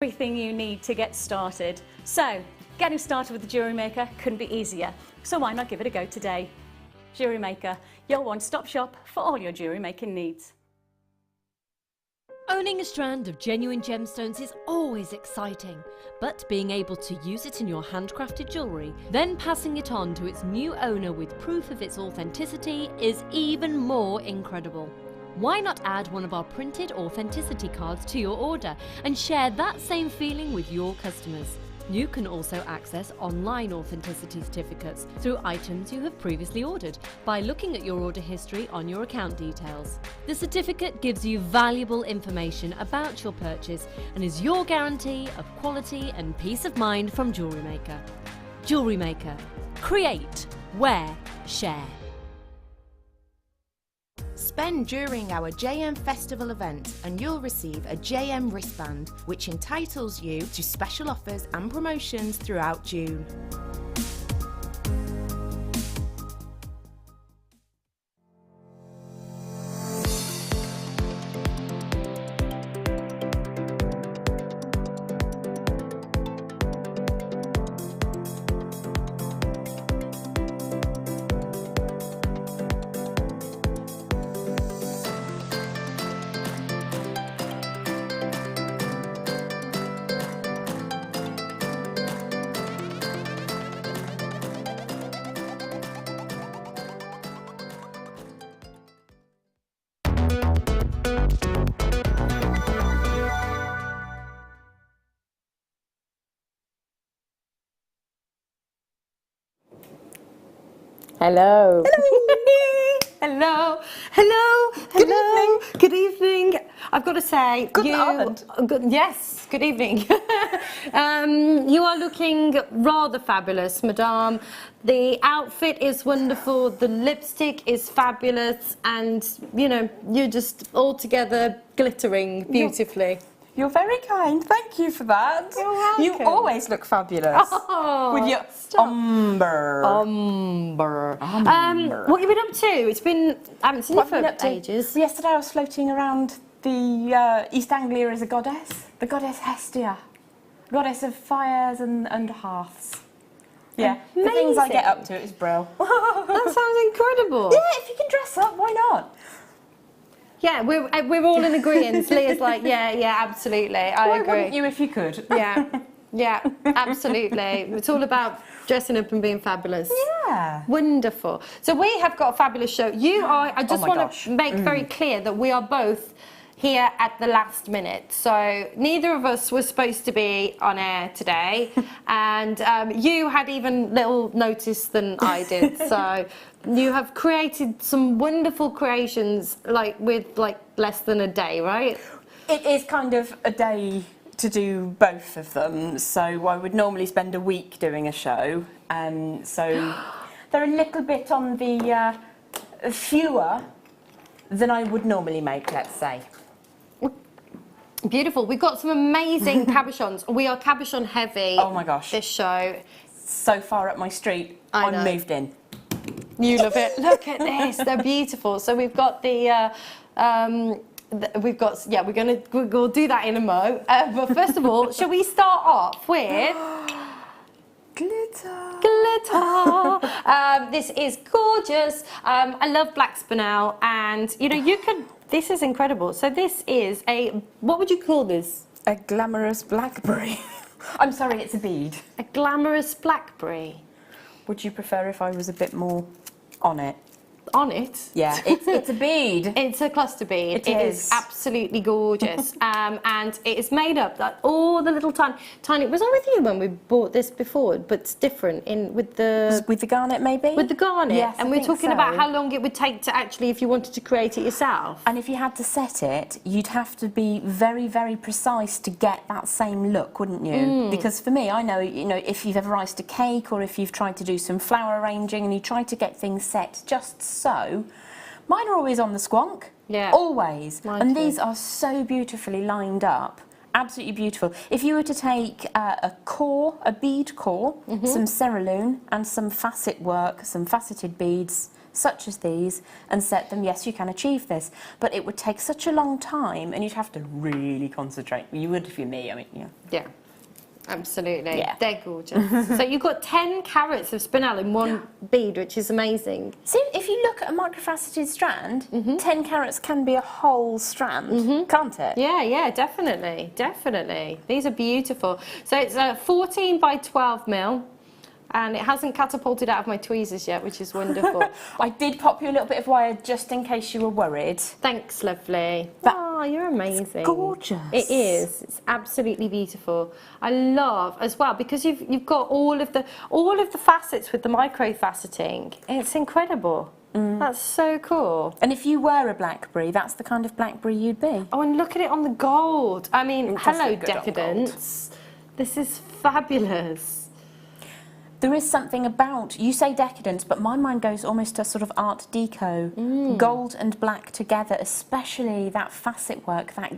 Everything you need to get started. So, getting started with the Jewellery Maker couldn't be easier. So why not give it a go today? Jewellery Maker, your one-stop shop for all your jewellery making needs. Owning a strand of genuine gemstones is always exciting, but being able to use it in your handcrafted jewellery, then passing it on to its new owner with proof of its authenticity is even more incredible. Why not add one of our printed authenticity cards to your order and share that same feeling with your customers? You can also access online authenticity certificates through items you have previously ordered by looking at your order history on your account details. The certificate gives you valuable information about your purchase and is your guarantee of quality and peace of mind from Jewellery Maker. Jewellery Maker. Create, wear, share. Spend during our JM Festival event and you'll receive a JM wristband, which entitles you to special offers and promotions throughout June. Hello. Hello. Hello. Good evening. Good evening. I've got to say, Good Abend. Yes, good evening. You are looking rather fabulous, Madame. The outfit is wonderful, the lipstick is fabulous, and you know, you're just all together glittering beautifully. You're very kind. Thank you for that. You're welcome. You always look fabulous. Oh, with your umber. Umber. What have you been up to? It's been, I haven't seen you for ages. Yesterday I was floating around the East Anglia as a goddess. The goddess Hestia. Goddess of fires and hearths. Yeah, the things I get up to is Beryl. That sounds incredible. Yeah, if you can dress up, why not? Yeah, we're all in agreement. Leah's like, yeah, absolutely. I agree. Why wouldn't you if you could? Yeah, absolutely. It's all about dressing up and being fabulous. Yeah. Wonderful. So we have got a fabulous show. I just want to make very clear that we are both here at the last minute. So neither of us was supposed to be on air today. And you had even little notice than I did. So you have created some wonderful creations with less than a day, right? It is kind of a day to do both of them. So I would normally spend a week doing a show. So they're a little bit on the fewer than I would normally make, let's say. Beautiful. We've got some amazing cabochons. We are cabochon heavy. Oh my gosh. This show. So far up my street, I'm moved in. You love it. Look at this. They're beautiful. So we've got we'll do that in a mo. But first of all, shall we start off with glitter? Glitter. This is gorgeous. I love black spinel, and you know this is incredible. So this is what would you call this? A glamorous blackberry. I'm sorry, it's a bead. A glamorous blackberry. Would you prefer if I was a bit more on it? On it? Yeah, it's a bead. It's a cluster bead. It is absolutely gorgeous. And it is made up that all the little tiny. Was I with you when we bought this before? But it's different with the garnet, maybe. With the garnet. Yes, and we're talking about how long it would take to actually, if you wanted to create it yourself. And if you had to set it, you'd have to be very, very precise to get that same look, wouldn't you? Because for me, I know, if you've ever iced a cake or if you've tried to do some flower arranging and you try to get things set just so, mine are always on the squonk. Yeah. Always. Mine and too. these are so beautifully lined up. Absolutely beautiful. If you were to take a bead core, some cerulean and some facet work, some faceted beads, such as these and set them, yes, you can achieve this. But it would take such a long time and you'd have to really concentrate. You would if you're me, I mean, yeah. Yeah. Absolutely. Yeah. They're gorgeous. So you've got 10 carats of spinel in one bead, which is amazing. See, if you look at a microfaceted strand, 10 carats can be a whole strand, can't it? Yeah, yeah, definitely, definitely. These are beautiful. So it's 14 by 12 mil. And it hasn't catapulted out of my tweezers yet, which is wonderful. I did pop you a little bit of wire just in case you were worried. Thanks, lovely. But Oh, you're amazing. Gorgeous. It is. It's absolutely beautiful. I love as well because you've got all of the facets with the micro faceting. It's incredible. That's so cool. And if you were a blackberry, that's the kind of blackberry you'd be. Oh, and look at it on the gold. I mean, It does hello, look good on decadence. This is fabulous. There is something about, you say decadence, but my mind goes almost to sort of art deco. Gold and black together, especially that facet work, that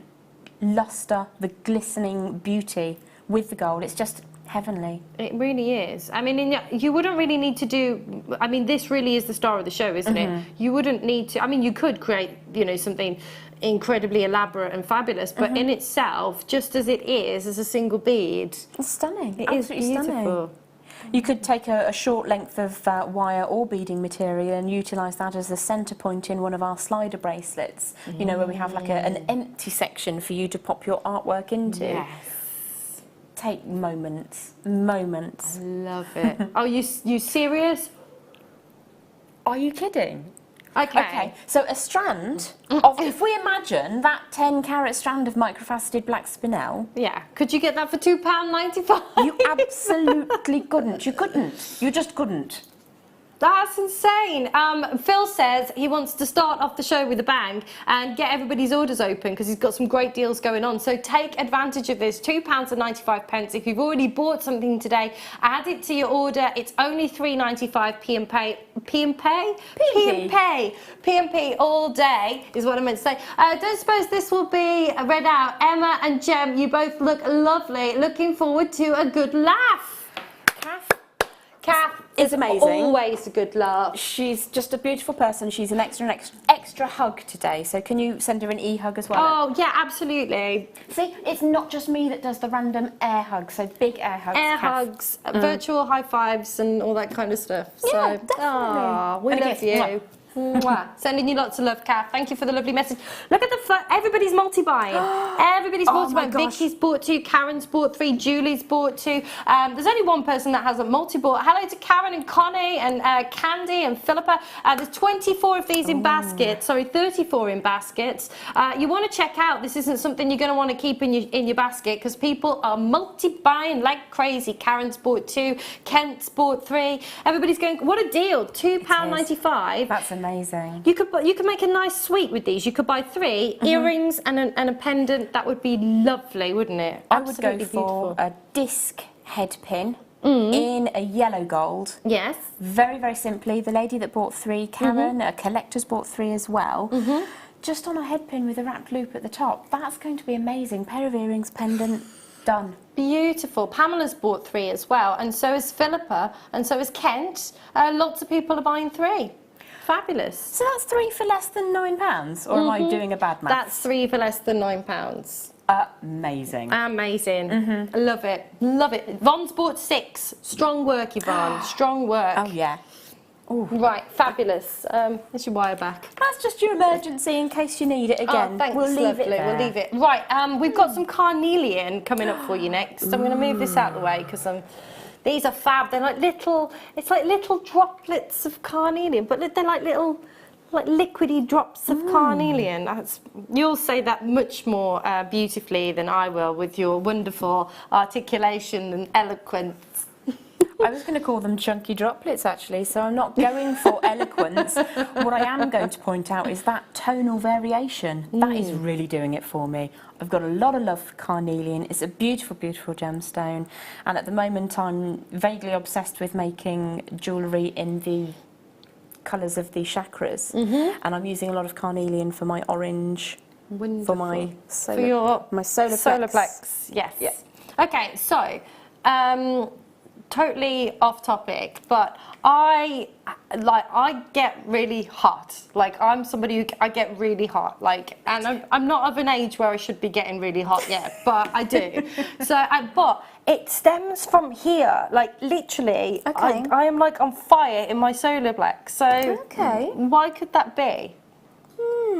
luster, the glistening beauty with the gold. It's just heavenly. It really is. I mean, you wouldn't really need to do, I mean, this really is the star of the show, isn't it? You wouldn't need to, I mean, you could create, you know, something incredibly elaborate and fabulous, but in itself, just as it is, as a single bead, It's stunning. it is Absolutely beautiful. stunning. You could take a short length of wire or beading material and utilise that as the centre point in one of our slider bracelets, you know, where we have like an empty section for you to pop your artwork into. Yes. Take moments. Love it. Oh, you serious? Are you kidding? Okay. So a strand of, if we imagine that 10 carat strand of microfaceted black spinel. Yeah. Could you get that for £2.95? You absolutely couldn't. You couldn't. You just couldn't. That's insane. Phil says he wants to start off the show with a bang and get everybody's orders open because he's got some great deals going on. So take advantage of this, £2.95. If you've already bought something today, add it to your order. It's only £3.95 P&P all day is what I meant to say. Don't suppose this will be read out. Emma and Jem, you both look lovely. Looking forward to a good laugh. Kath is amazing. Always a good laugh. She's just a beautiful person. She's an extra hug today. So can you send her an e-hug as well? Oh, yeah, absolutely. See, it's not just me that does the random air hugs, so big air hugs. Air Kath. hugs, virtual high fives and all that kind of stuff. Yeah, So, definitely. oh, we And a love kiss. you. Mwah. Mwah. Sending you lots of love, Kath. Thank you for the lovely message. Look at everybody's multi-buying. Everybody's Oh my multi-buying. gosh. Vicky's bought 2, Karen's bought 3, Julie's bought 2. There's only one person that hasn't multi-bought. Hello to Karen and Connie and Candy and Philippa. There's 24 of these in baskets. Sorry, 34 in baskets. You want to check out. This isn't something you're going to want to keep in your basket because people are multi-buying like crazy. Karen's bought 2, Kent's bought 3. Everybody's going, what a deal, £2.95. That's amazing. You could make a nice suite with these. You could buy 3 earrings and a pendant. That would be lovely, wouldn't it? I would go Absolutely for beautiful. a disc head pin in a yellow gold. Yes. Very, very simply, the lady that bought 3, Karen, a collector's bought 3 as well. Just on a head pin with a wrapped loop at the top. That's going to be amazing. Pair of earrings, pendant, done. Beautiful. Pamela's bought 3 as well, and so is Philippa, and so is Kent. Lots of people are buying 3. Fabulous. So that's 3 for less than £9, or am I doing a bad math? That's 3 for less than £9. Amazing. Amazing. I love it. Love it. Yvonne's bought 6. Strong work, Yvonne. Strong work. Oh yeah. Ooh. Right, fabulous. There's your wire back. That's just your emergency in case you need it again. Oh, thanks, we'll leave lovely. it there. We'll leave it. Right, we've got some carnelian coming up for you next. I'm going to move this out of the way because these are fab. They're like little, it's like little droplets of carnelian, but they're like little, like liquidy drops of carnelian. You'll say that much more beautifully than I will with your wonderful articulation and eloquence. I was going to call them chunky droplets actually, so I'm not going for eloquence. What I am going to point out is that tonal variation. That is really doing it for me. I've got a lot of love for carnelian. It's a beautiful, beautiful gemstone. And at the moment I'm vaguely obsessed with making jewellery in the colours of the chakras. And I'm using a lot of carnelian for my orange, Wonderful. for my solar, For your my solar plex. Yes. Yeah. Okay, so totally off topic, but I like I get really hot. Like I'm somebody who I get really hot. Like, and I'm not of an age where I should be getting really hot yet, but I do. But it stems from here. Like literally, Okay. I am like on fire in my solar plex. So Okay. why could that be?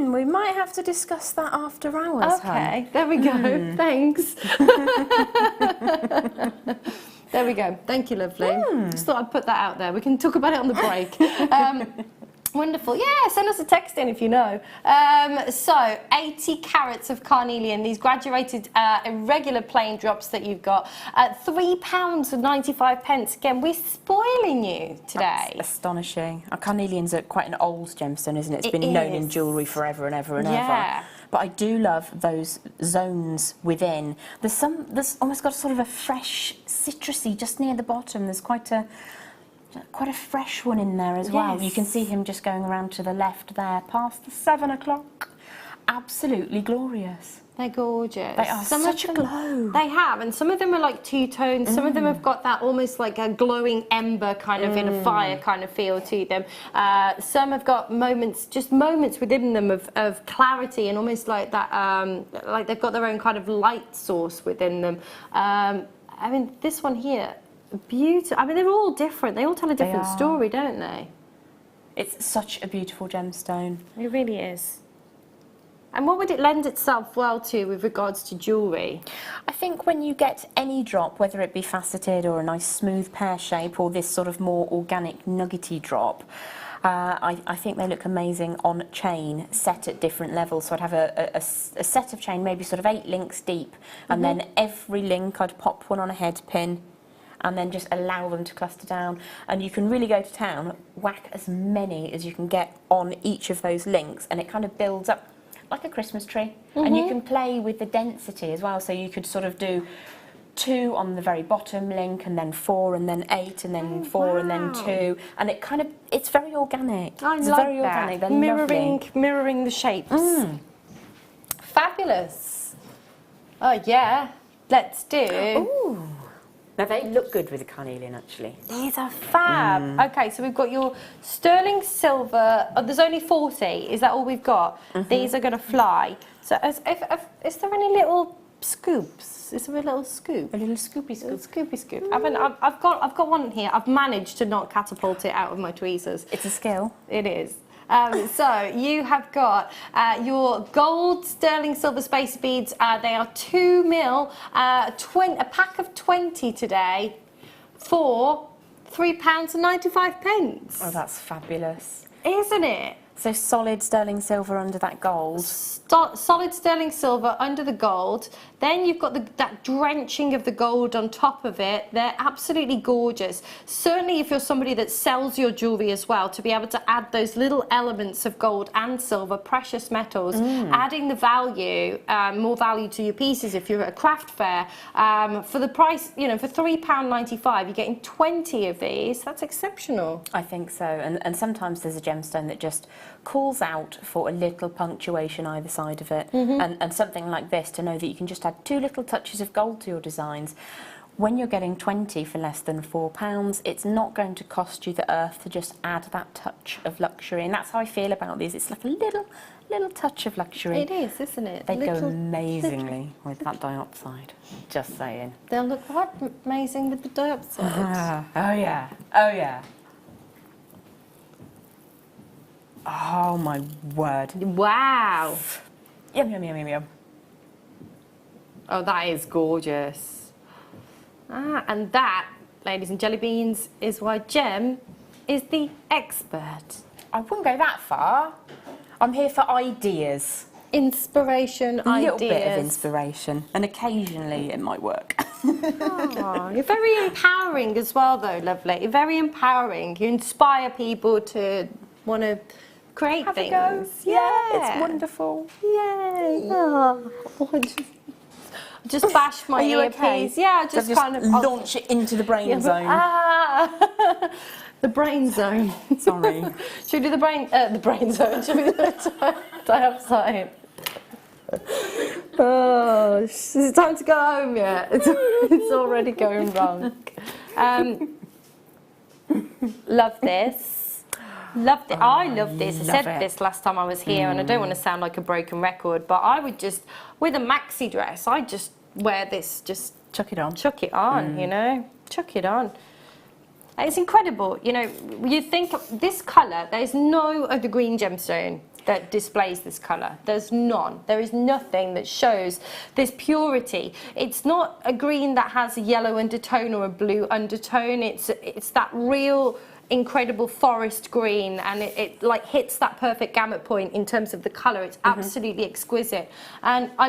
We might have to discuss that after hours. Okay, there we go. Thanks. There we go. Thank you, lovely. Just thought I'd put that out there. We can talk about it on the break. Wonderful. Yeah, send us a text in if you know. So, 80 carats of carnelian, these graduated irregular plain drops that you've got. £3.95. Again, we're spoiling you today. That's astonishing. Carnelian's quite an old gemstone, isn't it? It's been known in jewellery forever and ever and ever. But I do love those zones within. There's almost got sort of a fresh citrusy just near the bottom. There's quite a fresh one in there as well. You can see him just going around to the left there, past the 7 o'clock. Absolutely glorious. They're gorgeous. They are such a glow. They have, and some of them are like two-toned. Some of them have got that almost like a glowing ember kind of in a fire kind of feel to them. Some have got moments within them of clarity and almost like that, like they've got their own kind of light source within them. I mean, this one here, beautiful. I mean, they're all different. They all tell a different story, don't they? It's such a beautiful gemstone. It really is. And what would it lend itself well to with regards to jewellery? I think when you get any drop, whether it be faceted or a nice smooth pear shape or this sort of more organic nuggety drop, I think they look amazing on chain, set at different levels. So I'd have a set of chain, maybe sort of 8 links deep, and then every link I'd pop one on a head pin, and then just allow them to cluster down. And you can really go to town, whack as many as you can get on each of those links, and it kind of builds up like a Christmas tree. And you can play with the density as well, so you could sort of do 2 on the very bottom link, and then 4, and then 8, and then 4, and then 2, and it kind of, it's very organic. It's like very organic. They're mirroring the shapes. Fabulous. Oh yeah, let's do. Ooh. Now they look good with the carnelian, actually. These are fab. Okay, so we've got your sterling silver. Oh, there's only 40. Is that all we've got? These are going to fly. So, is there any little scoops? Is there a little scoop? A little scoopy scoop. A scoopy scoop. I've got one here. I've managed to not catapult it out of my tweezers. It's a skill. It is. So you have got your gold sterling silver space beads. They are 2 mil, a pack of 20 today for £3.95. Oh, that's fabulous. Isn't it? So solid sterling silver under that gold. Solid sterling silver under the gold. Then you've got that drenching of the gold on top of it. They're absolutely gorgeous. Certainly if you're somebody that sells your jewellery as well, to be able to add those little elements of gold and silver, precious metals, adding the value, more value to your pieces if you're at a craft fair. For the price, you know, for £3.95, you're getting 20 of these. That's exceptional. I think so. And sometimes there's a gemstone that just calls out for a little punctuation either side of it. And something like this, to know that you can just add 2 little touches of gold to your designs. When you're getting 20 for less than £4, it's not going to cost you the earth to just add that touch of luxury. And that's how I feel about these. It's like a little touch of luxury. It is, isn't it? They go amazingly with that diopside. Just saying. They'll look quite amazing with the diopside. Oh yeah. Oh yeah. Oh my word. Wow. Yum, yum, yum, yum, yum. Oh, that is gorgeous. And that, ladies and jelly beans, is why Jem is the expert. I wouldn't go that far. I'm here for ideas. Inspiration, A ideas. little bit of inspiration. And occasionally it might work. Oh, you're very empowering as well, though, lovely. You're very empowering. You inspire people to want to create Have things. a go. Yeah, It's wonderful. Yay. Oh, I just bash my Are you earpiece. okay? Yeah, So just kind of launch it into the brain zone. The brain zone. Sorry. Should we do the brain zone? Should we do the diopside? Oh, is it time to go home yet? It's already going wrong. Love this. Loved it. I love this. I said it. this last time I was here, and I don't want to sound like a broken record, but I would just, with a maxi dress, I'd just wear this, just chuck it on. Chuck it on, you know, chuck it on. It's incredible. You know, you think of this colour, there's no other green gemstone that displays this colour. There's none. There is nothing that shows this purity. It's not a green that has a yellow undertone or a blue undertone. It's that real incredible forest green, and it like hits that perfect gamut point in terms of the colour. It's absolutely exquisite, and I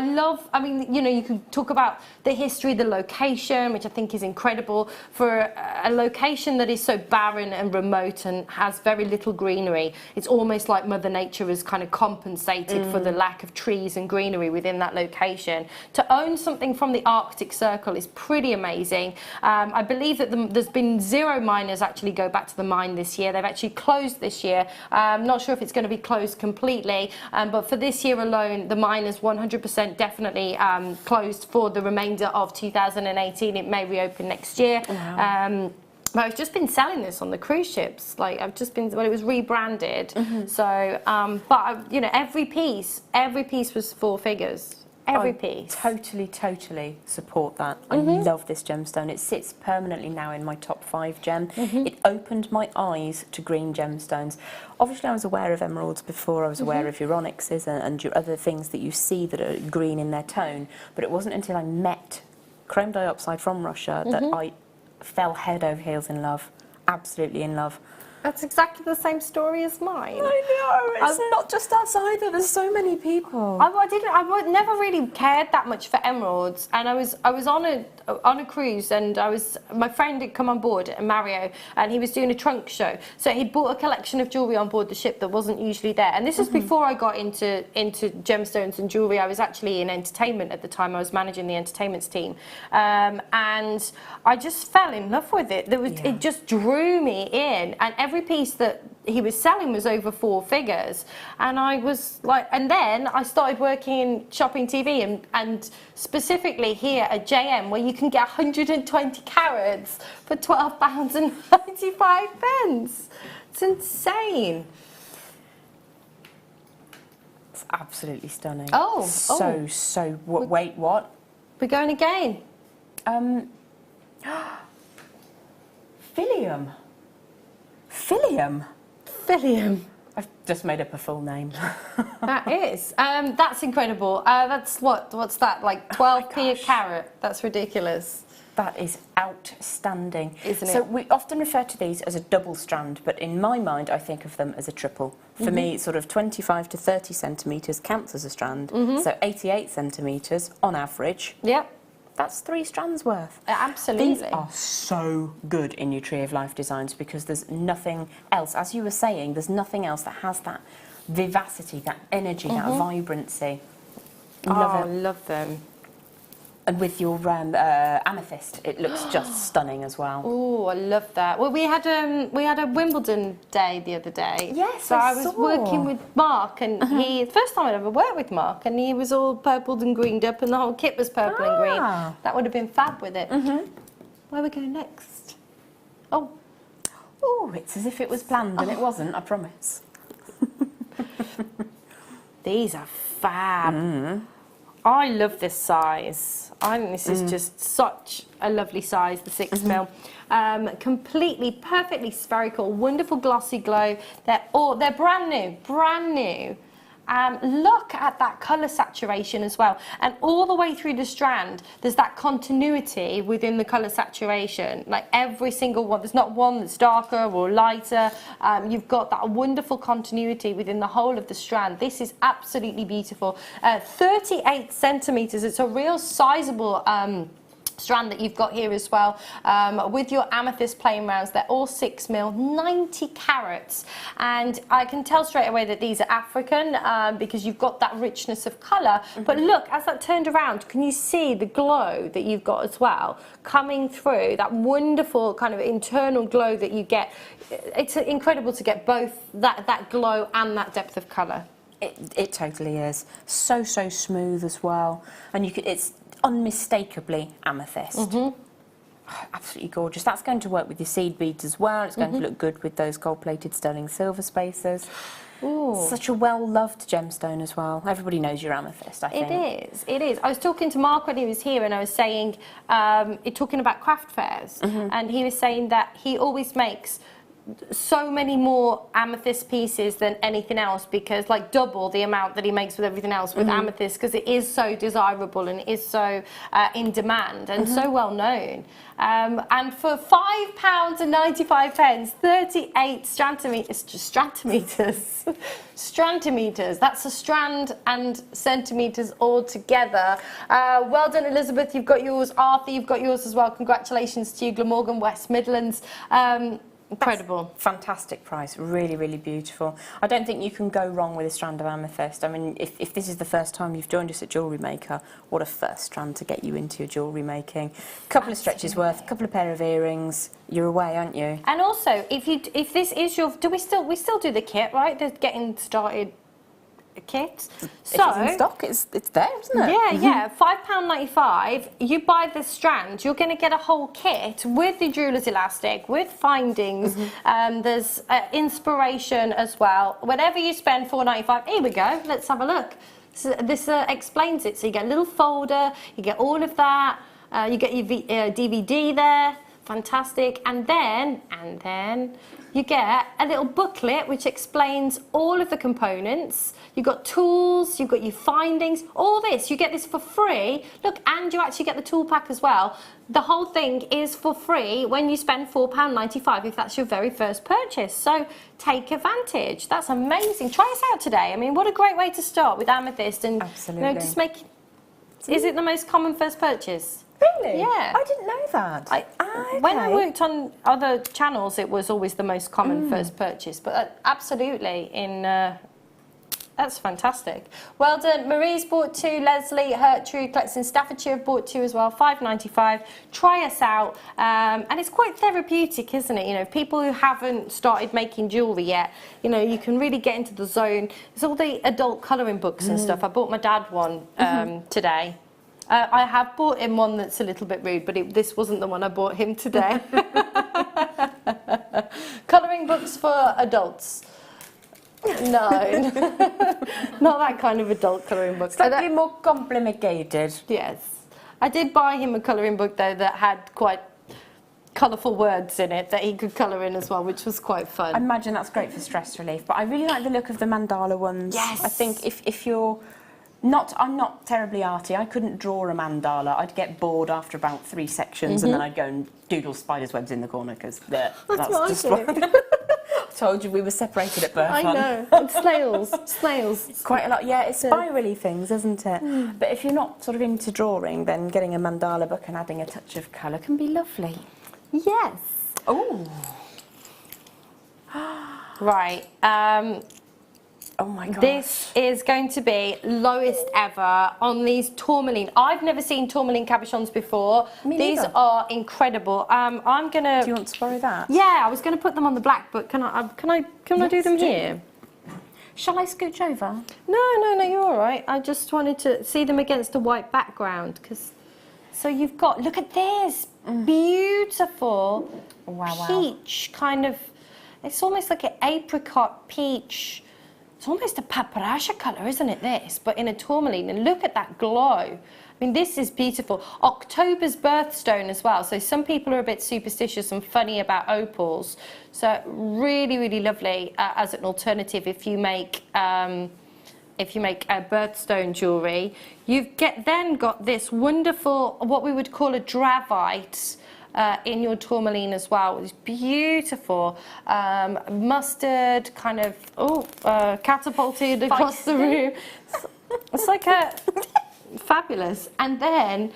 mean, you know, you can talk about the history, the location, which I think is incredible for a location that is so barren and remote and has very little greenery. It's almost like Mother Nature has kind of compensated for the lack of trees and greenery within that location. To own something from the Arctic Circle is pretty amazing. I believe that there's been 0 miners actually go back to the mine this year. They've actually closed this year. I'm not sure if it's going to be closed completely, but for this year alone, the mine is 100% definitely closed for the remainder of 2018. It may reopen next year. Wow. But I've just been selling this on the cruise ships. Like, I've just been, well, it was rebranded. So, but you know, every piece was 4 figures. Every piece. Totally support that. I love this gemstone. It sits permanently now in my top 5 gem. It opened my eyes to green gemstones. Obviously, I was aware of emeralds before. I was aware of your onyxes and your other things that you see that are green in their tone. But it wasn't until I met chrome diopside from Russia that I fell head over heels in love. Absolutely in love. That's exactly the same story as mine. I know, it's not just us either, there's so many people. I never really cared that much for emeralds, and I was on a cruise, and my friend had come on board, Mario, and he was doing a trunk show. So he'd bought a collection of jewellery on board the ship that wasn't usually there. And this was before I got into gemstones and jewellery. I was actually in entertainment at the time. I was managing the entertainments team. And I just fell in love with it. It just drew me in, and every piece that he was selling was over 4 figures, and I was like, and then I started working in shopping TV, and specifically here at JM, where you can get 120 carats for £12.95. It's insane. It's absolutely stunning. Wait, what? We're going again. Philium. I've just made up a full name. That's incredible. That's what's that, like 12p a carat? That's ridiculous. That is outstanding. Isn't it? So we often refer to these as a double strand, but in my mind I think of them as a triple. For me, sort of 25 to 30 centimetres counts as a strand, so 88 centimetres on average. Yep. That's 3 strands worth. Absolutely. These are so good in your Tree of Life designs because there's nothing else. As you were saying, there's nothing else that has that vivacity, that energy, that vibrancy. Love them. And with your amethyst, it looks just stunning as well. Oh, I love that. Well, we had a Wimbledon day the other day. Yes, so I was working with Mark, and he, first time I'd ever worked with Mark, and he was all purpled and greened up, and the whole kit was purple and green. That would have been fab with it. Where are we going next? Oh, it's as if it was planned, and it wasn't. I promise. These are fab. I love this size. I think this is just such a lovely size, the 6mm. Completely, perfectly spherical, wonderful glossy glow. They're brand new. Look at that colour saturation as well. And all the way through the strand, there's that continuity within the colour saturation. Like every single one, there's not one that's darker or lighter. You've got that wonderful continuity within the whole of the strand. This is absolutely beautiful. 38 centimetres, it's a real sizable strand that you've got here as well, with your amethyst plain rounds. They're all 6mm, 90 carats, and I can tell straight away that these are African because you've got that richness of colour. But look, as that turned around, can you see the glow that you've got as well coming through, that wonderful kind of internal glow that you get? It's incredible to get both that glow and that depth of colour. It totally is. So smooth as well, and it's unmistakably amethyst. Absolutely gorgeous. That's going to work with your seed beads as well. It's going to look good with those gold-plated sterling silver spacers. Ooh. Such a well-loved gemstone as well. Everybody knows your amethyst, I think. It is. I was talking to Mark when he was here, and I was saying, talking about craft fairs, and he was saying that he always makes so many more amethyst pieces than anything else, because like double the amount that he makes with everything else with amethyst, because it is so desirable and it is so in demand and so well known. And for £5.95, 38 strantimeters, that's a strand and centimetres all together. Well done, Elizabeth, you've got yours. Arthur, you've got yours as well. Congratulations to you, Glamorgan, West Midlands. Incredible. That's fantastic price, really, really beautiful. I don't think you can go wrong with a strand of amethyst. I mean, if this is the first time you've joined us at Jewellery Maker, what a first strand to get you into your jewellery making. A couple of stretches worth, a couple of pair of earrings, you're away, aren't you? And also, if this is your, we still do the kit, right? They're getting started kit. So if it's in stock, it's there, isn't it? Yeah, £5.95. You buy the strand, you're going to get a whole kit with the jeweller's elastic, with findings. There's inspiration as well. Whatever you spend, £4.95. Here we go. Let's have a look. So this explains it. So you get a little folder. You get all of that. You get your DVD there. Fantastic. And then you get a little booklet which explains all of the components. You've got tools, you've got your findings, all this. You get this for free. Look, and you actually get the tool pack as well. The whole thing is for free when you spend £4.95 if that's your very first purchase. So take advantage. That's amazing. Try us out today. I mean, what a great way to start with amethyst. And absolutely. You know, just make. Is it the most common first purchase? Really? Yeah. I didn't know that. Okay. When I worked on other channels, it was always the most common first purchase. But absolutely, that's fantastic. Well done. Marie's bought 2. Leslie, Hertrude, collects in Staffordshire have bought 2 as well. £5.95. Try us out. And it's quite therapeutic, isn't it? You know, people who haven't started making jewellery yet, you know, you can really get into the zone. There's all the adult colouring books and stuff. I bought my dad one today. I have bought him one that's a little bit rude, but this wasn't the one I bought him today. Colouring books for adults. No, not that kind of adult colouring book. Slightly more complicated. Yes. I did buy him a colouring book, though, that had quite colourful words in it that he could colour in as well, which was quite fun. I imagine that's great for stress relief, but I really like the look of the mandala ones. Yes. I think if you're... I'm not terribly arty. I couldn't draw a mandala. I'd get bored after about 3 sections and then I'd go and doodle spider's webs in the corner because that's just what I told you we were separated at birth. I know. And snails. Quite a lot. Yeah, it's spirally things, isn't it? But if you're not sort of into drawing, then getting a mandala book and adding a touch of colour can be lovely. Yes. Oh. Right. Oh my gosh. This is going to be lowest ever on these Tourmaline. I've never seen Tourmaline cabochons before. These are incredible. I'm gonna. Do you want to borrow that? Yeah, I was gonna put them on the black, but can I do them here? Shall I scooch over? No, you're all right. I just wanted to see them against a white background because. So you've got. Look at this beautiful peach kind of. It's almost like an apricot peach. It's almost a paprasha colour, isn't it, this? But in a tourmaline, and look at that glow. I mean, this is beautiful. October's birthstone as well. So some people are a bit superstitious and funny about opals. So really, really lovely as an alternative if you make a birthstone jewellery. You've then got this wonderful, what we would call a dravite, in your tourmaline as well. It's beautiful. Mustard kind of catapulted across the room. It's like a fabulous. And then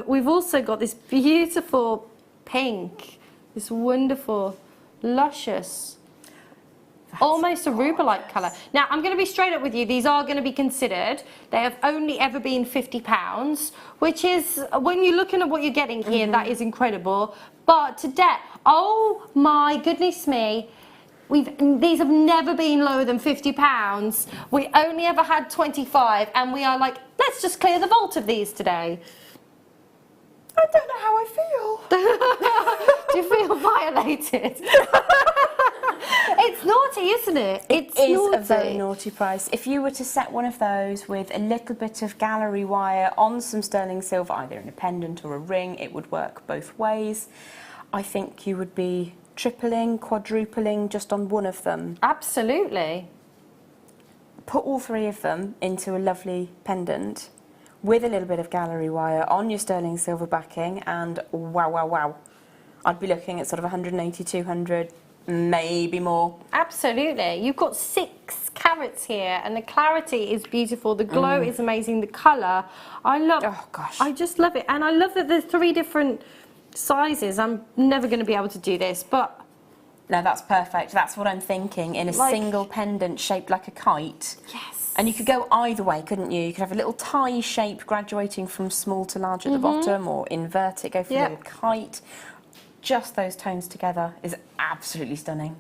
we've also got this beautiful pink, this wonderful, luscious, almost a Rhodolite colour. Now, I'm going to be straight up with you. These are going to be considered. They have only ever been £50, which is, when you're looking at what you're getting here, that is incredible. But today, oh my goodness me, these have never been lower than £50. We only ever had 25, and we are like, let's just clear the vault of these today. I don't know how I feel. Do you feel violated? It's naughty, isn't it? It is a very naughty price. If you were to set one of those with a little bit of gallery wire on some sterling silver, either in a pendant or a ring, it would work both ways. I think you would be tripling, quadrupling just on one of them. Absolutely. Put all three of them into a lovely pendant with a little bit of gallery wire on your sterling silver backing, and wow, wow, wow. I'd be looking at sort of 180, 200, maybe more. Absolutely. You've got 6 carats here, and the clarity is beautiful. The glow is amazing. The colour, I love. Oh gosh. I just love it, and I love that there's 3 different sizes. I'm never going to be able to do this, but no, that's perfect. That's what I'm thinking, in a single pendant shaped like a kite. yes. And you could go either way, couldn't you? You could have a little tie shape graduating from small to large at the bottom, or invert it, go for a little kite. Just those tones together is absolutely stunning.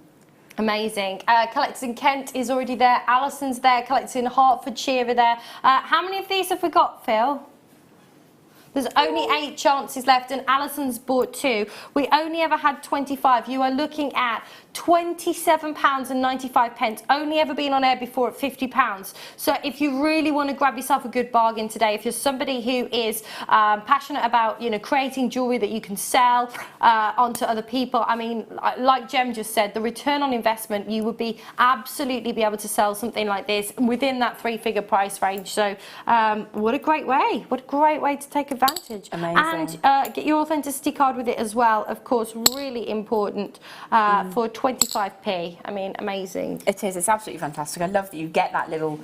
Amazing. Collectors in Kent is already there. Alison's there. Collectors in Hertfordshire are there. How many of these have we got, Phil? There's only 8 chances left, and Alison's bought 2. We only ever had 25. You are looking at £27.95, only ever been on air before at £50. So if you really want to grab yourself a good bargain today, if you're somebody who is passionate about, you know, creating jewellery that you can sell onto other people, I mean, like Jem just said, the return on investment, you would be absolutely be able to sell something like this within that 3-figure price range. So what a great way. What a great way to take advantage. Amazing. And get your authenticity card with it as well, of course, really important for 25p. I mean, amazing. It is. It's absolutely fantastic. I love that you get that little,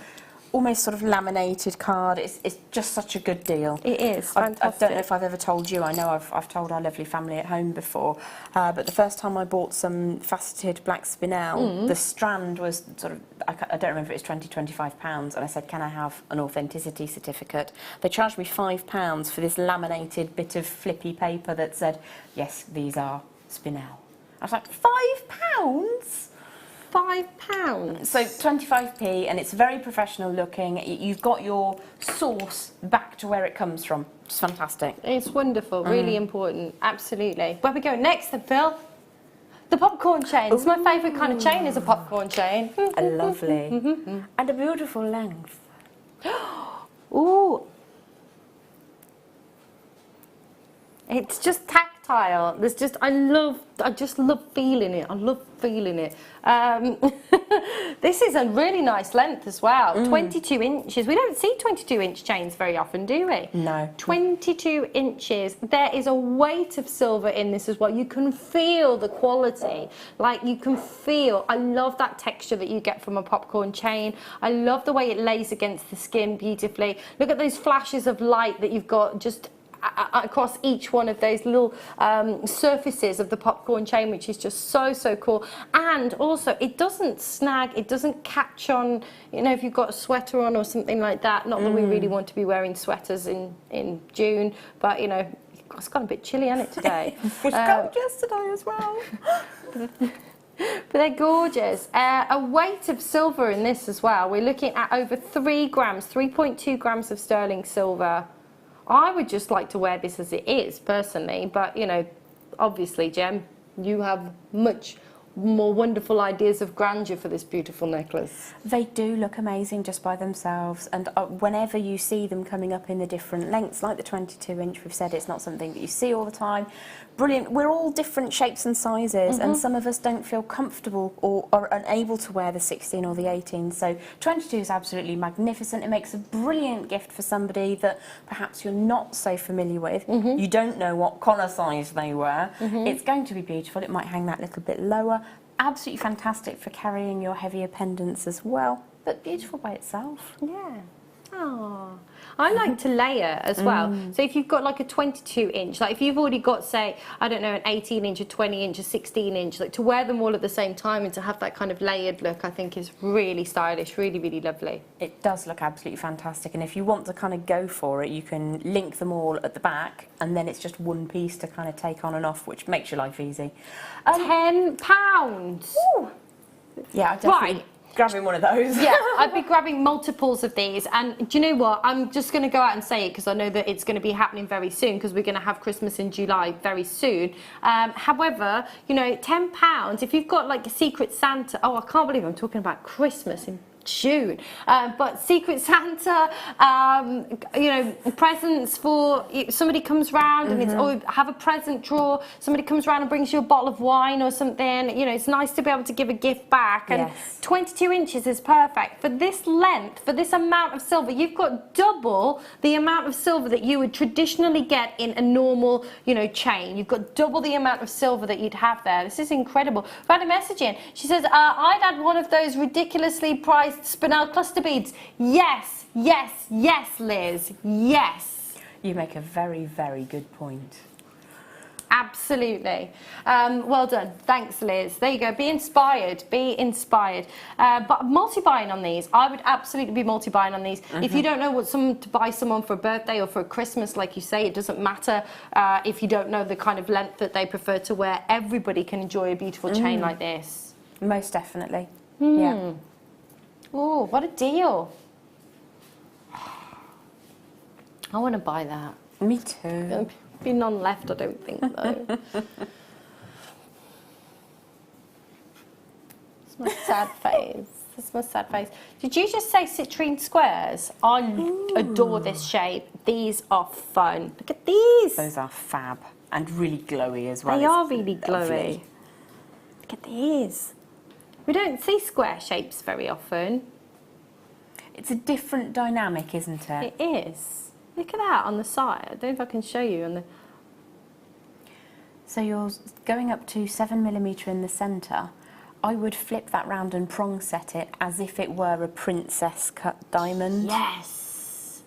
almost sort of laminated card. It's just such a good deal. It is fantastic. I don't know if I've ever told you. I know I've told our lovely family at home before. But the first time I bought some faceted black spinel, the strand was sort of, I don't remember if it was £20, £25, and I said, can I have an authenticity certificate? They charged me £5 for this laminated bit of flippy paper that said, yes, these are spinel. I was like, £5? £5. So 25p, and it's very professional looking. You've got your source back to where it comes from. It's fantastic. It's wonderful, really important, absolutely. Where we go next then, Phil? The popcorn chain. It's my favourite kind of chain, is a popcorn chain. A lovely and a beautiful length. Ooh. It's just tactile. There's just, I just love feeling it. I love feeling it. This is a really nice length as well. 22 inches. We don't see 22-inch chains very often, do we? No. 22 inches. There is a weight of silver in this as well. You can feel the quality. Like, you can feel, I love that texture that you get from a popcorn chain. I love the way it lays against the skin beautifully. Look at those flashes of light that you've got just across each one of those little surfaces of the popcorn chain, which is just so cool. And also, it doesn't snag, it doesn't catch on, you know, if you've got a sweater on or something like that. Not that we really want to be wearing sweaters in June, but, you know, it's got a bit chilly, hasn't it, today? It was cold yesterday as well. But they're gorgeous. A weight of silver in this as well. We're looking at over 3 grams, 3.2 grams of sterling silver. I would just like to wear this as it is, personally, but, you know, obviously, Jem, you have much more wonderful ideas of grandeur for this beautiful necklace. They do look amazing just by themselves, and whenever you see them coming up in the different lengths, like the 22-inch, we've said it's not something that you see all the time. Brilliant. We're all different shapes and sizes, and some of us don't feel comfortable or are unable to wear the 16 or the 18, so 22 is absolutely magnificent. It makes a brilliant gift for somebody that perhaps you're not so familiar with. You don't know what collar size they wear. It's going to be beautiful. It might hang that little bit lower. Absolutely fantastic for carrying your heavier pendants as well, but beautiful by itself. Yeah. Oh, I like to layer as well. So if you've got like a 22-inch, like if you've already got, say, I don't know, an 18-inch, a 20-inch, a 16-inch, like to wear them all at the same time and to have that kind of layered look, I think is really stylish, really lovely. It does look absolutely fantastic, and if you want to kind of go for it, you can link them all at the back, and then it's just one piece to kind of take on and off, which makes your life easy. £10. Yeah, I definitely... Right. grabbing one of those. Yeah, I'd be grabbing multiples of these. And do you know what? I'm just going to go out and say it because I know that it's going to be happening very soon because we're going to have Christmas in July very soon. However, you know, £10, if you've got like a Secret Santa, oh, I can't believe I'm talking about Christmas in June, but Secret Santa, you know, presents for somebody comes round and it's, or have a present drawer, somebody comes round and brings you a bottle of wine or something, you know, it's nice to be able to give a gift back. And 22 inches is perfect for this length, for this amount of silver. You've got double the amount of silver that you would traditionally get in a normal, you know, chain. You've got double the amount of silver that you'd have there. This is incredible. I've had a message in. She says, I'd add one of those ridiculously priced Spinel cluster beads. Yes, yes, yes, Liz, yes. You make a very, very good point. Absolutely. Well done. Thanks, Liz. There you go. Be inspired. Be inspired. But multi-buying on these, I would absolutely be multi-buying on these. If you don't know what to buy someone for a birthday or for a Christmas, like you say, it doesn't matter if you don't know the kind of length that they prefer to wear. Everybody can enjoy a beautiful chain like this. Most definitely. Yeah. Oh, what a deal. I want to buy that. Me too. There'll be none left, I don't think, though. It's my sad face. That's my sad face. Did you just say citrine squares? I adore this shape. These are fun. Look at these. Those are fab and really glowy as well. They are really glowy. Look at these. We don't see square shapes very often. It's a different dynamic, isn't it? It is. Look at that on the side. I don't know if I can show you on the... So you're going up to 7mm in the centre. I would flip that round and prong set it as if it were a princess cut diamond. Yes.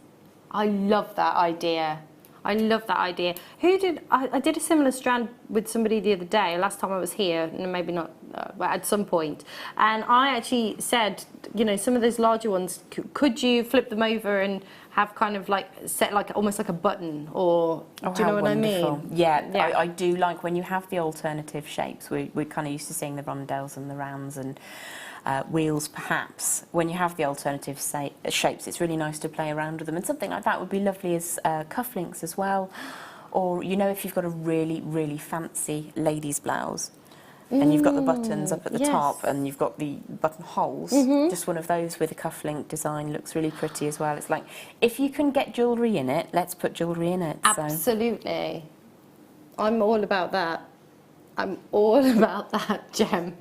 I love that idea. I love that idea. I did a similar strand with somebody the other day, last time I was here, maybe not, but at some point. And I actually said, you know, some of those larger ones, could you flip them over and have kind of like, set like, almost like a button, or, do you know what I mean? Yeah, I do like when you have the alternative shapes. We're kind of used to seeing the rondelles and the rounds and wheels, perhaps. When you have the alternative shapes, it's really nice to play around with them. And something like that would be lovely as cufflinks as well. Or, you know, if you've got a really, really fancy ladies' blouse and you've got the buttons up at the top and you've got the buttonholes, just one of those with a cufflink design looks really pretty as well. It's like, if you can get jewellery in it, let's put jewellery in it. Absolutely. So. I'm all about that. I'm all about that, Jem.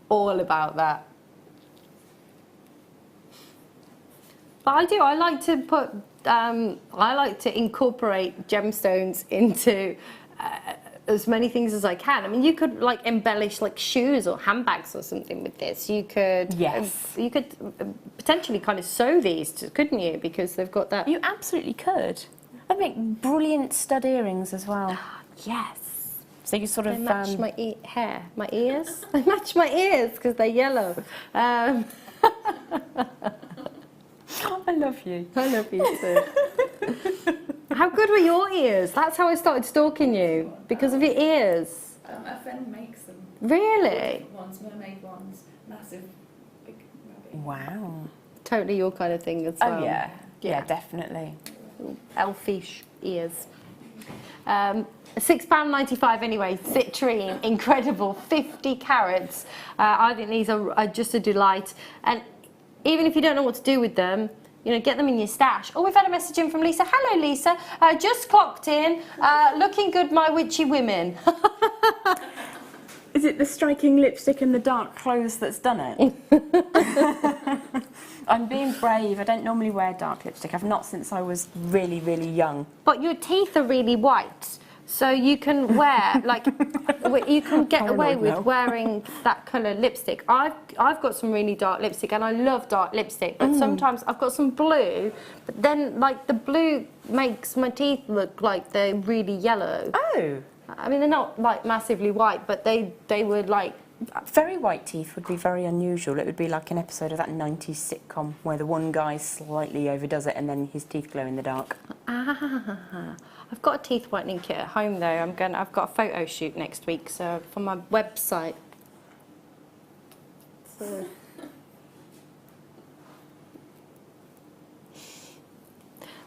All about that. But I like to put, I like to incorporate gemstones into as many things as I can. I mean, you could like embellish like shoes or handbags or something with this. You could, you could potentially kind of sew these, couldn't you? Because they've got that. You absolutely could. I'd make brilliant stud earrings as well. Yes. So you sort of match my hair, my ears. I match my ears because they're yellow. I love you. I love you too. How good were your ears? That's how I started stalking you, because of your ears. A friend makes them. Really? Ones, mermaid ones, massive, big rabbit. Wow. Totally your kind of thing as well. Oh yeah, yeah, definitely. Elfish ears. £6.95 anyway, citrine, incredible, 50 carats. I think these are just a delight. And even if you don't know what to do with them, you know, get them in your stash. Oh, we've had a message in from Lisa. Hello, Lisa. Just clocked in. Looking good, my witchy women. Is it the striking lipstick and the dark clothes that's done it? I'm being brave. I don't normally wear dark lipstick. I've not since I was really, really young. But your teeth are really white, so you can wear, like, you can get away with wearing that colour lipstick. I've got some really dark lipstick, and I love dark lipstick, but sometimes I've got some blue, but then, like, the blue makes my teeth look like they're really yellow. Oh. I mean, they're not, like, massively white, but they would, like... Very white teeth would be very unusual. It would be like an episode of that 90s sitcom where the one guy slightly overdoes it and then his teeth glow in the dark. Ah, I've got a teeth whitening kit at home though. I've got a photo shoot next week, so for my website. So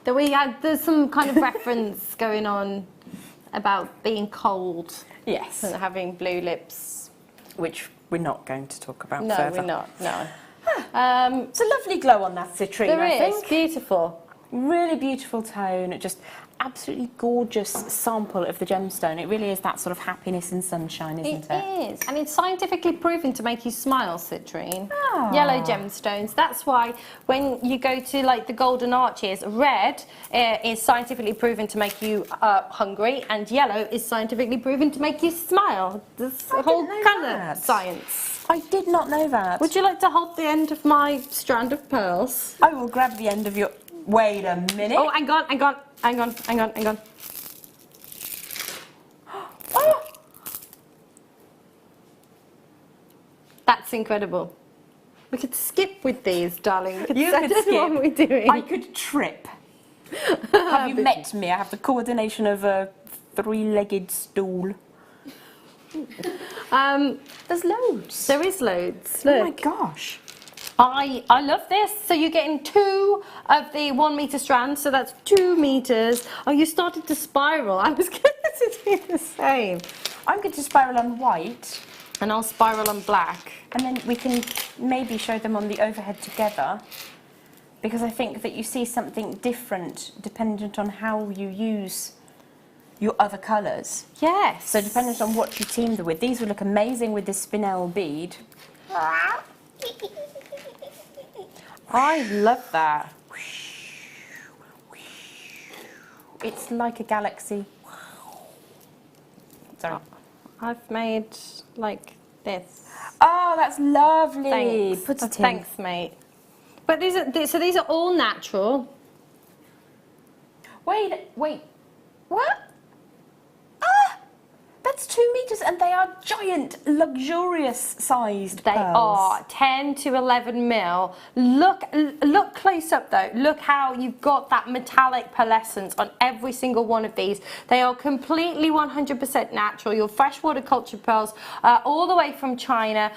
There's some kind of reference going on about being cold Yes. and having blue lips. Which we're not going to talk about No, further. we're not. No. It's a lovely glow on that citrine, There I is. think. Beautiful. Really beautiful tone, just absolutely gorgeous sample of the gemstone. It really is that sort of happiness and sunshine, isn't it? It is, and it's scientifically proven to make you smile, Citrine. Ah. Yellow gemstones. That's why when you go to like the golden arches, red is scientifically proven to make you hungry, and yellow is scientifically proven to make you smile. This whole colour science. I did not know that. Would you like to hold the end of my strand of pearls? I will grab the end of your... Wait a minute. Oh, hang on. Oh! That's incredible. We could skip with these, darling. We could You I could don't know skip. what we're doing. I could trip. Have you met me? I have the coordination of a three-legged stool. There's loads. There is loads. Oh my Look. gosh. I love this. So you're getting 2 of the 1 metre strands, so that's 2 metres. Oh, you started to spiral. I was going to do the same. I'm going to spiral on white, And I'll spiral on black. and then we can maybe show them on the overhead together, because I think that you see something different dependent on how you use your other colours. Yes. So dependent on what you team them with. These would look amazing with this Spinel bead. I love that. It's like a galaxy. Sorry. I've made like this. Oh, that's lovely. Thanks. Put it in. Thanks, mate. But these are all natural. Wait. What? Ah! That's 2 metres, and they are giant, luxurious-sized They pearls. are 10 to 11 mil. Look close up though. Look how you've got that metallic pearlescence on every single one of these. They are completely 100% natural. Your freshwater cultured pearls, all the way from China.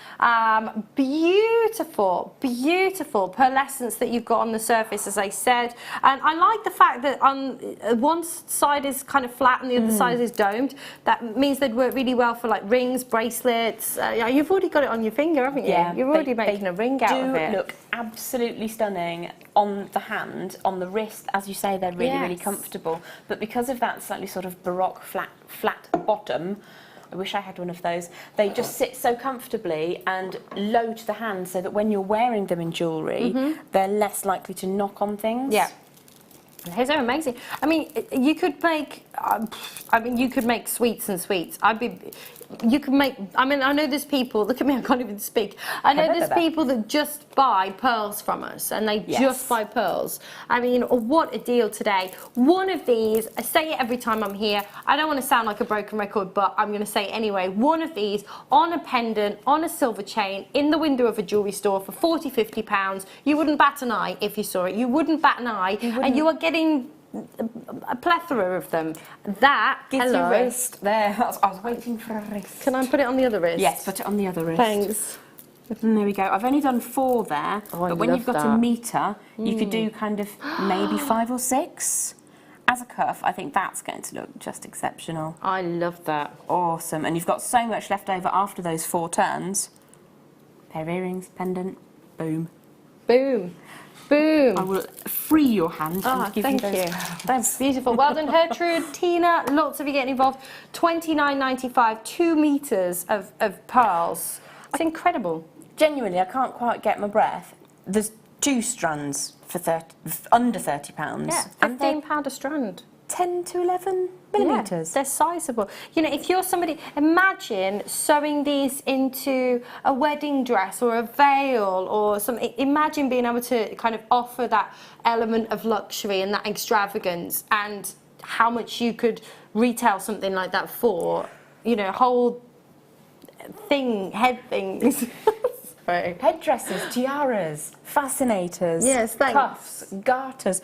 Beautiful, beautiful pearlescence that you've got on the surface, as I said. And I like the fact that on one side is kind of flat and the other side is domed. That means they'd work really well for like rings, bracelets. You've already got it on your finger, haven't you? Yeah, You're already making a ring out of it. They do look absolutely stunning on the hand, on the wrist. As you say, they're really, really Yes. comfortable. But because of that slightly sort of baroque flat bottom, I wish I had one of those. They just sit so comfortably and low to the hand, so that when you're wearing them in jewellery, they're less likely to knock on things. Yeah. Those are amazing. I mean, you could make. You could make sweets and sweets. You could make. I mean, I know there's people. Look at me, I can't even speak. I know there's people that just buy pearls from us, and they just buy pearls. I mean, what a deal today! One of these. I say it every time I'm here. I don't want to sound like a broken record, but I'm going to say it anyway. One of these on a pendant, on a silver chain, in the window of a jewellery store for £40–50. You wouldn't bat an eye if you saw it. You wouldn't bat an eye, and you are getting a plethora of them. That Get your wrist there. I was waiting for a wrist. Can I put it on the other wrist? Yes, put it on the other wrist. Thanks. And there we go. I've only done 4 there, Oh, but when love you've got that. a metre, you could do kind of maybe 5 or 6 as a cuff. I think that's going to look just exceptional. I love that. Awesome. And you've got so much left over after those 4 turns. Pair of earrings, pendant, boom. Boom. Boom. I will free your hand and give thank you those. you. That's beautiful. Well done, Gertrude, Tina. Lots of you getting involved. £29.95, 2 metres of pearls. It's incredible. Genuinely, I can't quite get my breath. There's 2 strands for under £30. Yeah, and they're £15 a strand. 10 to 11 millimetres. Yeah, they're sizable. You know, if you're somebody, imagine sewing these into a wedding dress or a veil or something. Imagine being able to kind of offer that element of luxury and that extravagance, and how much you could retail something like that for. You know, whole thing, head things. Sorry. Headdresses, tiaras, fascinators, Yes, thanks. cuffs, garters.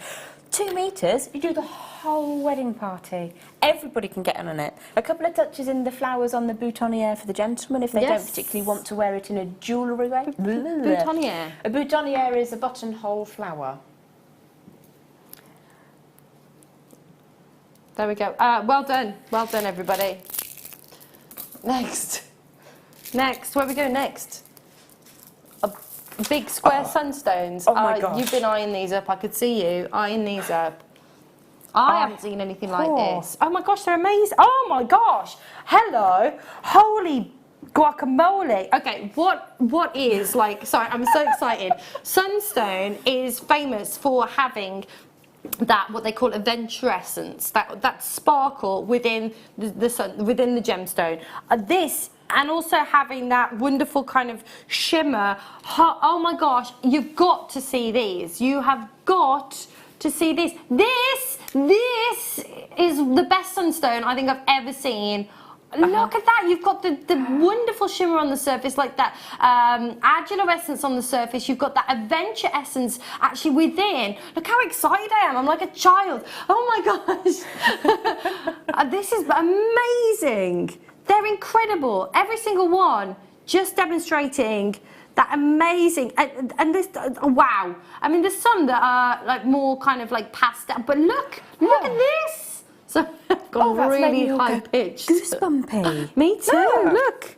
2 metres, you do the whole wedding party. Everybody can get in on it. A couple of touches in the flowers on the boutonniere for the gentleman if they don't Yes. particularly want to wear it in a jewellery way. Boutonniere. A boutonniere is a buttonhole flower. There we go. Well done everybody. Next, where we go next? Big square sunstones. Oh my gosh. You've been eyeing these up. I could see you eyeing these up. I haven't seen anything like this. Oh my gosh, they're amazing. Oh my gosh. Hello. Holy guacamole. Okay, what is like, sorry, I'm so excited. Sunstone is famous for having that what they call eventurescence, that sparkle within within the gemstone. This, and also having that wonderful kind of shimmer. Oh my gosh, you've got to see these. You have got to see this. This is the best sunstone I think I've ever seen. Look at that, you've got the wonderful shimmer on the surface, like that adula essence on the surface. You've got that adventure essence actually within. Look how excited I am, I'm like a child. Oh my gosh. This is amazing. They're incredible, every single one, just demonstrating that amazing, and this, wow. I mean, there's some that are like more kind of like pastel, but look at this. So I've got really high pitched. Goosebumpy. Me too, look.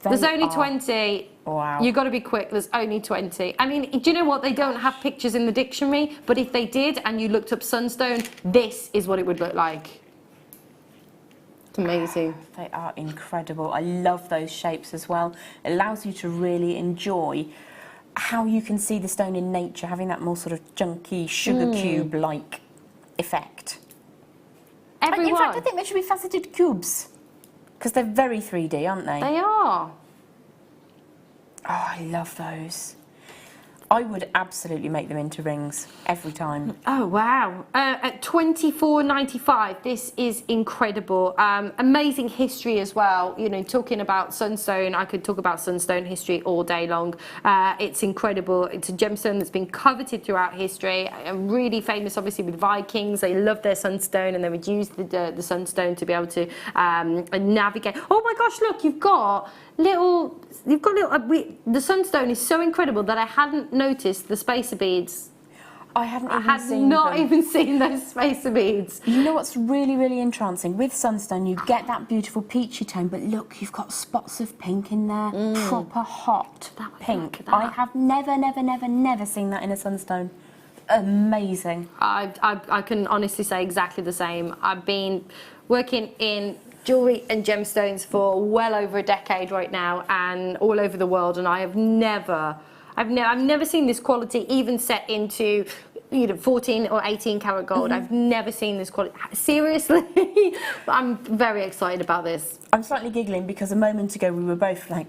There's only 20. Wow. You've got to be quick, there's only 20. I mean, do you know what? They don't have pictures in the dictionary, but if they did and you looked up sunstone, this is what it would look like. It's amazing. They are incredible. I love those shapes as well. It allows you to really enjoy how you can see the stone in nature, having that more sort of junky, sugar cube-like effect. Everyone. In fact, I think they should be faceted cubes, because they're very 3D, aren't they? They are. Oh, I love those. I would absolutely make them into rings every time. Oh wow! At $24.95, this is incredible. Amazing history as well. You know, talking about sunstone, I could talk about sunstone history all day long. It's incredible. It's a gemstone that's been coveted throughout history. Really famous, obviously, with Vikings. They loved their sunstone, and they would use the sunstone to be able to navigate. Oh my gosh! Look, you've got little. The sunstone is so incredible that I hadn't noticed the spacer beads. I had not even seen those spacer beads. You know what's really, really entrancing? With sunstone, you get that beautiful peachy tone, but look, you've got spots of pink in there, proper hot pink. I have never seen that in a sunstone. Amazing. I can honestly say exactly the same. I've been working in jewellery and gemstones for well over a decade right now, and all over the world, and I've never seen this quality even set into 14 or 18 karat gold. I've never seen this quality. Seriously. I'm very excited about this. I'm slightly giggling because a moment ago we were both like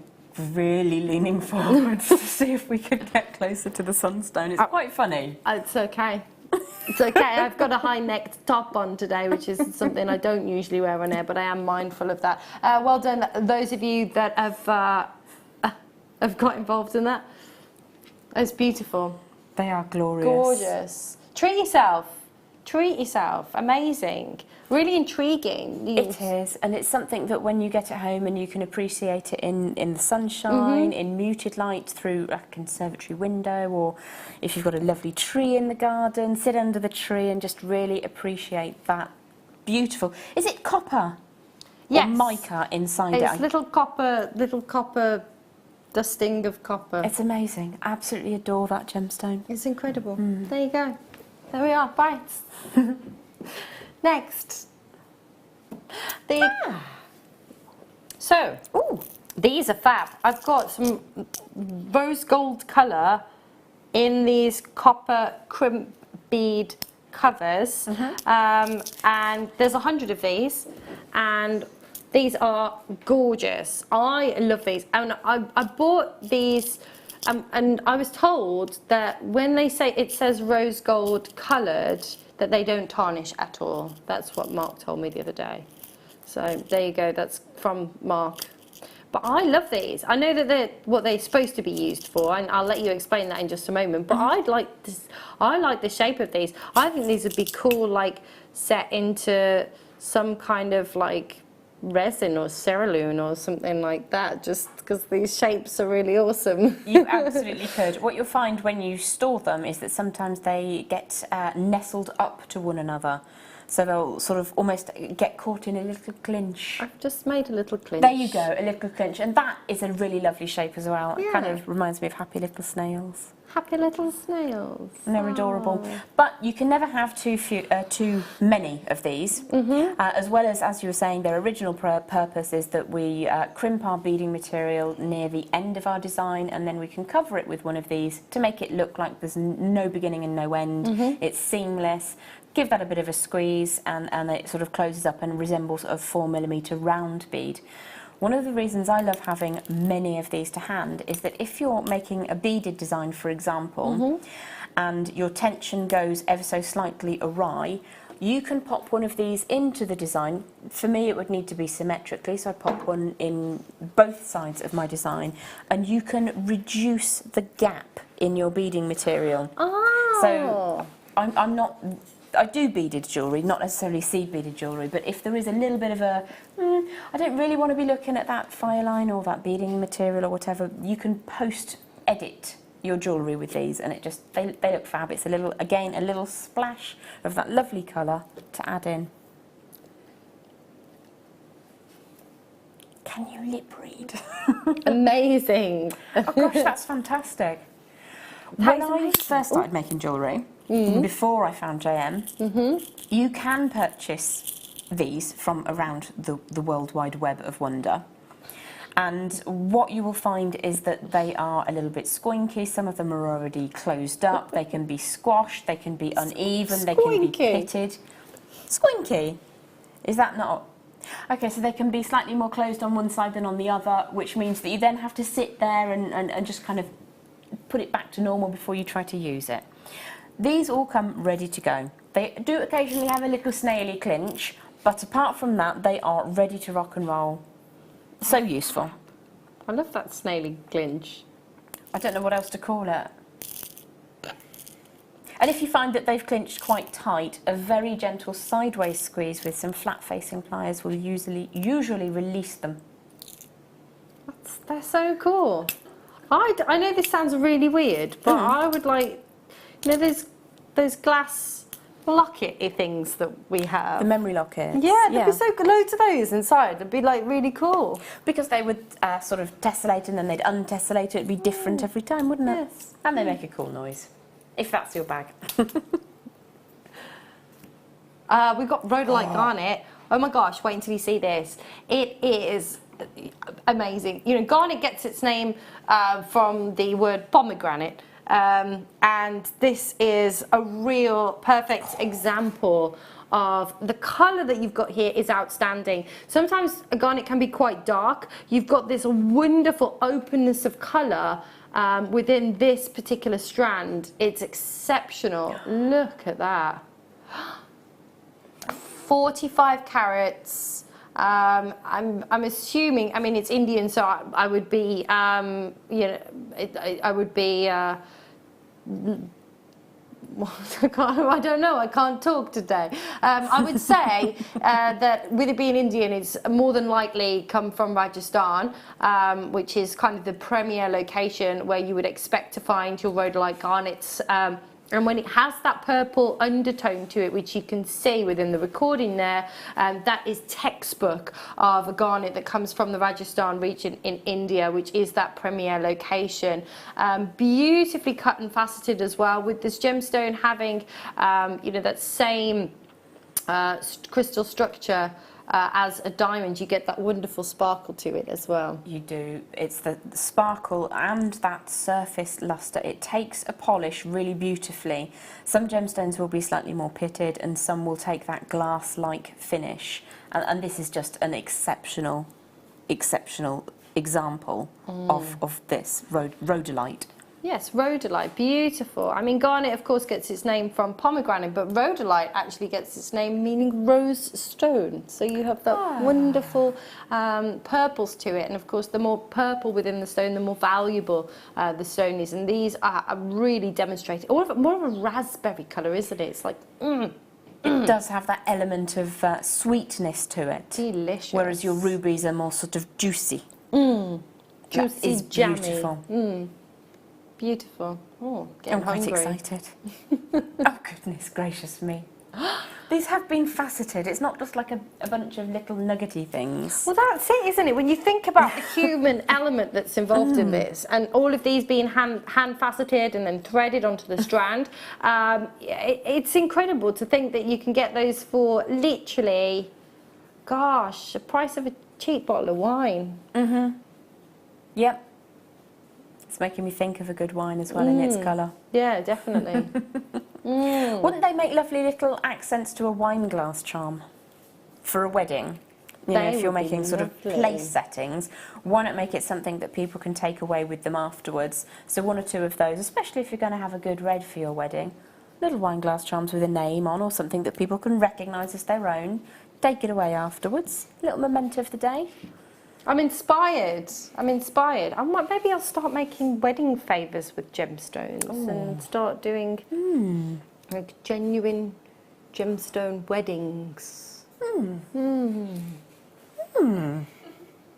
really leaning forwards to see if we could get closer to the sunstone. It's quite funny. It's okay. It's okay. I've got a high-necked top on today, which is something I don't usually wear on air, but I am mindful of that. Well done, those of you that have got involved in that. It's beautiful. They are glorious. Gorgeous. Treat yourself. Treat yourself. Amazing. Really intriguing. It is, and it's something that when you get it home and you can appreciate it in the sunshine, in muted light through a conservatory window, or if you've got a lovely tree in the garden, sit under the tree and just really appreciate that beautiful. Is it copper? Yes. Or mica inside it? It's little copper dusting of copper. It's amazing. Absolutely adore that gemstone. It's incredible. There you go. There we are. Bites. Next. So, these are fab. I've got some rose gold colour in these copper crimp bead covers, and there's 100 of these, and these are gorgeous. I love these, and I bought these, and I was told that when they say it says rose gold coloured, that they don't tarnish at all. That's what Mark told me the other day. So there you go, that's from Mark. But I love these. I know that they're what they're supposed to be used for, and I'll let you explain that in just a moment. But I like this. I like the shape of these. I think these would be cool, like set into some kind of like resin or cerulean or something like that, just because these shapes are really awesome. You absolutely could. What you'll find when you store them is that sometimes they get nestled up to one another. So they'll sort of almost get caught in a little clinch. I've just made a little clinch. There you go, a little clinch. And that is a really lovely shape as well. Yeah. It kind of reminds me of happy little snails. Happy little snails. And they're adorable. But you can never have too many of these. As well as you were saying, their original purpose is that we crimp our beading material near the end of our design, and then we can cover it with one of these to make it look like there's no beginning and no end. It's seamless. Give that a bit of a squeeze, and it sort of closes up and resembles a 4mm round bead. One of the reasons I love having many of these to hand is that if you're making a beaded design, for example, and your tension goes ever so slightly awry, you can pop one of these into the design. For me, it would need to be symmetrically, so I pop one in both sides of my design, and you can reduce the gap in your beading material. So I do beaded jewellery, not necessarily seed beaded jewellery, but if there is a little bit of a, I don't really want to be looking at that fire line or that beading material or whatever, you can post-edit your jewellery with these, and they look fab. It's a little splash of that lovely colour to add in. Can you lip read? Amazing. Oh gosh, that's fantastic. When I first started making jewellery, before I found JM, you can purchase these from around the World Wide Web of Wonder. And what you will find is that they are a little bit squinky. Some of them are already closed up. They can be squashed, they can be uneven, they can be pitted. Squinky? Is that not? Okay, so they can be slightly more closed on one side than on the other, which means that you then have to sit there and just kind of put it back to normal before you try to use it. These all come ready to go. They do occasionally have a little snaily clinch, but apart from that, they are ready to rock and roll. So useful. I love that snaily clinch. I don't know what else to call it. And if you find that they've clinched quite tight, a very gentle sideways squeeze with some flat-facing pliers will usually release them. They're so cool. I know this sounds really weird, but I would like, you know, there's those glass locket-y things that we have. The memory lockets. Yeah, there'd be so good. Loads of those inside. It'd be like really cool. Because they would sort of tessellate and then they'd untessellate it. It'd be different every time, wouldn't it? Yes. And they make a cool noise, if that's your bag. We've got Rhodolite garnet. Oh my gosh, wait until you see this. It is amazing. You know, garnet gets its name from the word pomegranate. And this is a real perfect example of the colour that you've got here is outstanding. Sometimes a garnet can be quite dark. You've got this wonderful openness of colour within this particular strand. It's exceptional. Look at that. 45 carats. I'm assuming, I mean, it's Indian, so I would be, you know, I would be, I don't know, I can't talk today. I would say that with it being Indian, it's more than likely come from Rajasthan, which is kind of the premier location where you would expect to find your rhodolite garnets. And when it has that purple undertone to it, which you can see within the recording there, that is textbook of a garnet that comes from the Rajasthan region in India, which is that premier location. Beautifully cut and faceted as well, with this gemstone having, you know, that same crystal structure as a diamond. You get that wonderful sparkle to it as well. You do. It's the sparkle and that surface luster. It takes a polish really beautifully. Some gemstones will be slightly more pitted and some will take that glass-like finish. And this is just an exceptional example of this rhodolite. Yes, rhodolite, beautiful. I mean, garnet, of course, gets its name from pomegranate, but rhodolite actually gets its name meaning rose stone. So you have that wonderful purples to it. And, of course, the more purple within the stone, the more valuable the stone is. And these are really demonstrating. More of a raspberry colour, isn't it? It's like, it does have that element of sweetness to it. Delicious. Whereas your rubies are more sort of juicy. Juicy, that is jammy. beautiful. Beautiful. Oh, getting I'm quite hungry. excited. Oh, goodness gracious me. These have been faceted. It's not just like a bunch of little nuggety things. Well, that's it, isn't it? When you think about the human element that's involved in this, and all of these being hand faceted and then threaded onto the strand, it's incredible to think that you can get those for literally, gosh, the price of a cheap bottle of wine. Yep. It's making me think of a good wine as well in its colour. Yeah, definitely. Wouldn't they make lovely little accents to a wine glass charm for a wedding? You know, They if you're would be making sort of lovely. place settings, why not make it something that people can take away with them afterwards? So one or two of those, especially if you're going to have a good red for your wedding. Little wine glass charms with a name on or something that people can recognise as their own. Take it away afterwards. Little memento of the day. I'm inspired. Maybe I'll start making wedding favours with gemstones and start doing like genuine gemstone weddings.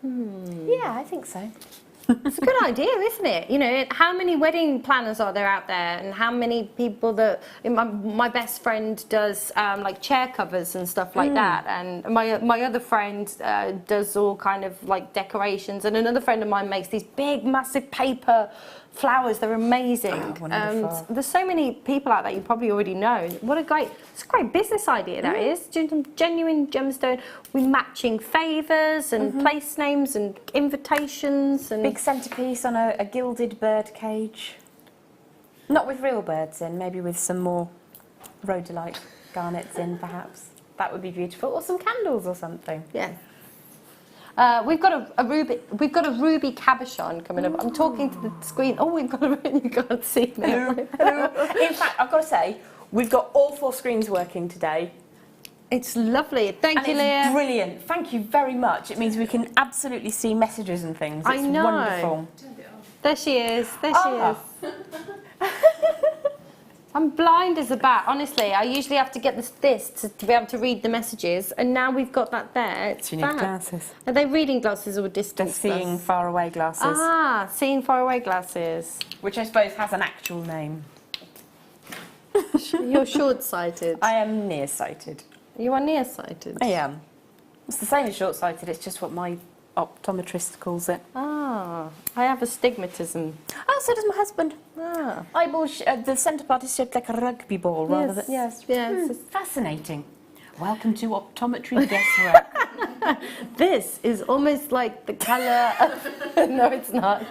Yeah, I think so. It's a good idea, isn't it? You know, how many wedding planners are there out there, and how many people that my best friend does like chair covers and stuff like that, and my other friend does all kind of like decorations, and another friend of mine makes these big, massive paper flowers. They're amazing. Oh, wonderful. There's so many people out there you probably already know. It's a great business idea, that is. Doing some genuine gemstone with matching favours and place names and invitations. And Big centrepiece on a gilded bird cage. Not with real birds in, maybe with some more rhodolite garnets in, perhaps. That would be beautiful. Or some candles or something. yeah. We've got a ruby cabochon coming up. I'm talking to the screen. Oh, you can't see me. Hello. In fact, I've got to say, we've got all 4 screens working today. It's lovely. Thank you, It's Leah. brilliant. Thank you very much. It means we can absolutely see messages and things. It's I know. wonderful. There she is. There she is. I'm blind as a bat. Honestly, I usually have to get this to be able to read the messages, and now we've got that there. It's You need fab. glasses. Are they reading glasses or They're distance? seeing far away glasses, Ah, seeing far away glasses. which I suppose has an actual name. You're short-sighted. I am nearsighted. You are nearsighted. I am. It's the same as short-sighted, it's just what my optometrist calls it. Ah, I have astigmatism. Oh, so does my husband. Ah, Eyeball, the centre part is shaped like a rugby ball rather than... yes. Fascinating. Welcome to optometry guesswork. This is almost like the colour of... No, it's not.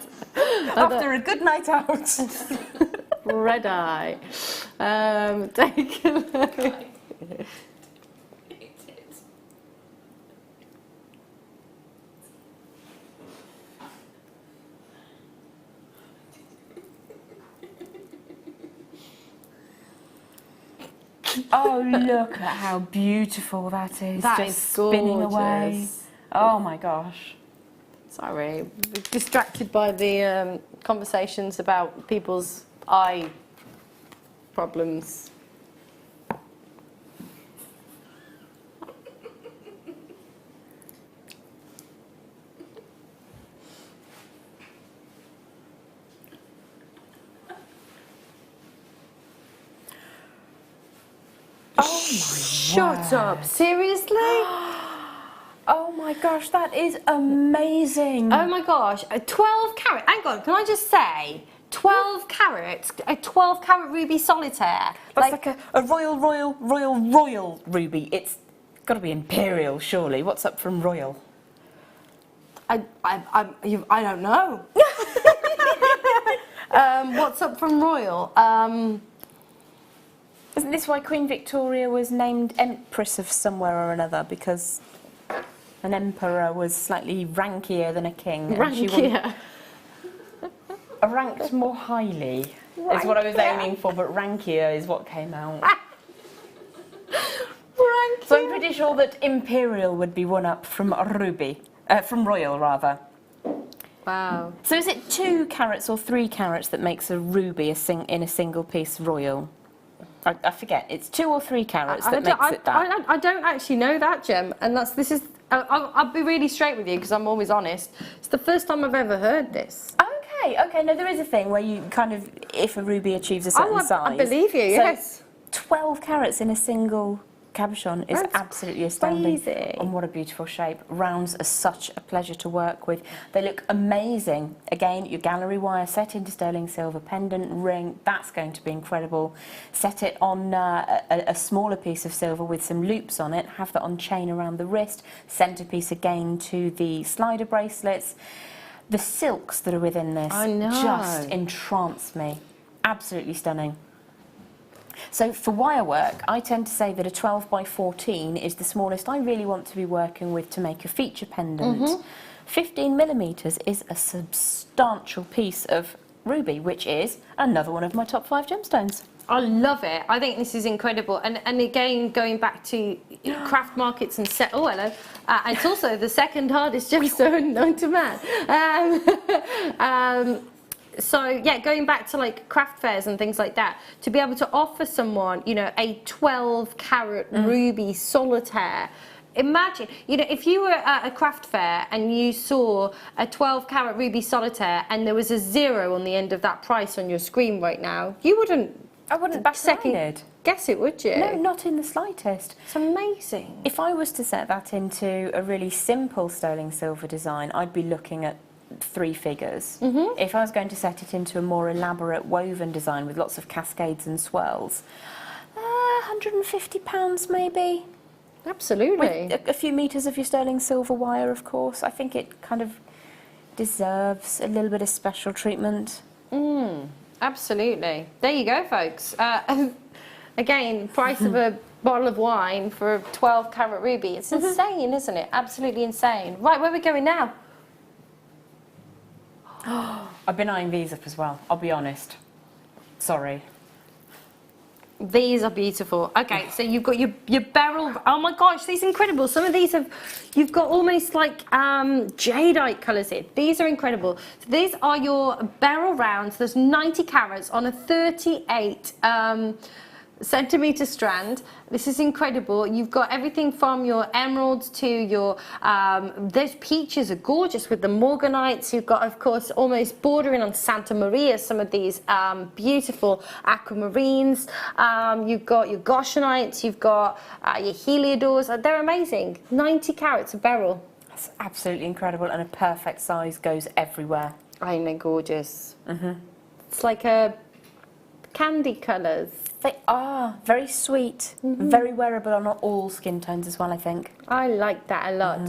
After a good night out. Red eye. Take a look. Oh, look at how beautiful that is. That just is spinning away. gorgeous. Oh my gosh. Sorry, distracted by the conversations about people's eye problems. Shut up! Seriously? Oh my gosh, that is amazing. Oh my gosh, a 12 carat. Hang on, can I just say, 12 carats, a 12 carat ruby solitaire. That's like a royal ruby. It's got to be imperial, surely. What's up from royal? I don't know. What's up from royal? Isn't this why Queen Victoria was named Empress of somewhere or another? Because an emperor was slightly rankier than a king. and she Rankier. ranked more highly is what I was aiming for, but rankier is what came out. Rankier. So I'm pretty sure that imperial would be one up from ruby, from royal rather. Wow. So is it 2 carats or 3 carats that makes a ruby in a single piece royal? I forget, it's 2 or 3 carats that makes it that. I don't actually know that, Jem, and I'll be really straight with you because I'm always honest. It's the first time I've ever heard this. Okay, no, there is a thing where you kind of, if a ruby achieves a certain size. I believe you, yes. So 12 carats in a single cabochon is absolutely astounding. Crazy. And what a beautiful shape. Rounds are such a pleasure to work with. They look amazing. Again, your gallery wire set into sterling silver pendant ring, that's going to be incredible. Set it on a smaller piece of silver with some loops on it, have that on chain around the wrist, centerpiece again to the slider bracelets. The silks that are within this just entrance me. Absolutely stunning. So for wire work, I tend to say that a 12 by 14 is the smallest I really want to be working with to make a feature pendant. 15 millimeters is a substantial piece of ruby, which is another one of my top 5 gemstones. I love it. I think this is incredible. And again, going back to craft markets and it's also the second hardest gemstone known to man. So yeah, going back to like craft fairs and things like that, to be able to offer someone, you know, a 12 carat ruby solitaire. Imagine, you know, if you were at a craft fair and you saw a 12 carat ruby solitaire and there was a 0 on the end of that price on your screen right now, you wouldn't. I wouldn't second guess it, would you? No, not in the slightest. It's amazing. If I was to set that into a really simple sterling silver design, I'd be looking at 3 figures. If I was going to set it into a more elaborate woven design with lots of cascades and swirls, £150 maybe. Absolutely. With a few metres of your sterling silver wire, of course. I think it kind of deserves a little bit of special treatment. Absolutely. There you go, folks. Again, price of a bottle of wine for a 12 carat ruby. It's insane, isn't it? Absolutely insane. Right, where are we going now? I've been eyeing these up as well, I'll be honest. Sorry. These are beautiful. Okay, so you've got your Beryl. Oh my gosh, these are incredible. Some of these you've got almost like jadeite colours here. These are incredible. So these are your Beryl rounds. There's 90 carats on a 38 centimetre strand. This is incredible. You've got everything from your emeralds to your those peaches are gorgeous with the morganites. You've got, of course, almost bordering on Santa Maria, some of these beautiful aquamarines. You've got your goshenite, you've got your heliodors. They're amazing. 90 carats of Beryl. That's absolutely incredible, and a perfect size, goes everywhere. I know, gorgeous. It's like a candy colours. They are very sweet, very wearable on all skin tones as well, I think. I like that a lot.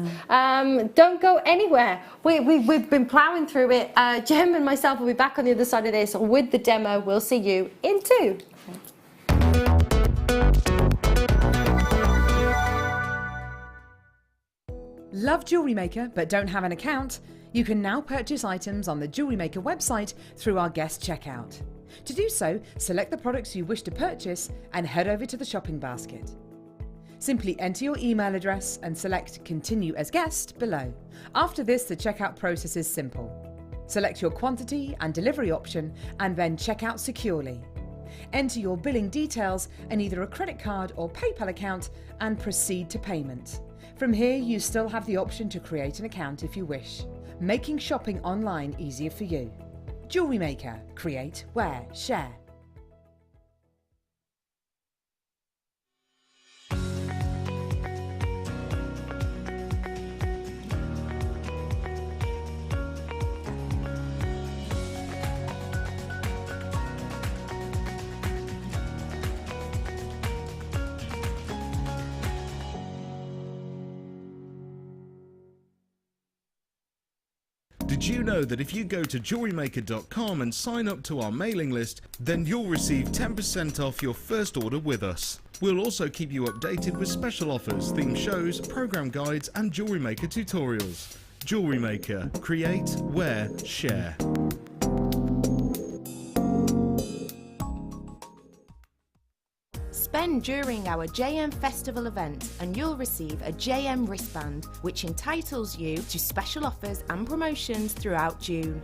Don't go anywhere. We've been ploughing through it. Jem and myself will be back on the other side of this with the demo. We'll see you in 2. Love Jewellery Maker but don't have an account? You can now purchase items on the Jewellery Maker website through our guest checkout. To do so, select the products you wish to purchase and head over to the shopping basket. Simply enter your email address and select Continue as Guest below. After this, the checkout process is simple. Select your quantity and delivery option and then check out securely. Enter your billing details and either a credit card or PayPal account and proceed to payment. From here, you still have the option to create an account if you wish, making shopping online easier for you. Jewellery Maker. Create, wear, share. Did you know that if you go to JewelleryMaker.com and sign up to our mailing list, then you'll receive 10% off your first order with us. We'll also keep you updated with special offers, theme shows, program guides and Jewellery Maker tutorials. Jewellery Maker. Create, wear, share. Spend during our JM Festival event and you'll receive a JM wristband which entitles you to special offers and promotions throughout June.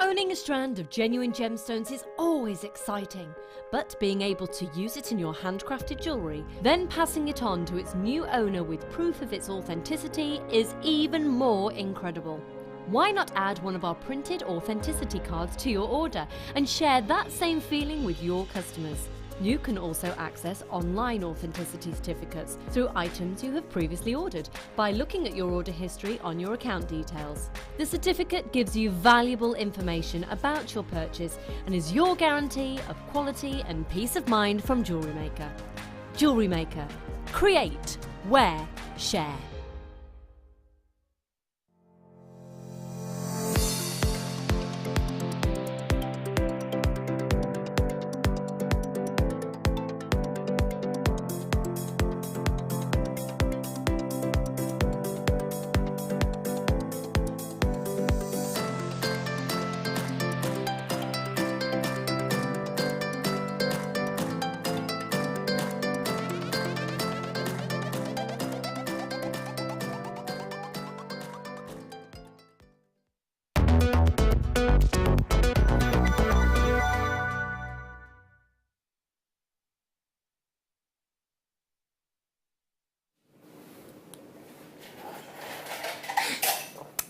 Owning a strand of genuine gemstones is always exciting, but being able to use it in your handcrafted jewellery, then passing it on to its new owner with proof of its authenticity is even more incredible. Why not add one of our printed authenticity cards to your order and share that same feeling with your customers? You can also access online authenticity certificates through items you have previously ordered by looking at your order history on your account details. The certificate gives you valuable information about your purchase and is your guarantee of quality and peace of mind from Jewellery Maker. Jewellery Maker. Create, wear, share.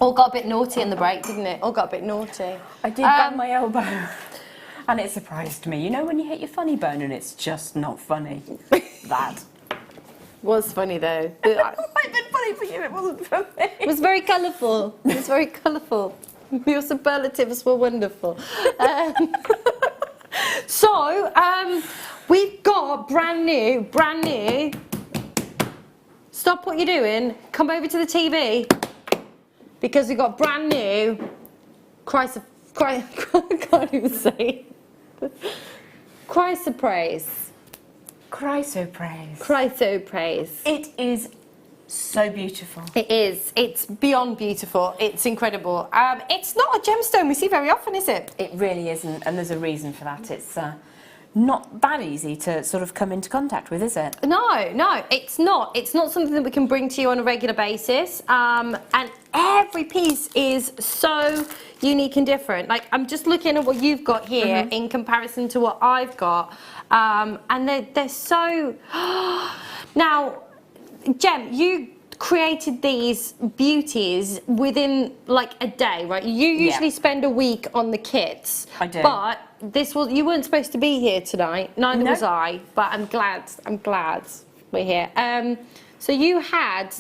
All got a bit naughty in the break, didn't it? All got a bit naughty. I did bang my elbow, and it surprised me. You know when you hit your funny bone and it's just not funny? That. Was funny though. It might have been funny for you, it wasn't for me. It was very colourful. It was very colourful. Your superlatives were wonderful. We've got brand new. Stop what you're doing. Come over to the TV. Because we've got brand new I can't even say it. Chrysoprase. It is so beautiful. It is. It's beyond beautiful. It's incredible. It's not a gemstone we see very often, is it? It really isn't, and there's a reason for that. It's not that easy to sort of come into contact with, is it? No, it's not. It's not something that we can bring to you on a regular basis. And every piece is so unique and different. Like, I'm just looking at what you've got here in comparison to what I've got. And they're so... Now, Jem, you created these beauties within like a day, right? You usually spend a week on the kits. I do. But you weren't supposed to be here tonight, neither was I, but I'm glad we're here. So you had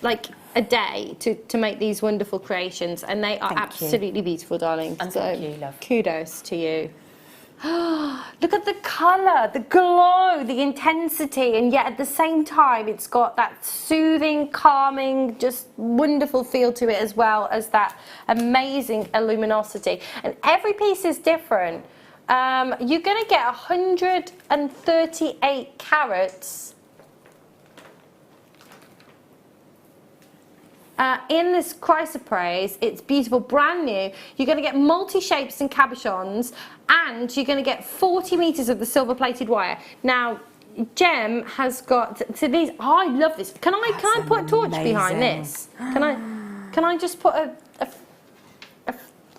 like a day to make these wonderful creations, and they are absolutely beautiful, darling. And so thank you, love. Kudos to you. Look at the colour, the glow, the intensity, and yet at the same time it's got that soothing, calming, just wonderful feel to it, as well as that amazing luminosity. And every piece is different. You're going to get 138 carats in this chrysoprase. It's beautiful, brand new. You're going to get multi-shapes and cabochons, and you're going to get 40 metres of the silver-plated wire. Now, Jem has got these. Oh, I love this. Can I put a torch behind this? Can I just put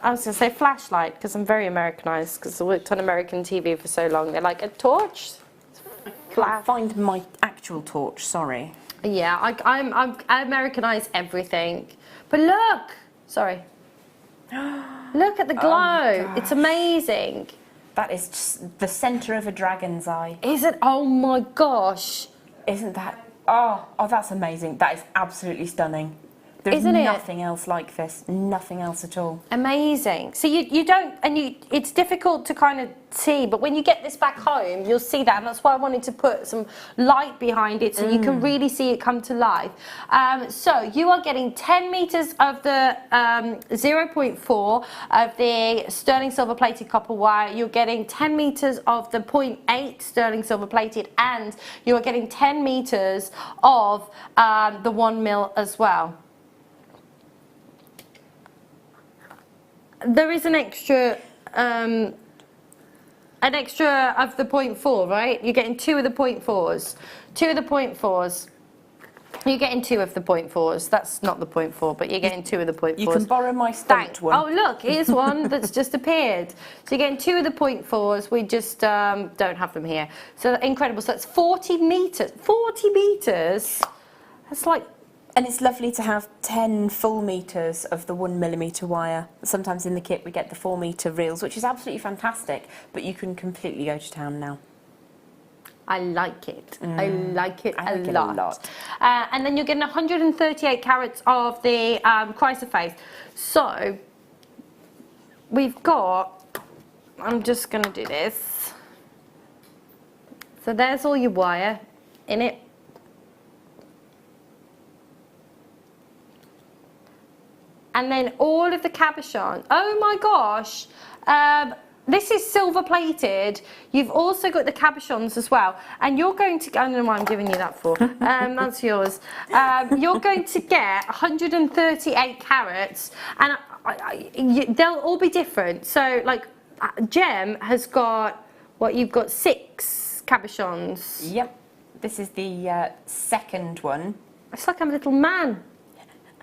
I was going to say flashlight, because I'm very Americanised, because I worked on American TV for so long. They're like, a torch? I can't find my actual torch, sorry. Yeah, I Americanise everything. But look! Sorry. Look at the glow. It's amazing. That is just the centre of a dragon's eye. Is it? Oh my gosh. Isn't that... Oh, that's amazing. That is absolutely stunning. There's nothing else like this. Nothing else at all. Amazing. So you don't, and it's difficult to kind of see, but when you get this back home, you'll see that, and that's why I wanted to put some light behind it so you can really see it come to life. So you are getting 10 metres of the 0.4 of the sterling silver plated copper wire. You're getting 10 metres of the 0.8 sterling silver plated, and you are getting 10 metres of the 1 mil as well. There is an extra of the 0.4, right? You're getting 2 of the 0.4s. 2 of the 0.4s. You're getting 2 of the 0.4s. That's not the 0.4, but you're getting 2 of the 0.4s. You can borrow my stamped one. Oh, look, here's one that's just appeared. So you're getting 2 of the 0.4s. We just don't have them here. So incredible. So that's 40 metres. 40 metres? That's like... And it's lovely to have 10 full metres of the 1mm wire. Sometimes in the kit we get the 4-metre reels, which is absolutely fantastic, but you can completely go to town now. I like it. I like it a like lot. it a lot. And then you're getting 138 carats of the Chrysoprase. So we've got, I'm just going to do this. So there's all your wire in it. And then all of the cabochons. Oh my gosh. This is silver plated. You've also got the cabochons as well. And you're going to, I don't know why I'm giving you that for. That's yours. You're going to get 138 carats. And they'll all be different. So like Jem has got, what, you've got 6 cabochons. Yep. This is the second one. It's like I'm a little man.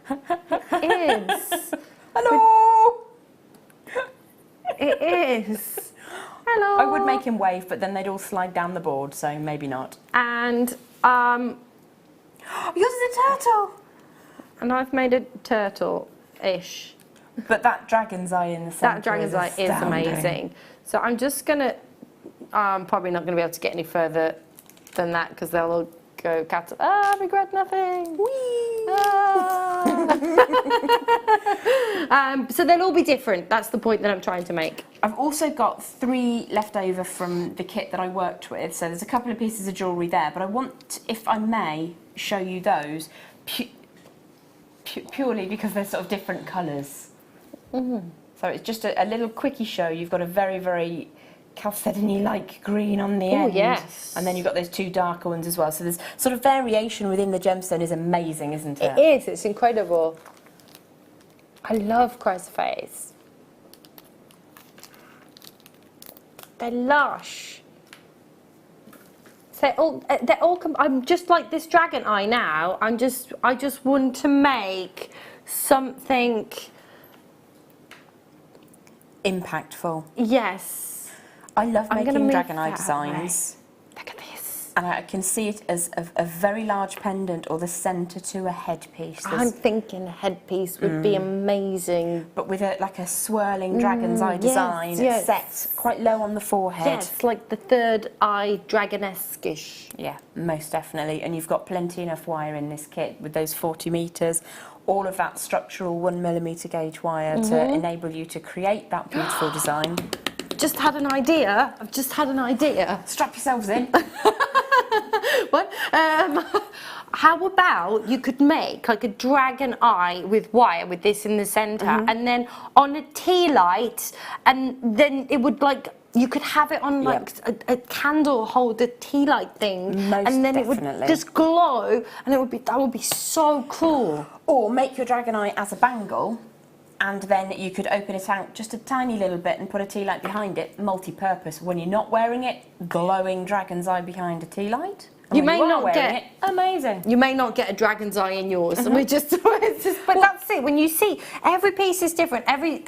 It is. Hello! It is. Hello. I would make him wave, but then they'd all slide down the board, so maybe not. And yours is a turtle. And I've made a turtle-ish. But that dragon's eye in the centre. That dragon's eye is amazing. So I'm just gonna. I'm probably not gonna be able to get any further than that because they'll all go cat. Ah, regret nothing. Whee! Ah. So they'll all be different. That's the point that I'm trying to make. I've also got 3 left over from the kit that I worked with. So there's a couple of pieces of jewellery there, but I want, if I may, show you those purely because they're sort of different colours. So it's just a little quickie show. You've got a very, very chalcedony-like green on the end. Oh, yes. And then you've got those 2 darker ones as well. So there's sort of variation within the gemstone is amazing, isn't it? It is. It's incredible. I love Chrysoprase. They're lush. So they're all. I'm just like this dragon eye now. I just want to make something Impactful. Yes. I love I'm gonna making move dragon eye that designs. Look at this. And I can see it as a very large pendant or the centre to a headpiece. I'm thinking a headpiece would be amazing. But with like a swirling dragon's eye design, yes. set quite low on the forehead. Yes, like the third eye dragonesque-ish. Yeah, most definitely. And you've got plenty enough wire in this kit with those 40 metres, all of that structural 1mm gauge wire to enable you to create that beautiful design. Just had an idea. I've just had an idea. Strap yourselves in. What? How about you could make like a dragon eye with wire with this in the centre and then on a tea light, and then it would like, you could have it on like a candle holder tea light thing, and then it would just glow, and it would be, that would be so cool. Or make your dragon eye as a bangle, and then you could open it out just a tiny little bit and put a tea light behind it, multi-purpose. When you're not wearing it, glowing dragon's eye behind a tea light. You may not get it, amazing. You may not get a dragon's eye in yours, and we just, but that's it. When you see, every piece is different. Every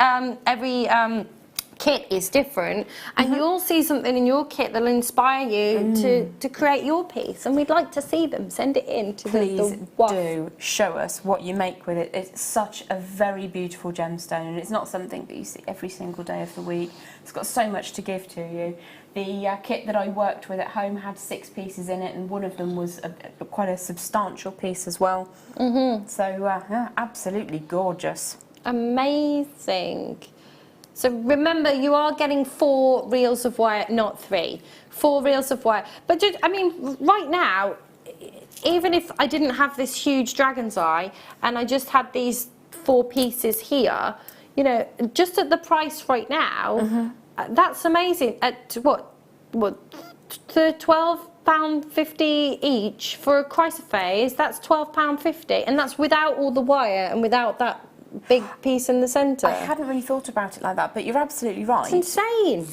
kit is different, and you'll see something in your kit that'll inspire you to create your piece, and we'd like to see them. Send it in to Please the do show us what you make with it. It's such a very beautiful gemstone, and it's not something that you see every single day of the week. It's got so much to give to you. The kit that I worked with at home had 6 pieces in it, and one of them was quite a substantial piece as well. So yeah, absolutely gorgeous. Amazing. So remember, you are getting 4 reels of wire, not 3. 4 reels of wire. But just, I mean, right now, even if I didn't have this huge dragon's eye and I just had these 4 pieces here, you know, just at the price right now, that's amazing. At what £12.50 each for a Chrysoprase, that's £12.50, and that's without all the wire and without that big piece in the centre. I hadn't really thought about it like that, but you're absolutely right. It's insane.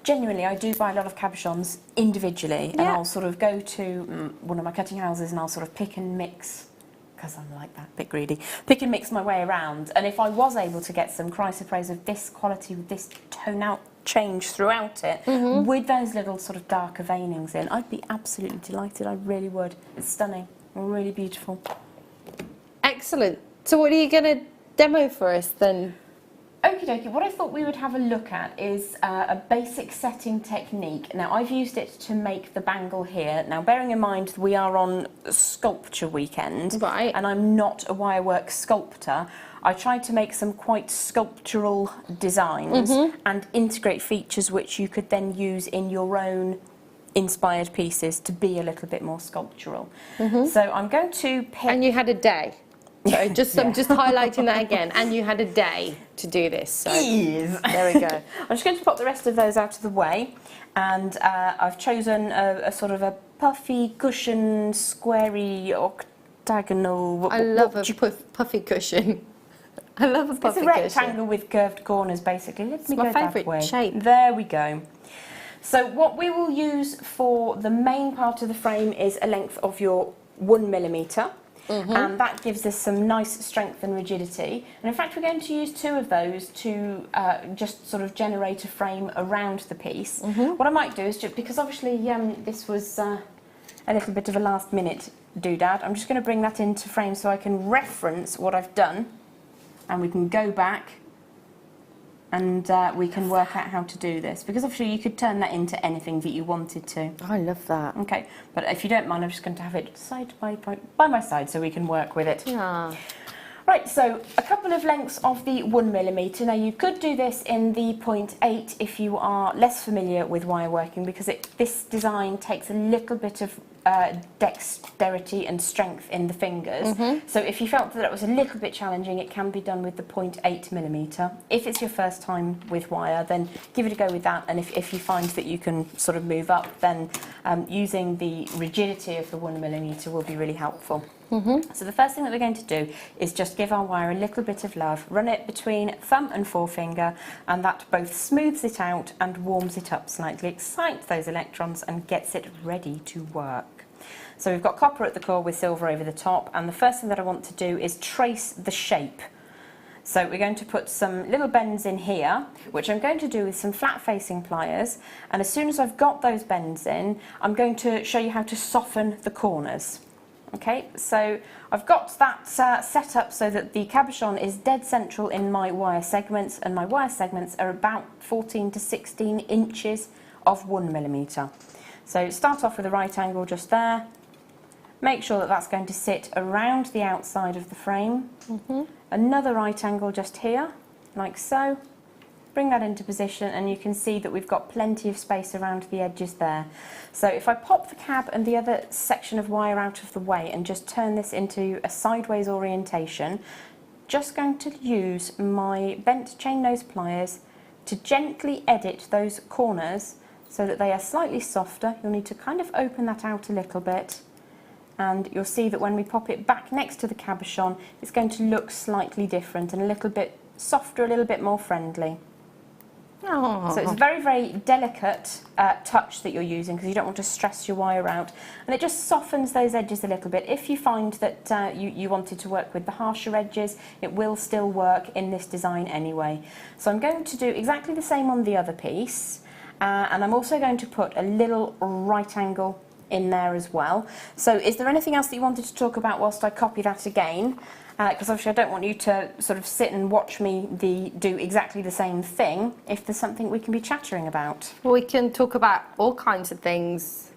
genuinely, I do buy a lot of cabochons individually, and I'll sort of go to one of my cutting houses and I'll sort of pick and mix, because I'm like that, a bit greedy, pick and mix my way around. And if I was able to get some Chrysoprase of this quality with this tone out change throughout it, with those little sort of darker veinings in, I'd be absolutely delighted. I really would. It's stunning, really beautiful. Excellent. So what are you going to demo for us then? Okie dokie, what I thought we would have a look at is a basic setting technique. Now, I've used it to make the bangle here. Now, bearing in mind we are on sculpture weekend, right, and I'm not a wirework sculptor, I tried to make some quite sculptural designs and integrate features which you could then use in your own inspired pieces to be a little bit more sculptural. So I'm going to pick... And you had a day. So just I'm just highlighting that again. And you had a day to do this. So there we go. I'm just going to pop the rest of those out of the way, and I've chosen a sort of a puffy cushion, squarey, octagonal. I love a puffy cushion. I love a puffy cushion. It's a rectangle with curved corners, basically. Let me go my that way. favourite shape. There we go. So what we will use for the main part of the frame is a length of your 1mm. And that gives us some nice strength and rigidity. And in fact, we're going to use 2 of those to just sort of generate a frame around the piece. What I might do is, just because obviously this was a little bit of a last minute doodad, I'm just going to bring that into frame so I can reference what I've done, and we can go back and we can work out how to do this, because obviously you could turn that into anything that you wanted to. I love that. Okay, but if you don't mind, I'm just going to have it side by my side so we can work with it. Yeah. Right, so a couple of lengths of the 1mm. Now you could do this in the 0.8 if you are less familiar with wire working, because this design takes a little bit of dexterity and strength in the fingers. So if you felt that it was a little bit challenging, it can be done with the 0.8mm. If it's your first time with wire, then give it a go with that, and if you find that you can sort of move up, then using the rigidity of the 1mm will be really helpful. So the first thing that we're going to do is just give our wire a little bit of love, run it between thumb and forefinger, and that both smooths it out and warms it up slightly, excites those electrons and gets it ready to work. So we've got copper at the core with silver over the top, and the first thing that I want to do is trace the shape. So we're going to put some little bends in here, which I'm going to do with some flat facing pliers, and as soon as I've got those bends in, I'm going to show you how to soften the corners. Okay, so I've got that set up so that the cabochon is dead central in my wire segments, and my wire segments are about 14 to 16 inches of 1mm. So start off with a right angle just there. Make sure that that's going to sit around the outside of the frame. Another right angle just here, like so. Bring that into position, and you can see that we've got plenty of space around the edges there. So if I pop the cab and the other section of wire out of the way and just turn this into a sideways orientation, just going to use my bent chain nose pliers to gently edit those corners so that they are slightly softer. You'll need to kind of open that out a little bit, and you'll see that when we pop it back next to the cabochon, it's going to look slightly different and a little bit softer, a little bit more friendly. So it's a very, very delicate touch that you're using, because you don't want to stress your wire out, and it just softens those edges a little bit. If you find that you wanted to work with the harsher edges, it will still work in this design anyway. So I'm going to do exactly the same on the other piece, and I'm also going to put a little right angle in there as well. So is there anything else that you wanted to talk about whilst I copy that again? Because obviously I don't want you to sort of sit and watch me do exactly the same thing. If there's something we can be chattering about. Well, we can talk about all kinds of things.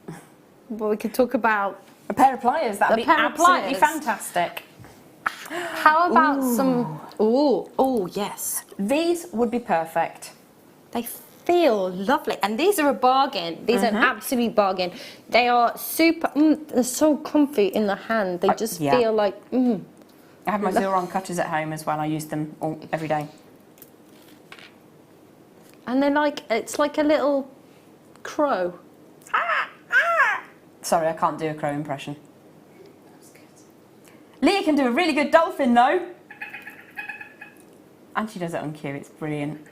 But we could talk about a pair of pliers. That'd be absolutely fantastic. How about some... Oh, yes. These would be perfect. They feel lovely, and these are a bargain. These are an absolute bargain. They are super... they're so comfy in the hand. They just feel like... I have my Xeron cutters at home as well. I use them every day. And they're like, it's like a little crow. Sorry, I can't do a crow impression. That's good. Leah can do a really good dolphin though. And she does it on cue, it's brilliant.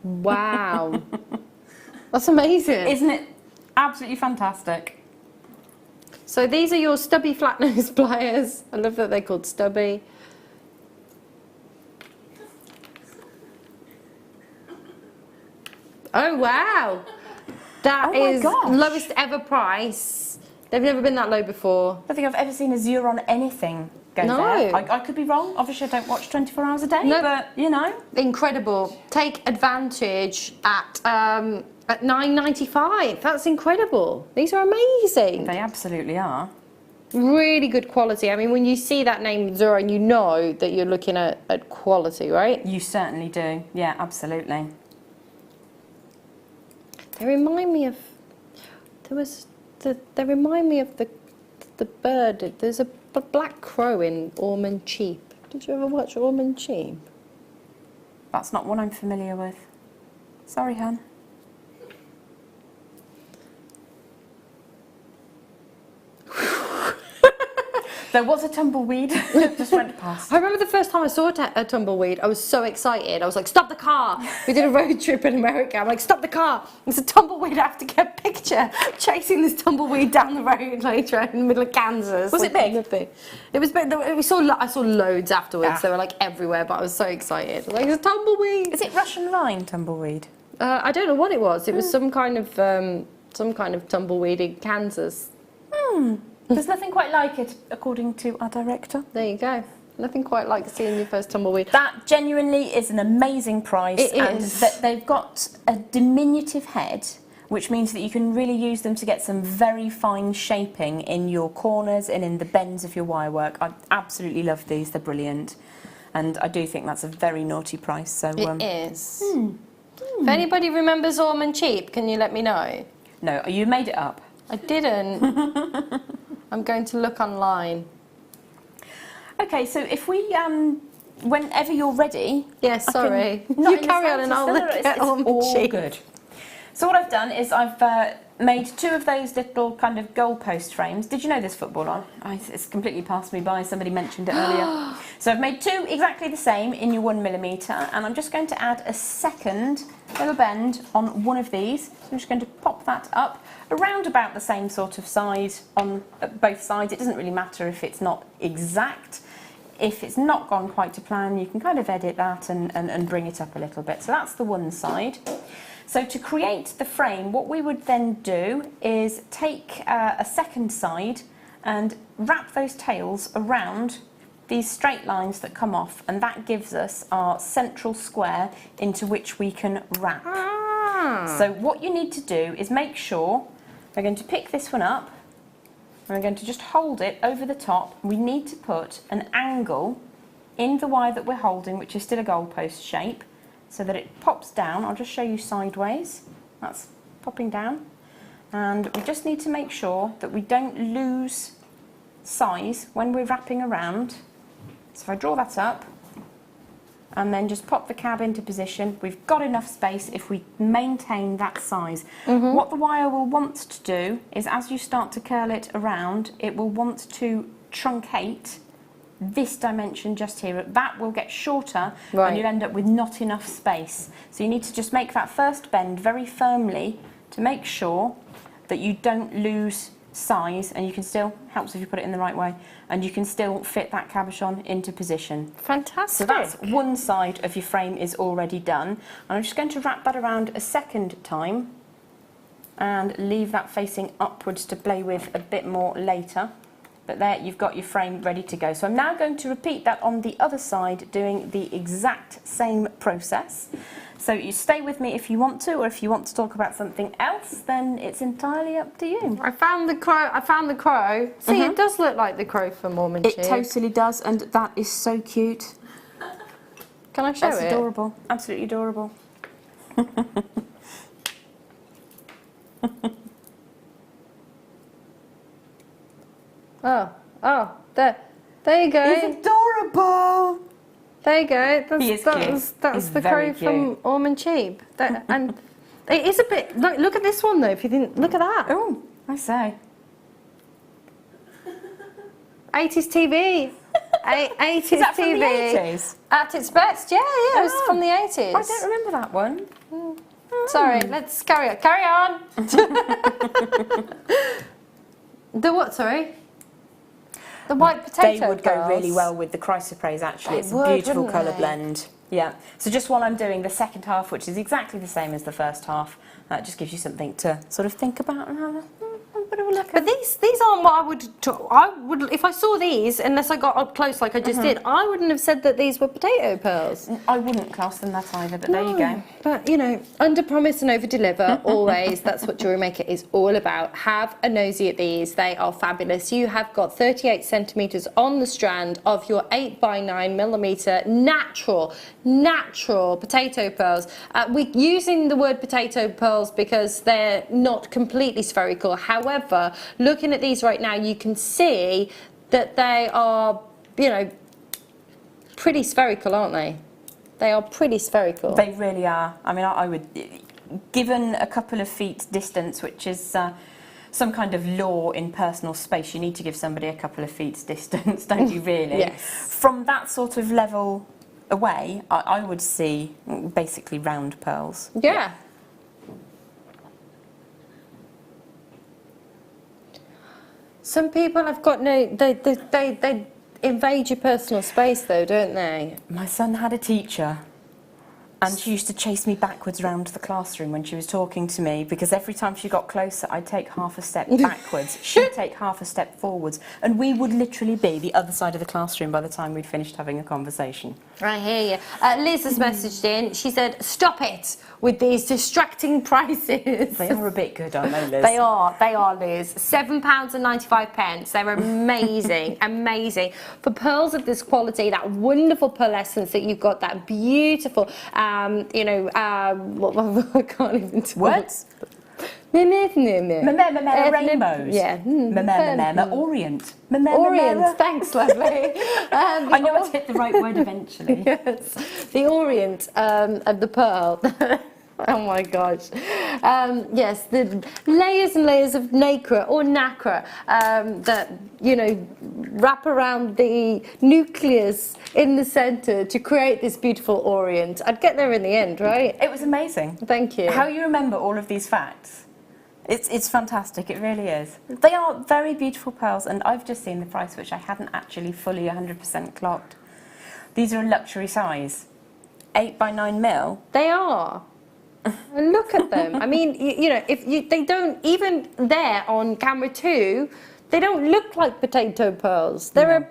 Wow. That's amazing. Isn't it absolutely fantastic? So these are your stubby flat nose pliers. I love that they're called stubby. Oh wow! That is lowest ever price. They've never been that low before. I don't think I've ever seen a zero on anything go there. I could be wrong. Obviously, I don't watch 24 hours a day, but you know. Incredible. Take advantage at $9.95. That's incredible. These are amazing. They absolutely are. Really good quality. I mean, when you see that name Zora, you know that you're looking at quality, right? You certainly do. Yeah, absolutely. They remind me of they remind me of the bird. There's a black crow in Ormond Cheap. Did you ever watch Ormond Cheap? That's not one I'm familiar with. Sorry, hun. There was a tumbleweed that just went past. I remember the first time I saw a tumbleweed, I was so excited. I was like, stop the car. We did a road trip in America. I'm like, stop the car. It's a tumbleweed. I have to get a picture chasing this tumbleweed down the road later in the middle of Kansas. Was it big? It was big. I saw loads afterwards. They were like everywhere, but I was so excited. Like, it's a tumbleweed. Is it Russian vine tumbleweed? I don't know what it was. It was some kind of tumbleweed in Kansas. There's nothing quite like it, according to our director. There you go. Nothing quite like seeing your first tumbleweed. That genuinely is an amazing price. It and is. They've got a diminutive head, which means that you can really use them to get some very fine shaping in your corners and in the bends of your wire work. I absolutely love these. They're brilliant. And I do think that's a very naughty price. So it is. If anybody remembers Ormond Cheap, can you let me know? No, you made it up. I didn't. I'm going to look online. Okay, so if we, whenever you're ready... Yes, sorry. You carry on and I'll look at Ormond Cheap. Good. So what I've done is I've made two of those little kind of goalpost frames. Did you know this, footballer? It's completely passed me by. Somebody mentioned it earlier. So I've made two exactly the same in your 1mm, and I'm just going to add a second little bend on one of these. So I'm just going to pop that up around about the same sort of size on both sides. It doesn't really matter if it's not exact. If it's not gone quite to plan, you can kind of edit that and bring it up a little bit. So that's the one side. So to create the frame, what we would then do is take a second side and wrap those tails around these straight lines that come off, and that gives us our central square into which we can wrap. So what you need to do is make sure, we're going to pick this one up, and we're going to just hold it over the top. We need to put an angle in the wire that we're holding, which is still a goalpost shape, so that it pops down. I'll just show you sideways. That's popping down. And we just need to make sure that we don't lose size when we're wrapping around. So if I draw that up, and then just pop the cab into position, we've got enough space if we maintain that size. What the wire will want to do is, as you start to curl it around, it will want to truncate this dimension just here. That will get shorter, and you'll end up with not enough space. So you need to just make that first bend very firmly to make sure that you don't lose size, and you can still, helps if you put it in the right way, and you can still fit that cabochon into position. Fantastic. So that's one side of your frame is already done. And I'm just going to wrap that around a second time and leave that facing upwards to play with a bit more later. But there you've got your frame ready to go. So I'm now going to repeat that on the other side, doing the exact same process. So you stay with me if you want to, or if you want to talk about something else, then it's entirely up to you. I found the crow. See, it does look like the crow from Ormond Cheap. It totally does, and that is so cute. Can I show it? That's adorable. Absolutely adorable. Oh, there you go. He's adorable. There you go. That's the crow cute. from Ormond Cheap. And it is a bit. Look at this one though. If you didn't look at that. Oh, I say. 80s TV. 80s Is that from TV. the 80s? At its best, yeah, it was from the 80s. I don't remember that one. Sorry, let's carry on. Carry on! The what, sorry? The white potato They would go pearls. really well with the Chrysoprase, actually. They It's a would, beautiful wouldn't colour they? blend. Yeah. So just while I'm doing the second half, which is exactly the same as the first half, that just gives you something to sort of think about and have a bit of a look at. But these aren't what I would if I saw these, unless I got up close like I just did, I wouldn't have said that these were potato pearls. I wouldn't class them that either, but there you go. But you know, under promise and over deliver always. That's what Jewellery Maker is all about. Have a nosy at these. They are fabulous. You have got 38 centimeters on the strand of your 8x9mm natural potato pearls. We're using the word potato pearls because they're not completely spherical. However, looking at these right now, you can see that they are, you know, pretty spherical, aren't they? They are pretty spherical. They really are. I mean, I would, given a couple of feet distance, which is some kind of law in personal space, you need to give somebody a couple of feet distance, don't you really? Yes. From that sort of level away, I would see basically round pearls. Yeah. Some people have got no, they invade your personal space though, don't they? My son had a teacher, and she used to chase me backwards around the classroom when she was talking to me, because every time she got closer, I'd take half a step backwards, she'd take half a step forwards, and we would literally be the other side of the classroom by the time we'd finished having a conversation. I hear you. Liz has messaged in. She said, "Stop it with these distracting prices." They are a bit good, aren't they, Liz? They are, Liz. £7.95. They're amazing, amazing. For pearls of this quality, that wonderful pearlescence that you've got, that beautiful, I can't even talk. Words? Rainbows. Yeah. Orient. Orient, thanks, lovely. I know I hit the right word eventually. Yes, the orient of the pearl. Oh my gosh. Yes, the layers and layers of nacre or nacre that, you know, wrap around the nucleus in the centre to create this beautiful orient. I'd get there in the end, right? It was amazing. Thank you. How you remember all of these facts. It's fantastic, it really is. They are very beautiful pearls, and I've just seen the price, which I hadn't actually fully 100% clocked. These are a luxury size. 8x9mm. They are. And look at them. I mean, you know, they don't, even there on camera too, they don't look like potato pearls. They're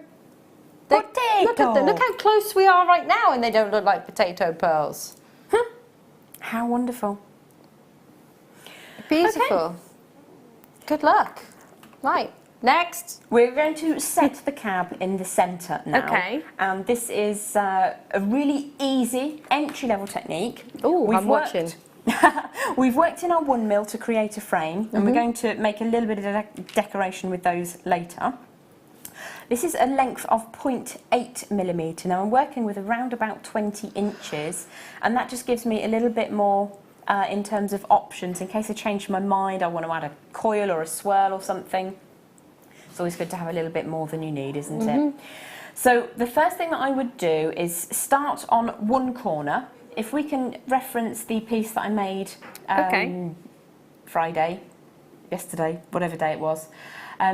look at them. Look how close we are right now, and they don't look like potato pearls. How wonderful. Beautiful. Okay. Good luck. Right, next. We're going to set the cab in the centre now. Okay. And this is a really easy entry-level technique. Oh, I'm watching. We've worked in our 1mm to create a frame, and we're going to make a little bit of decoration with those later. This is a length of 0.8mm. Now I'm working with around about 20 inches, and that just gives me a little bit more in terms of options. In case I change my mind, I want to add a coil or a swirl or something. It's always good to have a little bit more than you need, isn't it? So the first thing that I would do is start on one corner. If we can reference the piece that I made Friday, yesterday, whatever day it was,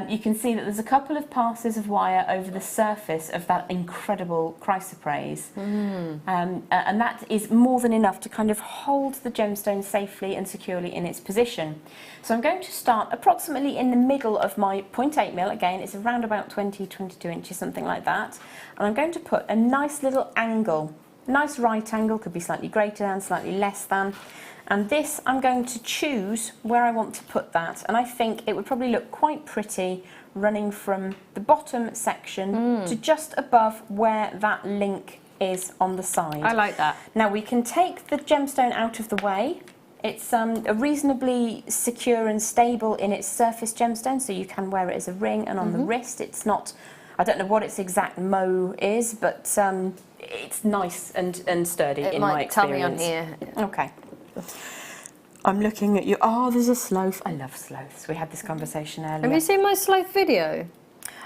you can see that there's a couple of passes of wire over the surface of that incredible chrysoprase. And that is more than enough to kind of hold the gemstone safely and securely in its position. So I'm going to start approximately in the middle of my 0.8mm. Again, it's around about 20-22 inches, something like that. And I'm going to put a nice little angle, nice right angle, could be slightly greater than, slightly less than. And this, I'm going to choose where I want to put that, and I think it would probably look quite pretty running from the bottom section to just above where that link is on the side. I like that. Now we can take the gemstone out of the way. It's a reasonably secure and stable in its surface gemstone, so you can wear it as a ring, and on the wrist it's not, I don't know what its exact mo is, but it's nice and sturdy in my experience. Tell me on here. Okay. I'm looking at you. Oh, there's a sloth. I love sloths. We had this conversation earlier. Have you seen my sloth video?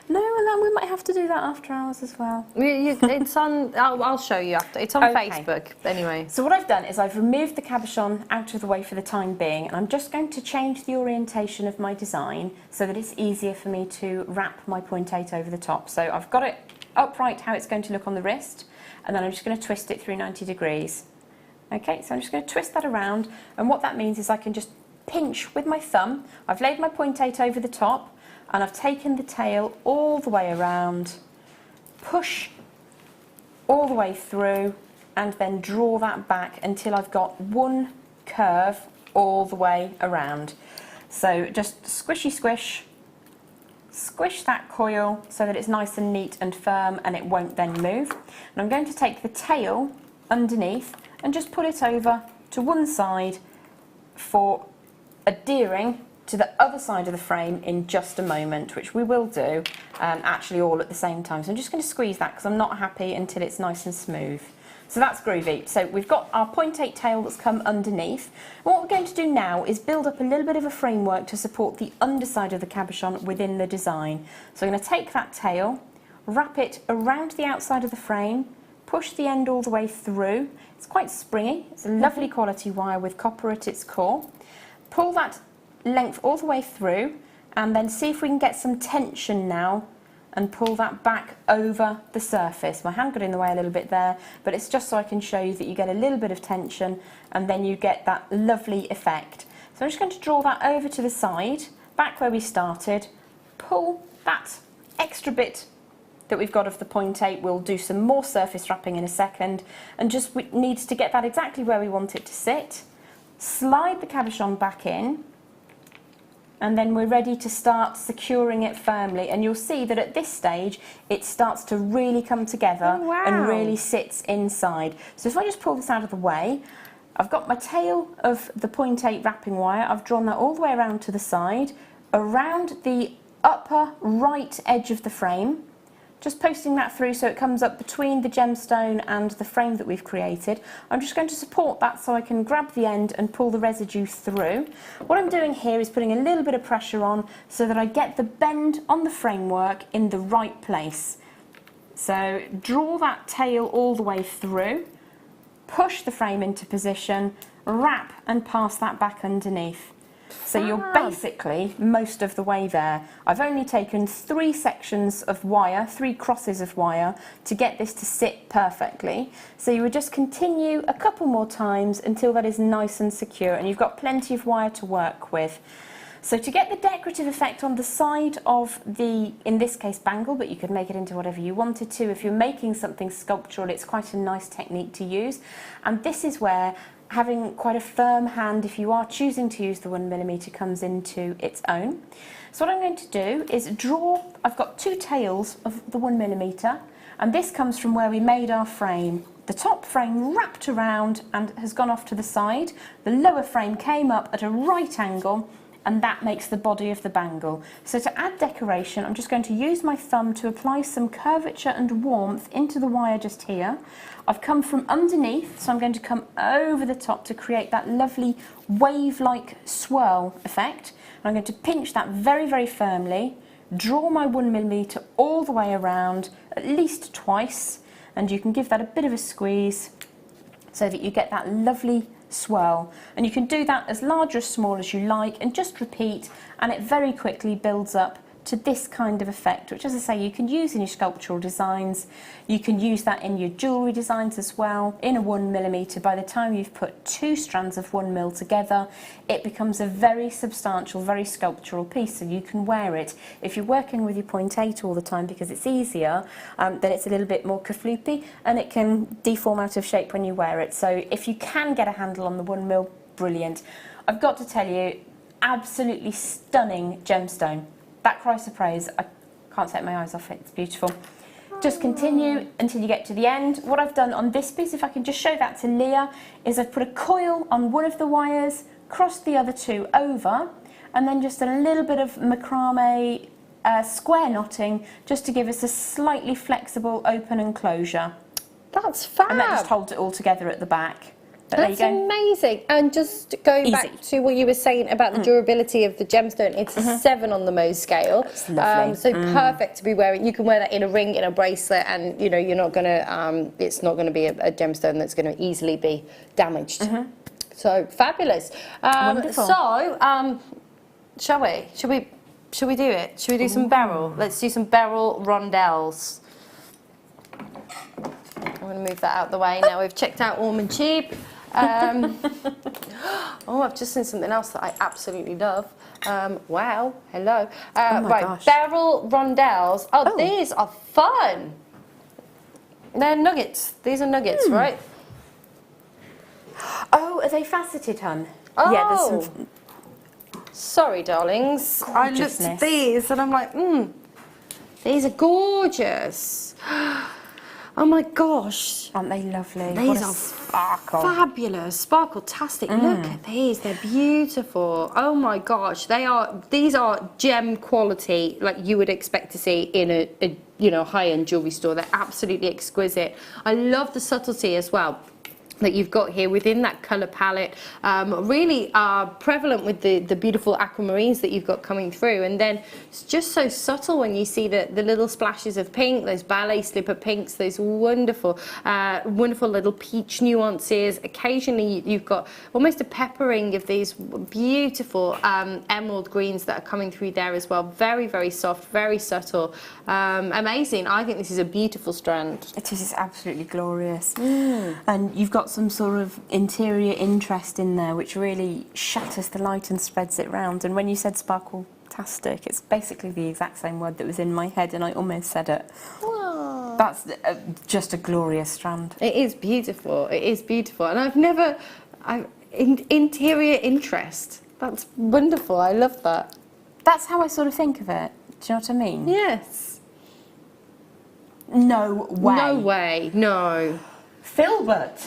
No, and then we might have to do that after hours as well. It's on. I'll show you after. It's on Facebook anyway. So what I've done is I've removed the cabochon out of the way for the time being, and I'm just going to change the orientation of my design so that it's easier for me to wrap my point 8 over the top. So I've got it upright how it's going to look on the wrist, and then I'm just going to twist it through 90 degrees. Okay, so I'm just going to twist that around, and what that means is I can just pinch with my thumb. I've laid my point 8 over the top, and I've taken the tail all the way around, push all the way through, and then draw that back until I've got one curve all the way around. So just squishy squish, squish that coil so that it's nice and neat and firm and it won't then move. And I'm going to take the tail underneath and just pull it over to one side for adhering to the other side of the frame in just a moment, which we will do actually all at the same time. So I'm just going to squeeze that because I'm not happy until it's nice and smooth. So that's groovy. So we've got our point 8 tail that's come underneath. What we're going to do now is build up a little bit of a framework to support the underside of the cabochon within the design. So I'm going to take that tail, wrap it around the outside of the frame, push the end all the way through. It's quite springy. It's a lovely quality wire with copper at its core. Pull that length all the way through, and then see if we can get some tension now and pull that back over the surface. My hand got in the way a little bit there, but it's just so I can show you that you get a little bit of tension and then you get that lovely effect. So I'm just going to draw that over to the side, back where we started, pull that extra bit that we've got of the point 8. We'll do some more surface wrapping in a second, and just needs to get that exactly where we want it to sit. Slide the cabochon back in, and then we're ready to start securing it firmly, and you'll see that at this stage it starts to really come together and really sits inside. So if I just pull this out of the way, I've got my tail of the point 8 wrapping wire. I've drawn that all the way around to the side, around the upper right edge of the frame, just posting that through so it comes up between the gemstone and the frame that we've created. I'm just going to support that so I can grab the end and pull the residue through. What I'm doing here is putting a little bit of pressure on so that I get the bend on the framework in the right place. So draw that tail all the way through, push the frame into position, wrap and pass that back underneath. So you're basically most of the way there. I've only taken 3 sections of wire, 3 crosses of wire to get this to sit perfectly. So you would just continue a couple more times until that is nice and secure, and you've got plenty of wire to work with. So to get the decorative effect on the side of the, in this case, bangle, but you could make it into whatever you wanted to. If you're making something sculptural, it's quite a nice technique to use. And this is where having quite a firm hand, if you are choosing to use the 1mm, comes into its own. So what I'm going to do is draw, I've got 2 tails of the 1mm, and this comes from where we made our frame. The top frame wrapped around and has gone off to the side. The lower frame came up at a right angle, and that makes the body of the bangle. So to add decoration, I'm just going to use my thumb to apply some curvature and warmth into the wire just here. I've come from underneath, so I'm going to come over the top to create that lovely wave-like swirl effect. And I'm going to pinch that very, very firmly, draw my 1mm all the way around, at least twice, and you can give that a bit of a squeeze so that you get that lovely swirl, and you can do that as large or as small as you like, and just repeat, and it very quickly builds up to this kind of effect, which, as I say, you can use in your sculptural designs. You can use that in your jewellery designs as well. In a 1mm, by the time you've put 2 strands of 1mm together, it becomes a very substantial, very sculptural piece, so you can wear it. If you're working with your point 8 all the time because it's easier, then it's a little bit more kafloopy, and it can deform out of shape when you wear it. So if you can get a handle on the 1mm, brilliant. I've got to tell you, absolutely stunning gemstone. That Chrysoprase, I can't take my eyes off it, it's beautiful. Just continue until you get to the end. What I've done on this piece, if I can just show that to Leah, is I've put a coil on one of the wires, crossed the other 2 over, and then just a little bit of macrame square knotting, just to give us a slightly flexible open and closure. That's fab. And that just holds it all together at the back. But there you That's go. amazing. And just going Easy. back to what you were saying about the durability of the gemstone, it's a 7 on the Mohs scale. It's lovely. So perfect to be wearing. You can wear that in a ring, in a bracelet, and you know you're not gonna. It's not going to be a gemstone that's going to easily be damaged. So fabulous. Wonderful. So shall we? Should we do it? Should we do some Beryl? Let's do some Beryl rondelles. I'm going to move that out the way now. We've checked out Almond Tube. Oh, I've just seen something else that I absolutely love. Wow, hello. Right, gosh. Beryl rondelles. Oh, these are fun. They're nuggets. These are nuggets, right? Oh, are they faceted, hun? Oh. Yeah, there's some... Sorry, darlings. I looked at Gorgeousness. these and I'm like, these are gorgeous. Oh my gosh. Aren't they lovely? These What a are sparkle. fabulous, sparkle-tastic. Look at these, they're beautiful. Oh my gosh, these are gem quality, like you would expect to see in a you know, high-end jewelry store. They're absolutely exquisite. I love the subtlety as well that you've got here within that colour palette, really prevalent with the beautiful aquamarines that you've got coming through, and then it's just so subtle when you see the little splashes of pink, those ballet slipper pinks, those wonderful wonderful little peach nuances. Occasionally you've got almost a peppering of these beautiful emerald greens that are coming through there as well. Very, very soft, very subtle, amazing. I think this is a beautiful strand. It is absolutely glorious. And you've got some sort of interior interest in there which really shatters the light and spreads it round. And when you said sparkle-tastic, it's basically the exact same word that was in my head and I almost said it. Wow. That's just a glorious strand. It is beautiful. It is beautiful. And I've never... interior interest. That's wonderful. I love that. That's how I sort of think of it. Do you know what I mean? Yes. No way. No way. No. Filbert.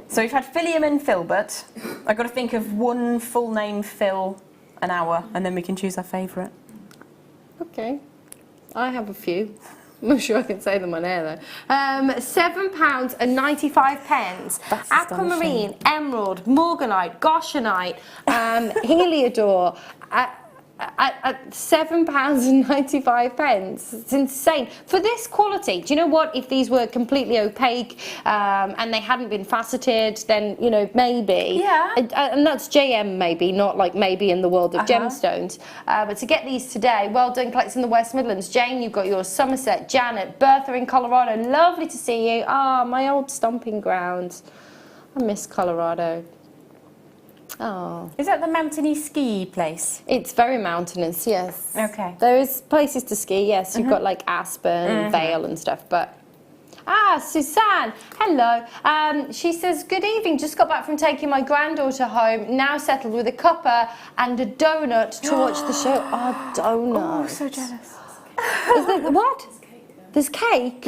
So we've had Philium and Filbert. I've got to think of one full name Phil an hour and then we can choose our favourite. Okay. I have a few. I'm not sure I can say them on air though. £7.95. That's Aquamarine, Emerald, Morganite, Goshenite, Heliodor. At £7.95. It's insane. For this quality, do you know what? If these were completely opaque and they hadn't been faceted, then, you know, maybe. Yeah. And that's JM maybe, not like maybe in the world of gemstones. But to get these today, well done, collects in the West Midlands. Jane, you've got yours. Somerset, Janet, Bertha in Colorado. Lovely to see you. Ah, my old stomping grounds. I miss Colorado. Oh. Is that the mountainy ski place? It's very mountainous, yes. Okay. There is places to ski, yes. You've got like Aspen, Vale and stuff, but... Ah, Suzanne, hello. She says, good evening, just got back from taking my granddaughter home, now settled with a cuppa and a donut to watch the show. Oh, donut. Oh, so jealous. Is there, what? There's cake?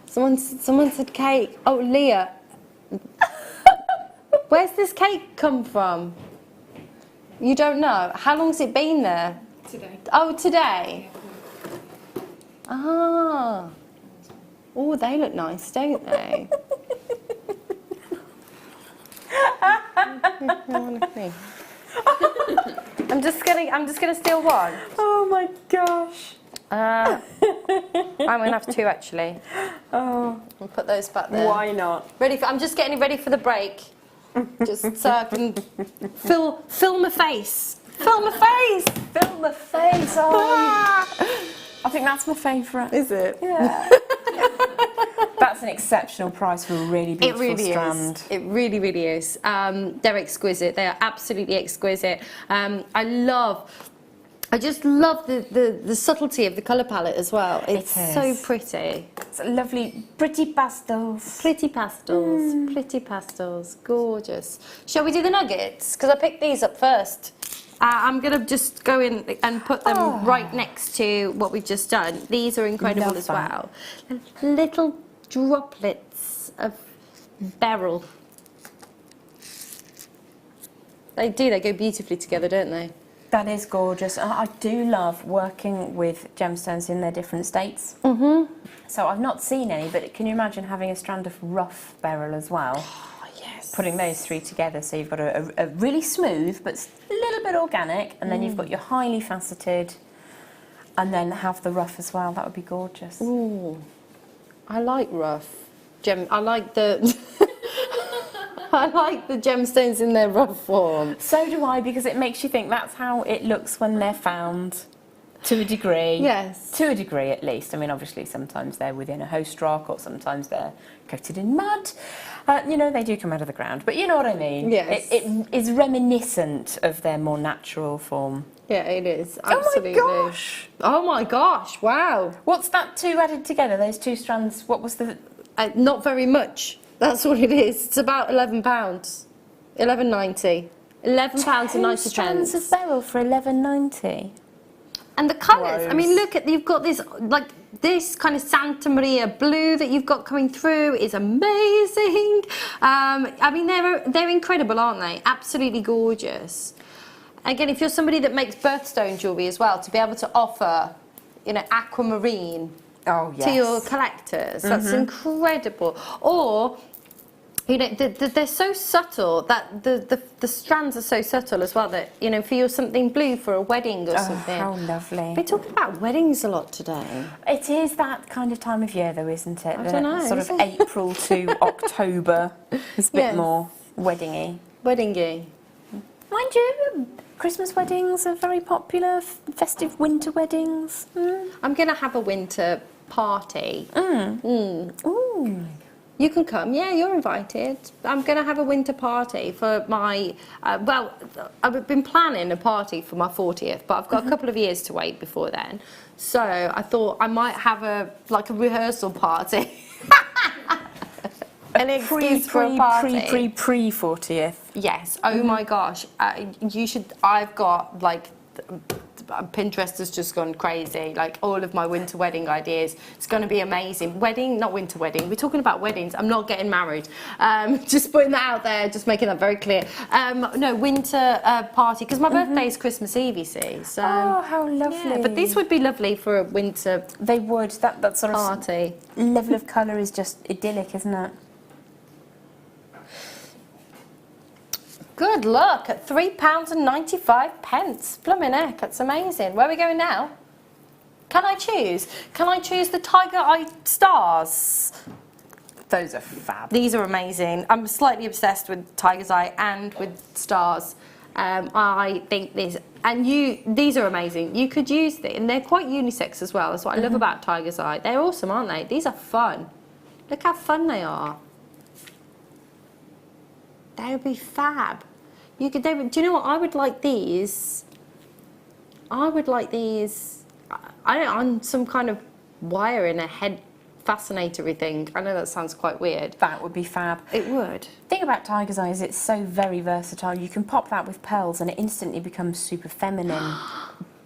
Someone said cake. Oh, Leah. Where's this cake come from? You don't know? How long's it been there? Today. Oh, today? Ah. Oh, they look nice, don't they? I'm just gonna steal one. Oh my gosh. I'm gonna have two actually. Oh. I'll put those back there. Why not? I'm just getting ready for the break. Just so I can fill my face. Fill my face. Fill my face. Oh. I think that's my favourite. Is it? Yeah. That's an exceptional price for a really beautiful strand. It really, really is. They're exquisite. They are absolutely exquisite. I just love the subtlety of the colour palette as well. It's so pretty. It's lovely, pretty pastels. Pretty pastels, pretty pastels, gorgeous. Shall we do the nuggets? Because I picked these up first. I'm going to just go in and put them right next to what we've just done. These are incredible as well. Little droplets of beryl. They go beautifully together, don't they? That is gorgeous. I do love working with gemstones in their different states. Mm-hmm. So I've not seen any, but can you imagine having a strand of rough beryl as well? Oh, yes. Putting those three together, so you've got a really smooth but a little bit organic, and then you've got your highly faceted, and then have the rough as well. That would be gorgeous. Ooh, I like rough. I like the... I like the gemstones in their rough form. So do I, because it makes you think that's how it looks when they're found, to a degree. Yes. To a degree, at least. I mean, obviously, sometimes they're within a host rock, or sometimes they're coated in mud. You know, they do come out of the ground, but you know what I mean. Yes. It is reminiscent of their more natural form. Yeah, it is. Absolutely. Oh my gosh! Oh my gosh! Wow. What's that two added together? Those two strands. What was the? Not very much. That's what it is. It's about £11. £11.90. £11 and 90 strands pence. of beryl for £11.90. And the colours. Gross. I mean, look at, you've got this like this kind of Santa Maria blue that you've got coming through is amazing. I mean, they're incredible, aren't they? Absolutely gorgeous. Again, if you're somebody that makes birthstone jewellery as well, to be able to offer, you know, aquamarine. Oh, yes. To your collectors, that's incredible. Or, you know, they're so subtle that the strands are so subtle as well that, you know, for your something blue for a wedding or something. How lovely. We're talking about weddings a lot today. It is that kind of time of year, though, isn't it? I don't know, Sort is of it? April to October is a bit Yes. more weddingy. Weddingy. Mind you, Christmas weddings are very popular. Festive winter weddings. I'm going to have a winter party. Ooh. You can come, yeah, you're invited. I'm going to have a winter party for my, well, I've been planning a party for my 40th, but I've got a couple of years to wait before then. So I thought I might have a rehearsal party. An excuse for a party. Pre 40th. Yes, oh my gosh. You should, I've got like, Pinterest has just gone crazy. Like all of my winter wedding ideas. It's going to be amazing. Wedding, not winter wedding. We're talking about weddings. I'm not getting married. Just putting that out there. Just making that very clear. No, winter party because my birthday is Christmas Eve. You see. So. Oh, how lovely! Yeah, but these would be lovely for a winter. They would. That sort of party level of colour is just idyllic, isn't it? Good luck at £3.95. Blimmin' heck, that's amazing. Where are we going now? Can I choose? Can I choose the Tiger Eye stars? Those are fab. These are amazing. I'm slightly obsessed with Tiger's Eye and with stars. I think these are amazing. You could use them, and they're quite unisex as well. That's what I love about Tiger's Eye. They're awesome, aren't they? These are fun. Look how fun they are. They would be fab. Do you know what? I would like these. I would like these. On some kind of wire in a head fascinatory thing. I know that sounds quite weird. That would be fab. It would. The thing about Tiger's Eye is it's so very versatile. You can pop that with pearls and it instantly becomes super feminine.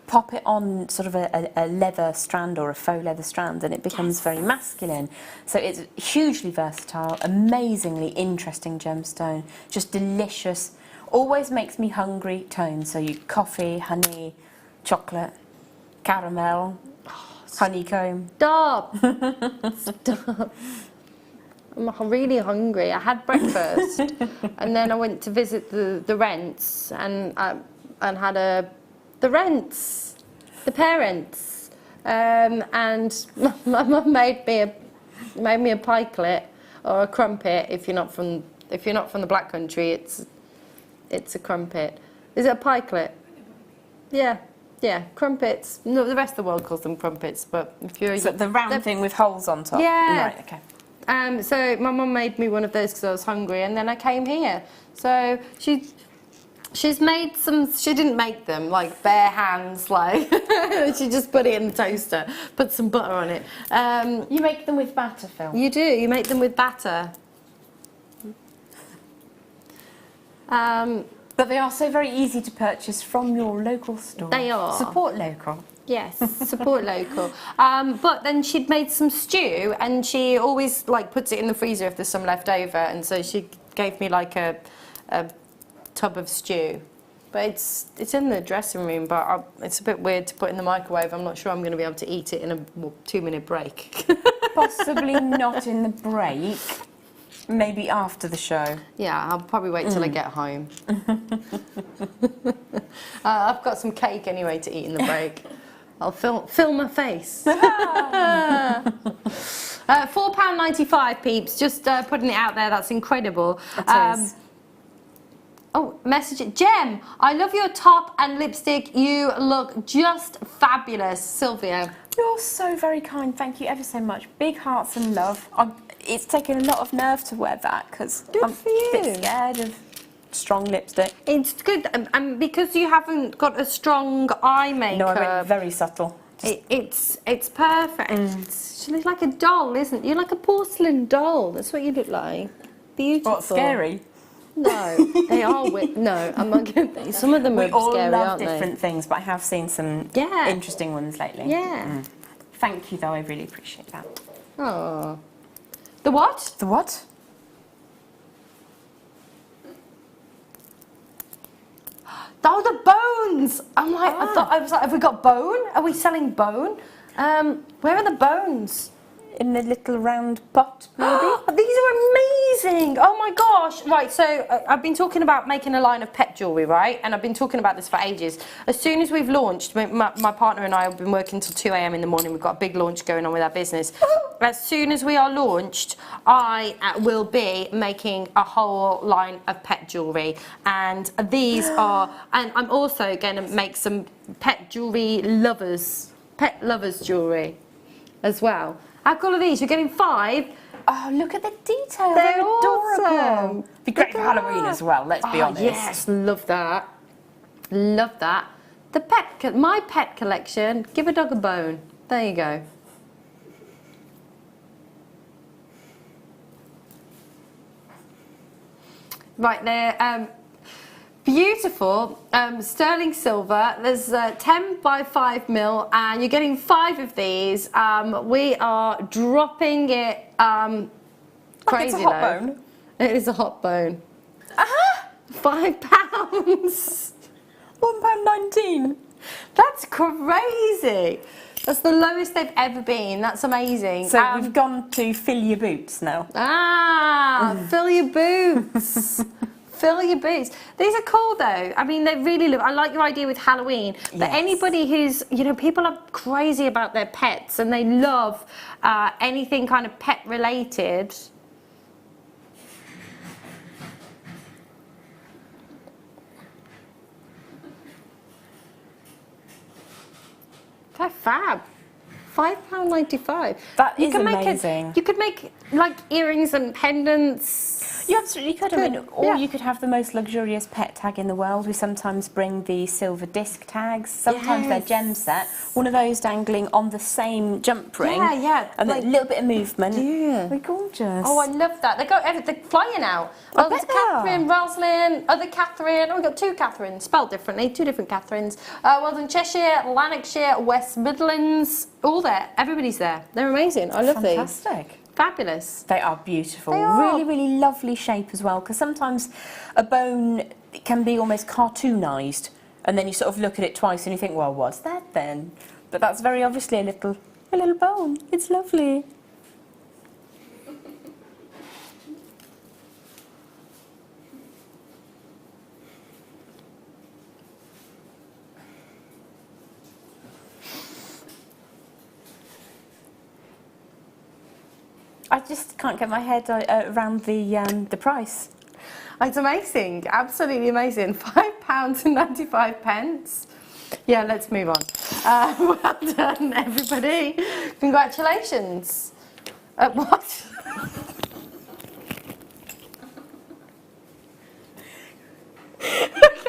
Pop it on sort of a leather strand or a faux leather strand and it becomes very masculine. So it's hugely versatile, amazingly interesting gemstone, just delicious, always makes me hungry tone. So you coffee, honey, chocolate, caramel, honeycomb. Stop! Stop. I'm really hungry. I had breakfast and then I went to visit the Rents and had the parents, and my mum made me a pikelet or a crumpet. If you're not from the Black Country, it's a crumpet. Is it a pikelet? Yeah, crumpets. No, the rest of the world calls them crumpets, but if you're the round thing with holes on top. Yeah. Right. Okay. So my mum made me one of those because I was hungry, and then I came here. So she's made some. She didn't make them like bare hands, like she just put it in the toaster, put some butter on it. You make them with batter, Phil. You do. You make them with batter. But they are so very easy to purchase from your local store. They are. Support local. Yes, support local. But then she'd made some stew, and she always like puts it in the freezer if there's some left over, and so she gave me like a tub of stew. But it's in the dressing room, but it's a bit weird to put in the microwave. I'm not sure I'm going to be able to eat it in a 2-minute break. Possibly not in the break. Maybe after the show. Yeah, I'll probably wait till I get home. I've got some cake anyway to eat in the break. I'll film my face. £4.95, peeps. Just putting it out there. That's incredible. It is. Oh, message it. Jem, I love your top and lipstick. You look just fabulous. Sylvia. You're so very kind. Thank you ever so much. Big hearts and love. It's taken a lot of nerve to wear that because I'm a bit scared of strong lipstick. It's good, and because you haven't got a strong eye makeup. No, I went very subtle. It's perfect. She looks like a doll, isn't it? You're like a porcelain doll. That's what you look like. Beautiful. What, scary? No, they are. No, I'm not kidding. Some of them are all scary, love aren't different things, but I have seen some interesting ones lately. Yeah. Thank you, though. I really appreciate that. Oh. The what? The what? Oh, the bones! I'm like, I was like, have we got bone? Are we selling bone? Where are the bones? In a little round pot, maybe? These are amazing! Oh my gosh! Right, so I've been talking about making a line of pet jewellery, right? And I've been talking about this for ages. As soon as we've launched, my partner and I have been working till 2 AM in the morning. We've got a big launch going on with our business. As soon as we are launched, I will be making a whole line of pet jewellery. And these are... And I'm also going to make some pet lovers jewellery as well. How cool are these? You're getting 5. Oh, look at the detail. They're adorable. Awesome. Be great for Halloween as well, let's be honest. Yes, love that. Love that. My pet collection, give a dog a bone. There you go. Right, they're beautiful sterling silver. There's 10 by 5 mil, and you're getting 5 of these. We are dropping it crazy it's a hot low. bone. It is a hot bone. £5. £1.19. That's crazy. That's the lowest they've ever been. That's amazing. So we've gone to fill your boots now. Fill your boots. Fill your boots. These are cool though. I mean, they really look. I like your idea with Halloween. But anybody who's, people are crazy about their pets and they love anything kind of pet related. They're fab. £5.95. That is amazing. You could make like earrings and pendants. You absolutely could. I mean, or you could have the most luxurious pet tag in the world. We sometimes bring the silver disc tags. Sometimes they're gem set. One of those dangling on the same jump ring. Yeah. And like, a little bit of movement. Yeah. They're gorgeous. Oh, I love that. They're flying out. I There's bet they are. Catherine, Rosalind, other Catherine. Oh, we've got 2 Catherines, spelled differently. 2 different Catherines. Well done, Cheshire, Lanarkshire, West Midlands. All there. Everybody's there. They're amazing. I love these. Fantastic. Fabulous. They are beautiful. They are. Really, really lovely shape as well, because sometimes a bone can be almost cartoonised, and then you sort of look at it twice and you think, well, what's that then? But that's very obviously a little bone. It's lovely. I just can't get my head around the price. It's amazing, absolutely amazing. £5.95. Yeah, let's move on. Well done, everybody. Congratulations. What?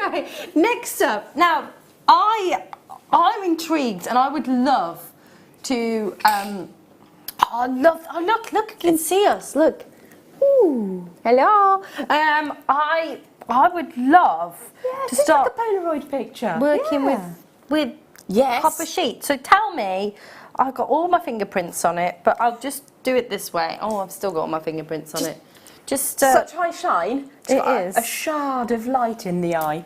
Okay, next up. Now, I'm intrigued, and I would love to. Look, you can see us, look. Ooh, hello. I would love to start the Polaroid picture. working with copper sheet. So tell me, I've got all my fingerprints on it, but I'll just do it this way. Oh, I've still got all my fingerprints on it. Just such high shine. It's it got is a shard of light in the eye.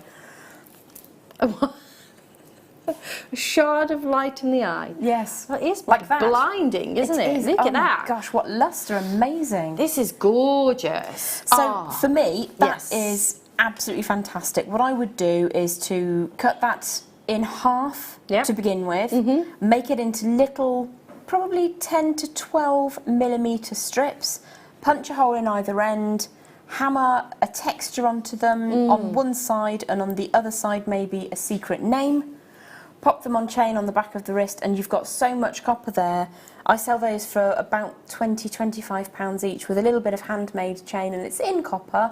A shard of light in the eye. Yes. Well, it is Like that. blinding, isn't it? Look oh at that. My gosh, what lustre, amazing. This is gorgeous. So for me, that yes. is absolutely fantastic. What I would do is to cut that in half to begin with, make it into little, probably 10 to 12 millimetre strips, punch a hole in either end, hammer a texture onto them on one side, and on the other side maybe a secret name. Pop them on chain on the back of the wrist, and you've got so much copper there. I sell those for about £20–25 each with a little bit of handmade chain, and it's in copper,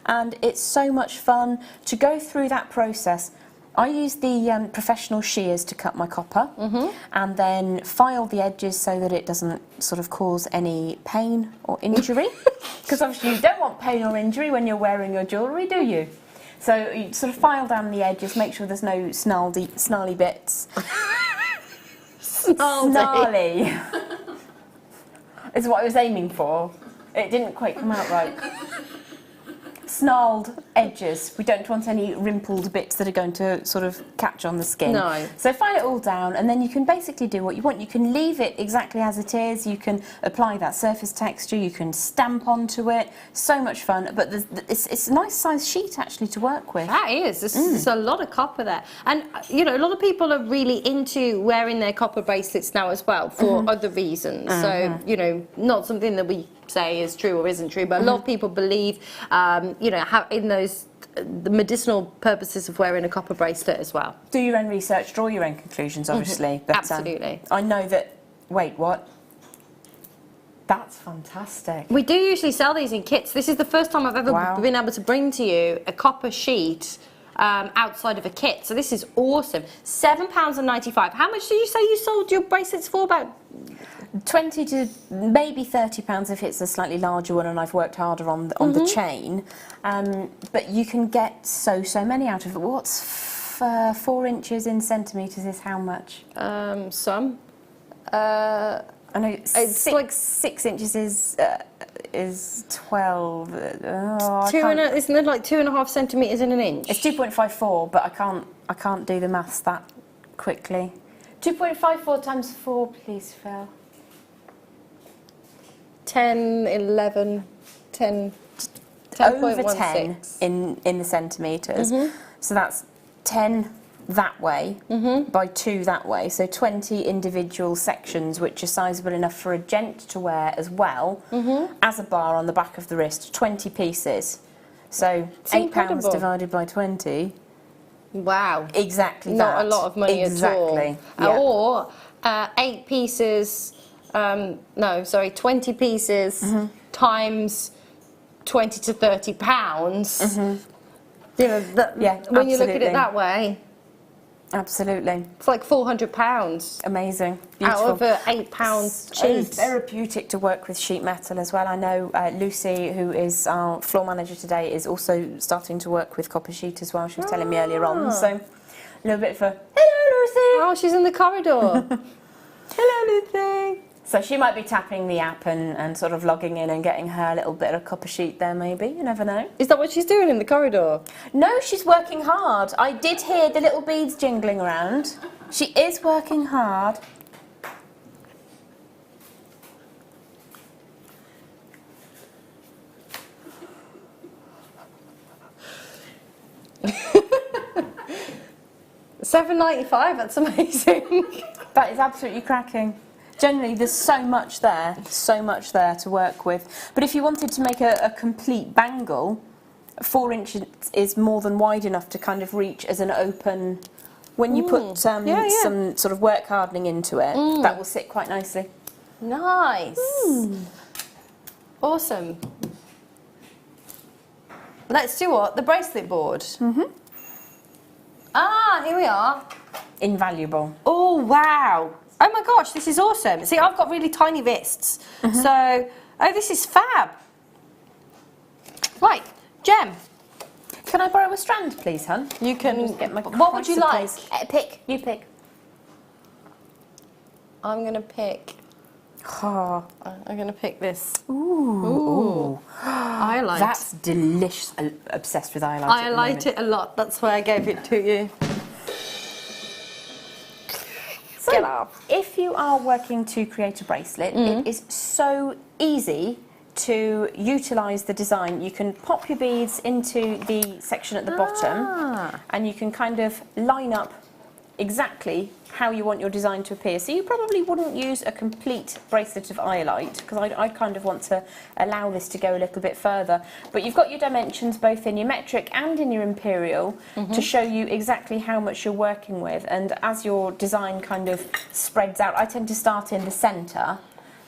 and it's so much fun to go through that process. I use the professional shears to cut my copper, and then file the edges so that it doesn't sort of cause any pain or injury, because obviously you don't want pain or injury when you're wearing your jewellery, do you? So you sort of file down the edges, make sure there's no snarly bits. Snarly is what I was aiming for. It didn't quite come out right. Snarled edges. We don't want any rimpled bits that are going to sort of catch on the skin. No. So file it all down, and then you can basically do what you want. You can leave it exactly as it is. You can apply that surface texture. You can stamp onto it. So much fun. But it's a nice size sheet actually to work with. That is. There's a lot of copper there. And, you know, a lot of people are really into wearing their copper bracelets now as well for other reasons. So, you know, not something that we say is true or isn't true, but a lot of people believe, you know, in those the medicinal purposes of wearing a copper bracelet as well. Do your own research, draw your own conclusions, obviously. But, absolutely. I know that. Wait, what? That's fantastic. We do usually sell these in kits. This is the first time I've ever been able to bring to you a copper sheet outside of a kit. So this is awesome. £7.95. How much did you say you sold your bracelets for? About 20 to maybe £30 if it's a slightly larger one and I've worked harder on the chain. But you can get so many out of it. What's 4 inches in centimetres is how much? Some. I know It's like 6 inches is 12. Isn't it like 2.5 centimetres in an inch? It's 2.54, but I can't do the maths that quickly. 2.54 times 4, please, Phil. 10, 11, 10, Over 10.16. 10 in the centimetres. So that's 10 that way by 2 that way. So 20 individual sections, which are sizable enough for a gent to wear as well as a bar on the back of the wrist. 20 pieces. So £8 divided by 20. Wow. Exactly Not that. a lot of money exactly. at all. Yeah. Or 8 pieces, 20 pieces times 20 to 30 pounds. You know, when you look at it that way. Absolutely. It's like £400. Amazing. Beautiful. Out of a £8 So sheet. therapeutic to work with sheet metal as well. I know Lucy, who is our floor manager today, is also starting to work with copper sheet as well. She was telling me earlier on. So a little bit of a hello, Lucy. Oh, she's in the corridor. Hello, Lucy. So she might be tapping the app and sort of logging in and getting her little bit of copper sheet there, maybe. You never know. Is that what she's doing in the corridor? No, she's working hard. I did hear the little beads jingling around. She is working hard. £7.95. That's amazing. That is absolutely cracking. Generally, there's so much there to work with. But if you wanted to make a complete bangle, 4 inches is more than wide enough to kind of reach as an open. When you put some sort of work hardening into it, that will sit quite nicely. Nice. Awesome. Let's do what? The bracelet board. Ah, here we are. Invaluable. Oh, wow. Oh my gosh, this is awesome. See, I've got really tiny wrists. So, this is fab. Right, Jem. Can I borrow a strand, please, hun? You can Just get my what would you like? Pick. You pick. I'm going to pick... Oh. I'm going to pick this. Ooh. Iolite. That's delicious. I'm obsessed with Iolite. I like it a lot. That's why I gave it to you. get off. If you are working to create a bracelet, it is so easy to utilise the design. You can pop your beads into the section at the bottom, and you can kind of line up exactly how you want your design to appear. So you probably wouldn't use a complete bracelet of Iolite, because I kind of want to allow this to go a little bit further. But you've got your dimensions both in your metric and in your imperial to show you exactly how much you're working with. And as your design kind of spreads out, I tend to start in the centre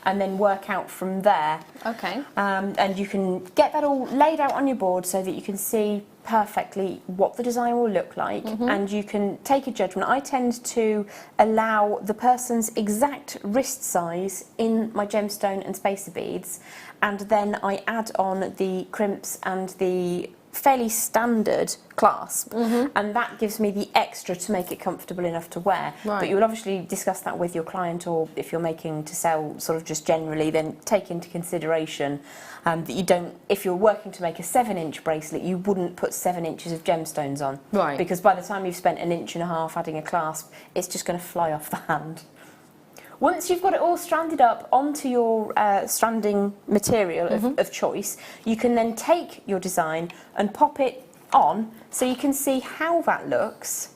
and then work out from there. Okay. And you can get that all laid out on your board so that you can see perfectly what the design will look like, and you can take a judgment. I tend to allow the person's exact wrist size in my gemstone and spacer beads, and then I add on the crimps and the fairly standard clasp, and that gives me the extra to make it comfortable enough to wear. Right. But you will obviously discuss that with your client, or if you're making to sell sort of just generally, then take into consideration that you don't, if you're working to make a 7-inch bracelet, you wouldn't put 7 inches of gemstones on. Right. Because by the time you've spent 1.5 inches adding a clasp, it's just going to fly off the hand. Once you've got it all stranded up onto your stranding material of choice, you can then take your design and pop it on so you can see how that looks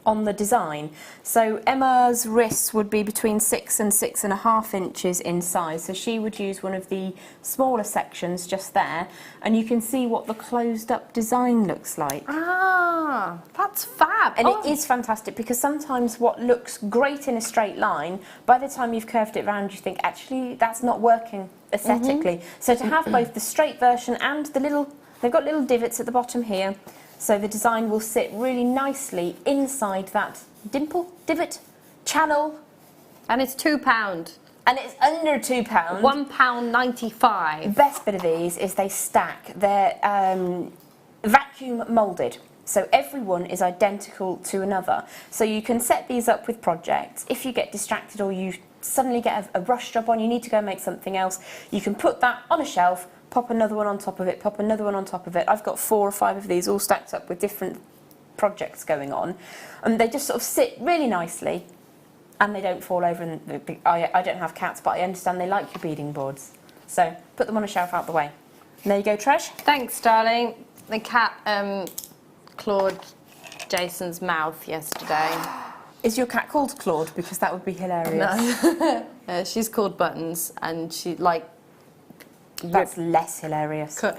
on the design. So Emma's wrists would be between 6 and 6.5 inches in size, so she would use one of the smaller sections just there, and you can see what the closed up design looks like. Ah, that's fab. And it is fantastic, because sometimes what looks great in a straight line, by the time you've curved it round, you think, actually, that's not working aesthetically. So to have both the straight version and the little, they've got little divots at the bottom here, so the design will sit really nicely inside that dimple, divot, channel. And it's £2. And it's under £2. £1.95. The best bit of these is they stack. They're vacuum moulded. So every one is identical to another. So you can set these up with projects. If you get distracted or you suddenly get a rush job on, you need to go make something else, you can put that on a shelf, pop another one on top of it, pop another one on top of it. I've got 4 or 5 of these all stacked up with different projects going on, and they just sort of sit really nicely, and they don't fall over. And I don't have cats, but I understand they like your beading boards, so put them on a shelf out the way. And there you go, Tresh. Thanks, darling. The cat clawed Jason's mouth yesterday. Is your cat called Claude? Because that would be hilarious. No. She's called Buttons, and she That's less hilarious. cut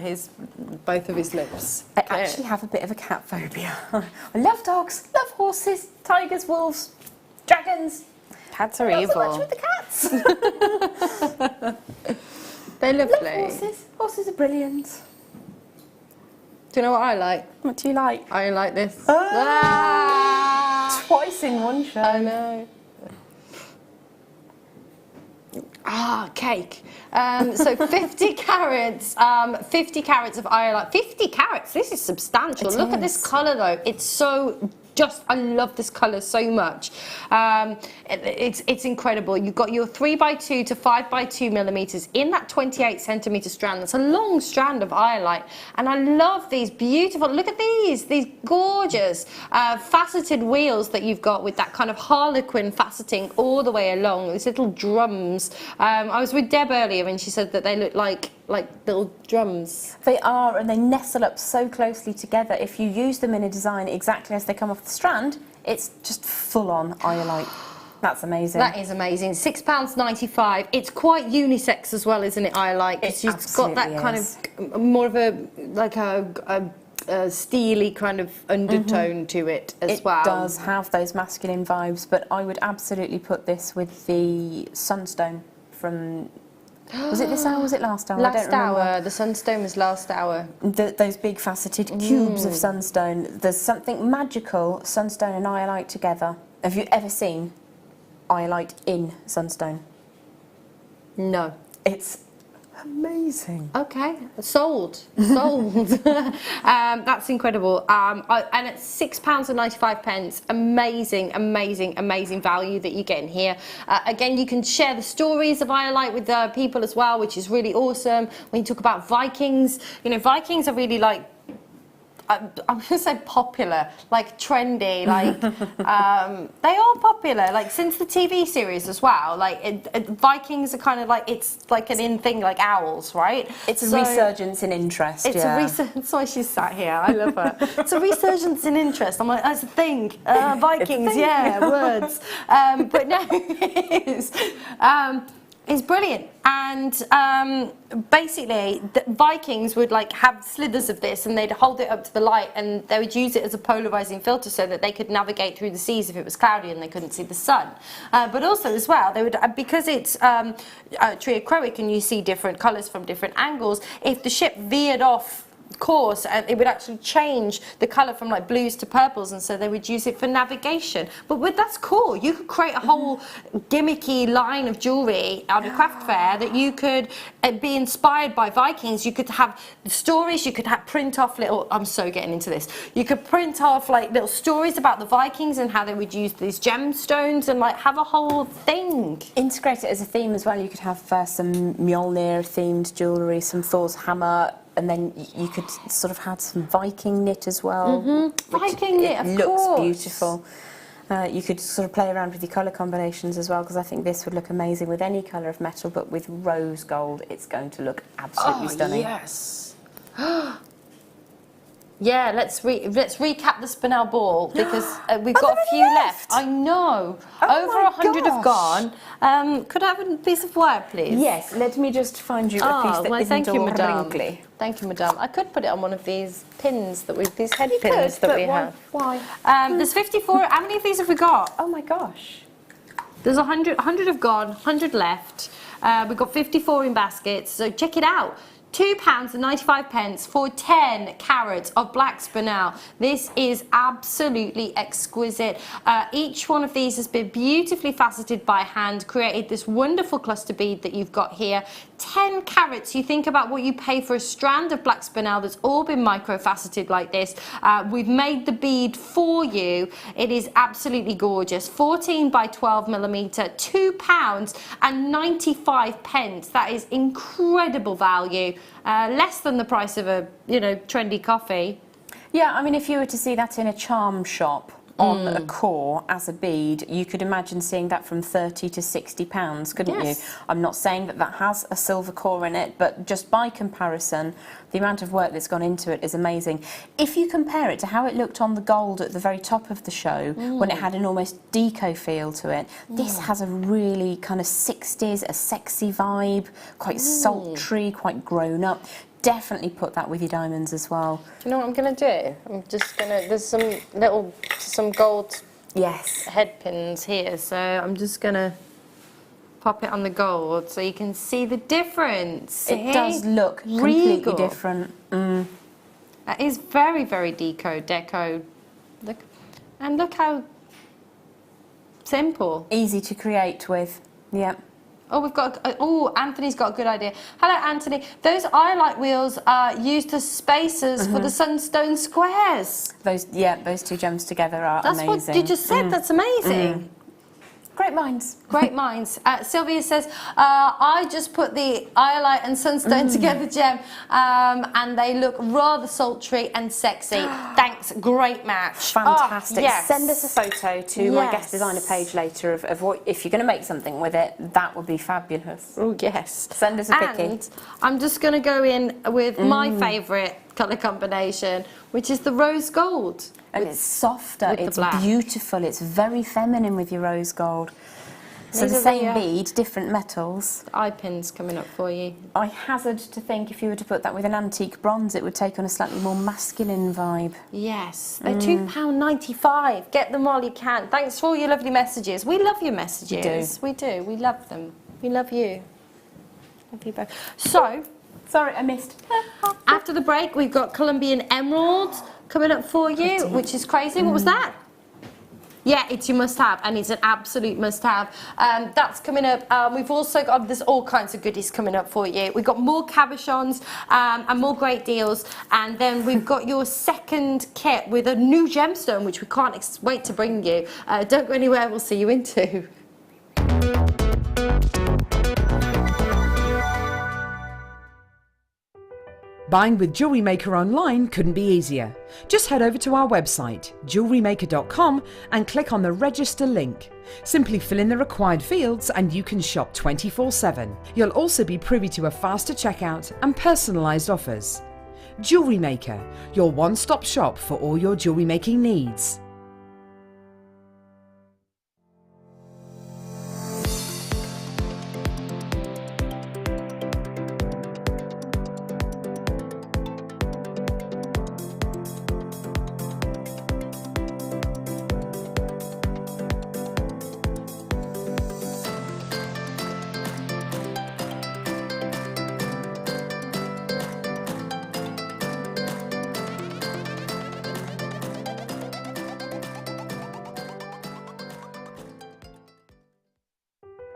both of his lips. I actually have a bit of a cat phobia. I love dogs, love horses, tigers, wolves, dragons. Cats are Not evil. so much with the cats. They're lovely. Love horses. Horses are brilliant. Do you know what I like? What do you like? I like this. Twice in one show. I know. Cake. So 50 carats, 50 carats of Iolite. 50 carats, this is substantial. Look at this colour though. It's so I love this colour so much. It's incredible. You've got your 3x2 to 5x2 millimetres in that 28 centimetre strand. That's a long strand of Iolite. And I love these beautiful, look at these gorgeous faceted wheels that you've got with that kind of harlequin faceting all the way along. These little drums. I was with Deb earlier and she said that they look like little drums. They are, and they nestle up so closely together. If you use them in a design exactly as they come off the strand, it's just full-on Iolite. That's amazing. That is amazing. £6.95. It's quite unisex as well, isn't it, Iolite? Because you've got that kind of more of a steely kind of undertone to it as well. It does have those masculine vibes, but I would absolutely put this with the Sunstone from... Was it this hour or was it last hour? Last I don't remember. hour. The Sunstone was last hour. Those big faceted cubes of Sunstone. There's something magical, Sunstone and Iolite together. Have you ever seen Iolite in Sunstone? No. It's amazing. Okay, sold. That's incredible. And it's £6.95. Amazing value that you get in here. Again, you can share the stories of Iolite with people as well, which is really awesome. When you talk about Vikings, you know, Vikings are really like, I'm going to say popular, like trendy, like they are popular, like since the TV series as well. Like Vikings are kind of like, it's like an in thing, like owls, right? It's a resurgence in interest. It's a resurgence. That's why she's sat here. I love her. It's a resurgence in interest. I'm like, that's a thing. Vikings, yeah, words. But no, it is. It's brilliant, and basically the Vikings would like have slithers of this, and they'd hold it up to the light, and they would use it as a polarizing filter so that they could navigate through the seas if it was cloudy and they couldn't see the sun. But also as well, they would, because it's triachroic and you see different colors from different angles, if the ship veered off course, it would actually change the colour from like blues to purples, and so they would use it for navigation. But that's cool. You could create a whole gimmicky line of jewellery at a craft fair that you could be inspired by Vikings. You could have stories, you could print off little, I'm so getting into this, you could print off like little stories about the Vikings and how they would use these gemstones and like have a whole thing. Integrate it as a theme as well. You could have some Mjolnir themed jewellery, some Thor's hammer, and then you could sort of have some Viking knit as well. Viking knit, of course. It looks beautiful. You could sort of play around with your colour combinations as well, because I think this would look amazing with any colour of metal, but with rose gold, it's going to look absolutely stunning. Yes. Yeah, let's recap the Spinel ball, because we've got a few left. I know. Over 100 have gone. Could I have a piece of wire, please? Yes, let me just find you a piece that isn't all wrinkly. Thank you, madame. I could put it on one of these pins that these head pins that we have. Why? There's 54. How many of these have we got? Oh my gosh. There's 100 have gone, 100 left. We've got 54 in baskets, so check it out. £2.95 for 10 carats of black spinel. This is absolutely exquisite. Each one of these has been beautifully faceted by hand, created this wonderful cluster bead that you've got here. 10 carats, you think about what you pay for a strand of black spinel that's all been micro-faceted like this. We've made the bead for you. It is absolutely gorgeous. 14 by 12 millimetre, £2.95. That is incredible value. Less than the price of a, trendy coffee. Yeah, I mean, if you were to see that in a charm shop on a core as a bead, you could imagine seeing that from £30 to £60, couldn't you? I'm not saying that that has a silver core in it, but just by comparison, the amount of work that's gone into it is amazing. If you compare it to how it looked on the gold at the very top of the show, when it had an almost deco feel to it, this has a really kind of 60s, a sexy vibe, quite sultry, quite grown up. Definitely put that with your diamonds as well. Do you know what I'm going to do? I'm just going to, there's some gold head pins here, so I'm just going to pop it on the gold so you can see the difference. It does look completely different. That is very, very deco. Look, and look how simple. Easy to create with, Oh, we've got. Oh, Anthony's got a good idea. Hello, Anthony. Those Iolite wheels are used as spacers for the Sunstone squares. Those two gems together are amazing. That's what you just said. That's amazing. Great minds. Great minds. Sylvia says, I just put the Iolite and Sunstone together, Jem, and they look rather sultry and sexy. Thanks. Great match. Fantastic. Yes. Send us a photo to my guest designer page later of what, if you're going to make something with it, that would be fabulous. Oh, yes. Send us a picky. And I'm just going to go in with my favourite colour combination, which is the rose gold. And it's softer, it's beautiful, it's very feminine with your rose gold. So the same bead, different metals. Eye pins coming up for you. I hazard to think if you were to put that with an antique bronze, it would take on a slightly more masculine vibe. Yes, they're £2.95. Get them while you can. Thanks for all your lovely messages. We love your messages. We do. We love them. We love you. Love you both. So, sorry, I missed. After the break, we've got Colombian emerald coming up for you, which is crazy. What was that? Yeah, it's your must-have, and it's an absolute must-have. That's coming up. We've also got, there's all kinds of goodies coming up for you. We've got more cabochons and more great deals, and then we've got your second kit with a new gemstone, which we can't wait to bring you. Don't go anywhere, we'll see you in 2. Buying with Jewellery Maker online couldn't be easier. Just head over to our website, JewelleryMaker.com, and click on the register link. Simply fill in the required fields and you can shop 24/7. You'll also be privy to a faster checkout and personalised offers. Jewellery Maker, your one-stop shop for all your jewellery making needs.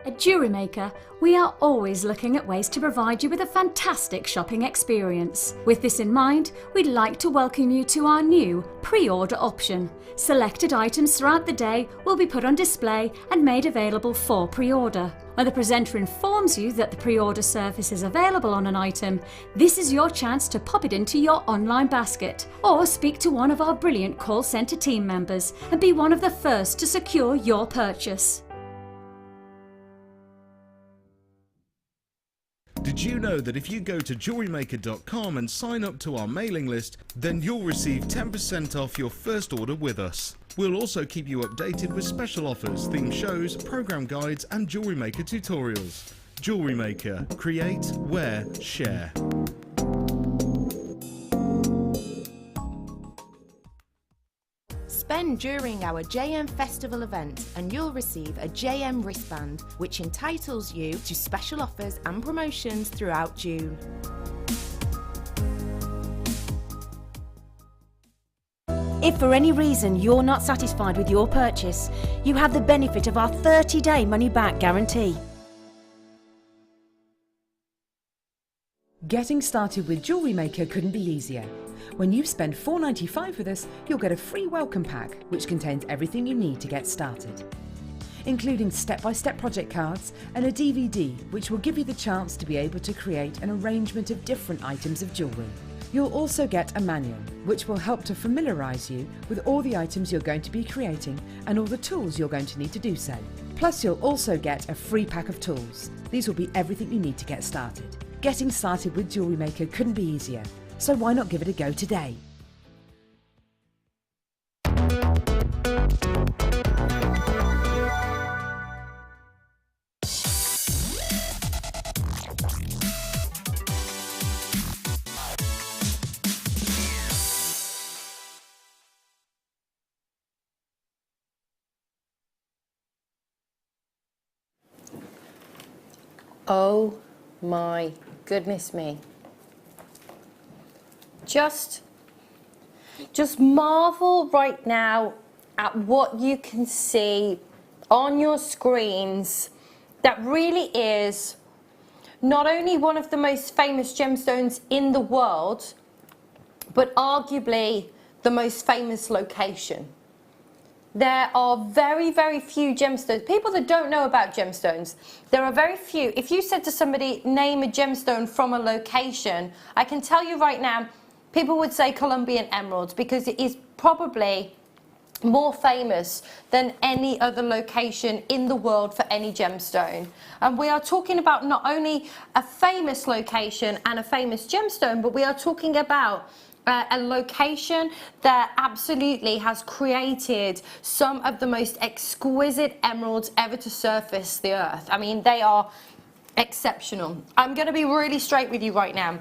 At Jewellery Maker, we are always looking at ways to provide you with a fantastic shopping experience. With this in mind, we'd like to welcome you to our new pre-order option. Selected items throughout the day will be put on display and made available for pre-order. When the presenter informs you that the pre-order service is available on an item, this is your chance to pop it into your online basket or speak to one of our brilliant call centre team members and be one of the first to secure your purchase. Did you know that if you go to JewelleryMaker.com and sign up to our mailing list, then you'll receive 10% off your first order with us. We'll also keep you updated with special offers, theme shows, program guides and Jewellery Maker tutorials. Jewellery Maker. Create, wear, share. Spend during our JM Festival event and you'll receive a JM wristband, which entitles you to special offers and promotions throughout June. If for any reason you're not satisfied with your purchase, you have the benefit of our 30-day money-back guarantee. Getting started with Jewellery Maker couldn't be easier. When you spend $4.95 with us, you'll get a free welcome pack which contains everything you need to get started, including step-by-step project cards and a DVD which will give you the chance to be able to create an arrangement of different items of jewellery. You'll also get a manual which will help to familiarise you with all the items you're going to be creating and all the tools you're going to need to do so. Plus you'll also get a free pack of tools. These will be everything you need to get started. Getting started with Jewellery Maker couldn't be easier. So why not give it a go today? Oh my goodness me. Just marvel right now at what you can see on your screens. That really is not only one of the most famous gemstones in the world, but arguably the most famous location. There are very, very few gemstones. People that don't know about gemstones, there are very few. If you said to somebody, name a gemstone from a location, I can tell you right now, people would say Colombian emeralds because it is probably more famous than any other location in the world for any gemstone. And we are talking about not only a famous location and a famous gemstone, but we are talking about a location that absolutely has created some of the most exquisite emeralds ever to surface the earth. I mean, they are exceptional. I'm going to be really straight with you right now.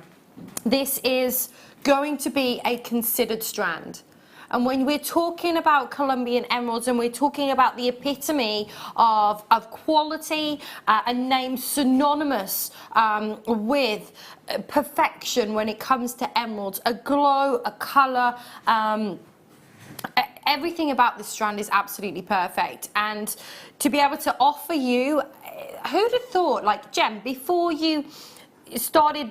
This is going to be a considered strand. And when we're talking about Colombian emeralds and we're talking about the epitome of quality, a name synonymous with perfection when it comes to emeralds, a glow, a colour, everything about this strand is absolutely perfect. And to be able to offer you, who'd have thought, like, Jem, before you started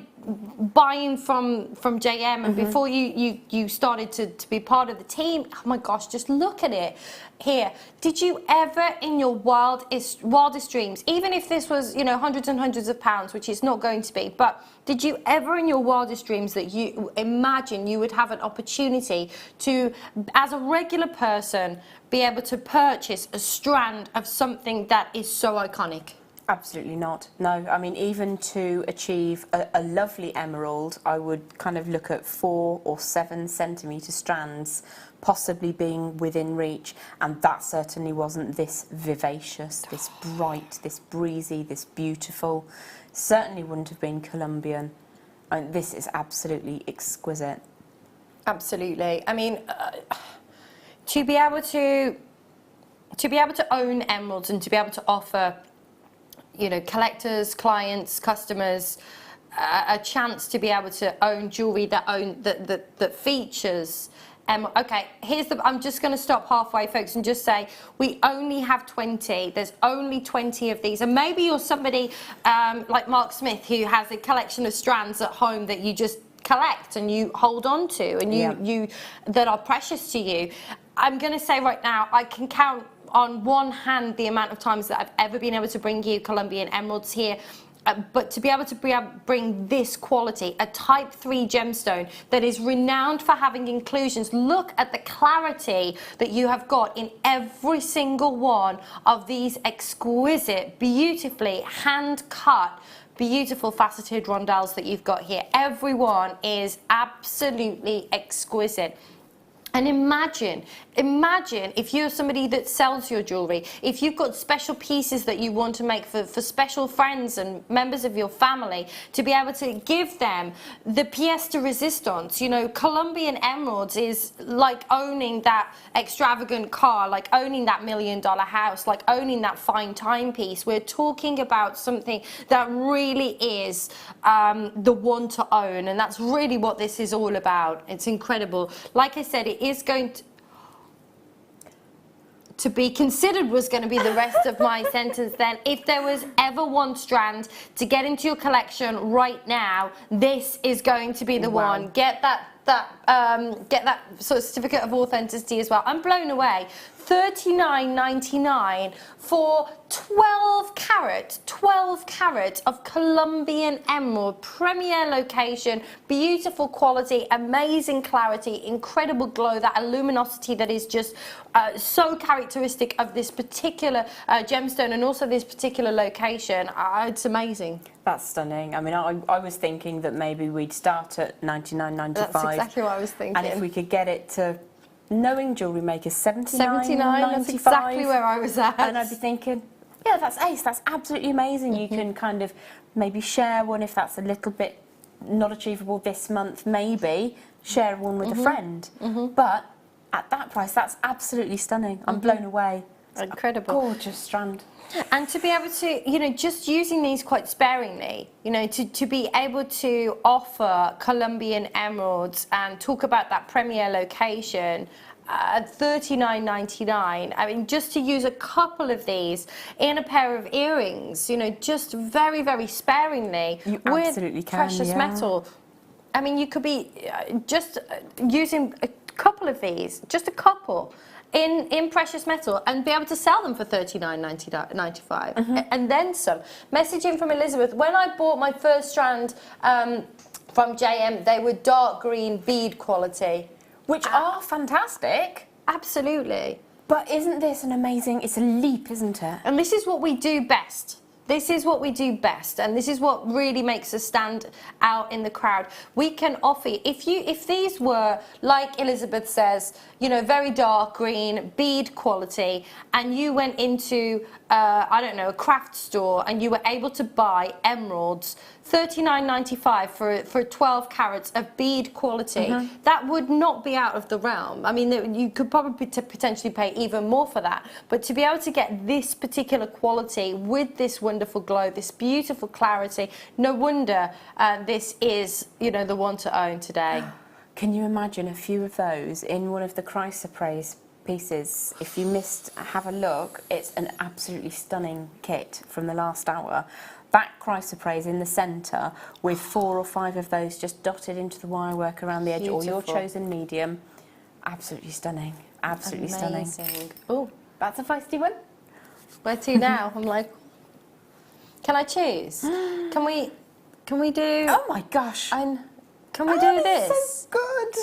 buying from JM and before you started to be part of the team, oh my gosh, just look at it here. Did you ever in your wildest dreams, even if this was, you know, hundreds and hundreds of pounds, which it's not going to be, but did you ever in your wildest dreams that you imagine you would have an opportunity to, as a regular person, be able to purchase a strand of something that is so iconic? Absolutely not. No, I mean, even to achieve a lovely emerald, I would kind of look at 4 or 7 centimetre strands possibly being within reach, and that certainly wasn't this vivacious, this bright, this breezy, this beautiful. Certainly wouldn't have been Colombian. I mean, this is absolutely exquisite. Absolutely. I mean, to be able to own emeralds and to be able to offer, you know, collectors, clients, customers, a chance to be able to own jewellery that features. Okay, I'm just going to stop halfway, folks, and just say we only have 20. There's only 20 of these, and maybe you're somebody like Mark Smith who has a collection of strands at home that you just collect and you hold on to, and you that are precious to you. I'm going to say right now, I can count on one hand the amount of times that I've ever been able to bring you Colombian emeralds here, but to be able to bring this quality, a type 3 gemstone that is renowned for having inclusions. Look at the clarity that you have got in every single one of these exquisite, beautifully hand-cut, beautiful faceted rondelles that you've got here. Every one is absolutely exquisite. And imagine if you're somebody that sells your jewellery, if you've got special pieces that you want to make for special friends and members of your family, to be able to give them the pièce de résistance. You know, Colombian emeralds is like owning that extravagant car, like owning that $1 million house, like owning that fine timepiece. We're talking about something that really is the one to own, and that's really what this is all about. It's incredible. Like I said, it is going to be considered was going to be the rest of my sentence then. If there was ever one strand to get into your collection right now, this is going to be the one. Get that sort of certificate of authenticity as well. I'm blown away. $39.99 for 12 carat of Colombian emerald, premier location, beautiful quality, amazing clarity, incredible glow, that luminosity that is just so characteristic of this particular gemstone and also this particular location. It's amazing. That's stunning. I mean, I was thinking that maybe we'd start at $99.95. That's exactly what I was thinking. And if we could get it to, knowing Jewellery Maker, $79.95. That's exactly where I was at. And I'd be thinking, yeah, that's ace. That's absolutely amazing. You can kind of maybe share one if that's a little bit not achievable this month. Maybe share one with a friend. But at that price, that's absolutely stunning. I'm blown away. Incredible. Gorgeous strand. And to be able to, you know, just using these quite sparingly, you know, to be able to offer Colombian emeralds and talk about that premier location at $39.99. I mean, just to use a couple of these in a pair of earrings, you know, just very, very sparingly with precious metal. I mean, you could be just using a couple of these, just a couple, in precious metal, and be able to sell them for $39.95 and then some. Message in from Elizabeth. When I bought my first strand from JM, they were dark green bead quality, which are fantastic. Absolutely. But isn't this an amazing, it's a leap, isn't it? And this is what we do best. This is what we do best, and this is what really makes us stand out in the crowd. We can offer, if these were, like Elizabeth says, you know, very dark green, bead quality, and you went into, I don't know, a craft store, and you were able to buy emeralds, $39.95 for 12 carats of bead quality, that would not be out of the realm. I mean, you could probably potentially pay even more for that, but to be able to get this particular quality with this wonderful glow, this beautiful clarity, no wonder this is, you know, the one to own today. Can you imagine a few of those in one of the Chrysoprase pieces? If you missed, have a look. It's an absolutely stunning kit from the last hour. that chrysoprase in the centre with 4 or 5 of those just dotted into the wirework around the edge, or your chosen medium. Absolutely stunning. Absolutely stunning. Oh, that's a feisty one. Where to now? I'm like, can I choose? Can we do? Oh my gosh! Can we do this? So good.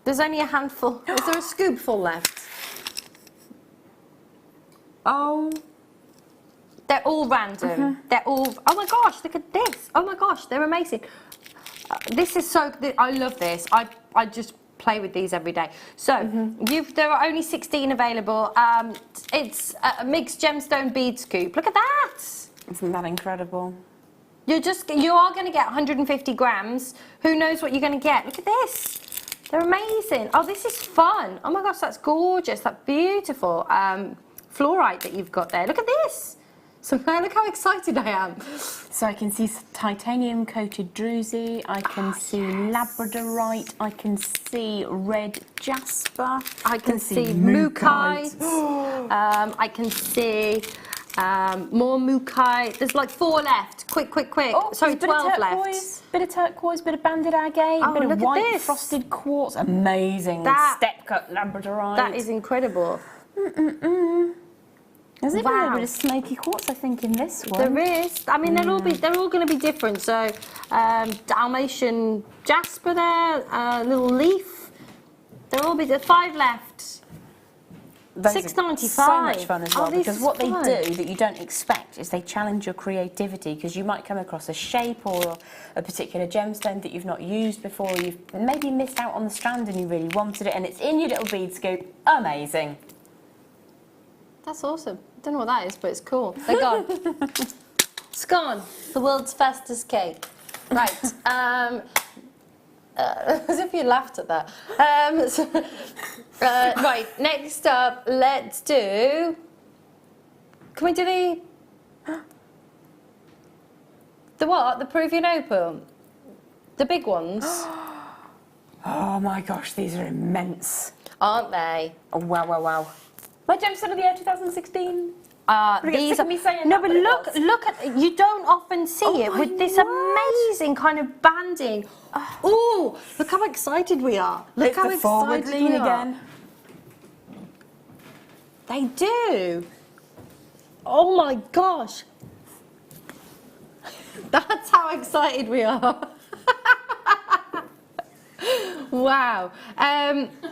There's only a handful. Is there a scoopful left? Oh. They're all random. They're all. Oh my gosh! Look at this. Oh my gosh! They're amazing. This is so. I love this. I just play with these every day. So there are only 16 available. It's a mixed gemstone bead scoop. Look at that. Isn't that incredible? You are going to get 150 grams. Who knows what you're going to get? Look at this. They're amazing. Oh, this is fun. Oh my gosh, that's gorgeous. That beautiful fluorite that you've got there. Look at this. So look how excited I am. So I can see titanium coated druzy, I can see labradorite, I can see red jasper, I can see mookaite. I can see more mookaite. There's like 4 left. Quick. Oh, sorry, 12 left. Bit of turquoise, bit of banded agate, Oh, bit look of at white this. frosted quartz. Amazing. Step cut labradorite. That is incredible. There's even a little bit of smoky quartz, I think, in this one. There is. I mean, they're all going to be different. So, Dalmatian jasper there, little leaf. They'll all be there. 5 left. Those $6.95. are so much fun as well, this because is what fun. they do that you don't expect is they challenge your creativity, because you might come across a shape or a particular gemstone that you've not used before, you've maybe missed out on the strand and you really wanted it, and it's in your little bead scoop. Amazing. That's awesome. I don't know what that is, but it's cool. They're gone. It's gone. The world's fastest cake. Right. As if you laughed at that. Right, next up, let's do... Can we do the what? The Peruvian opal? The big ones? Oh my gosh, these are immense. Aren't they? Oh, wow. My gemstone of the year 2016. These are, no, but look at, you don't often see it with this amazing kind of banding. Oh, look how excited we are. Look how excited we are. Again. They do. Oh my gosh. That's how excited we are. Wow.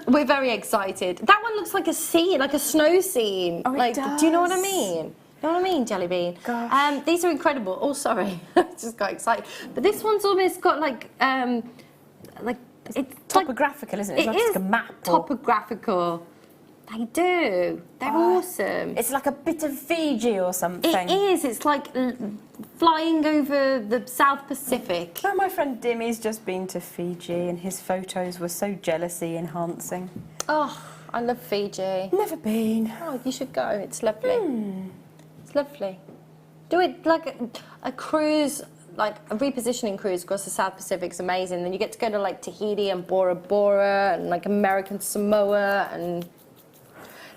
We're very excited. That one looks like a scene, like a snow scene. Oh, like, it does. do you know what I mean? You know what I mean, Jellybean? Gosh. These are incredible. Oh, sorry. I just got excited. But this one's almost got like it's Topographical, isn't it? It is like a map. topographical. They do. They're awesome. It's like a bit of Fiji or something. It is. It's like flying over the South Pacific. Oh, my friend Dimmy's just been to Fiji and his photos were so jealousy enhancing. Oh, I love Fiji. Never been. Oh, you should go. It's lovely. It's lovely. Do it like a cruise, like a repositioning cruise across the South Pacific is amazing. Then you get to go to like Tahiti and Bora Bora and like American Samoa, and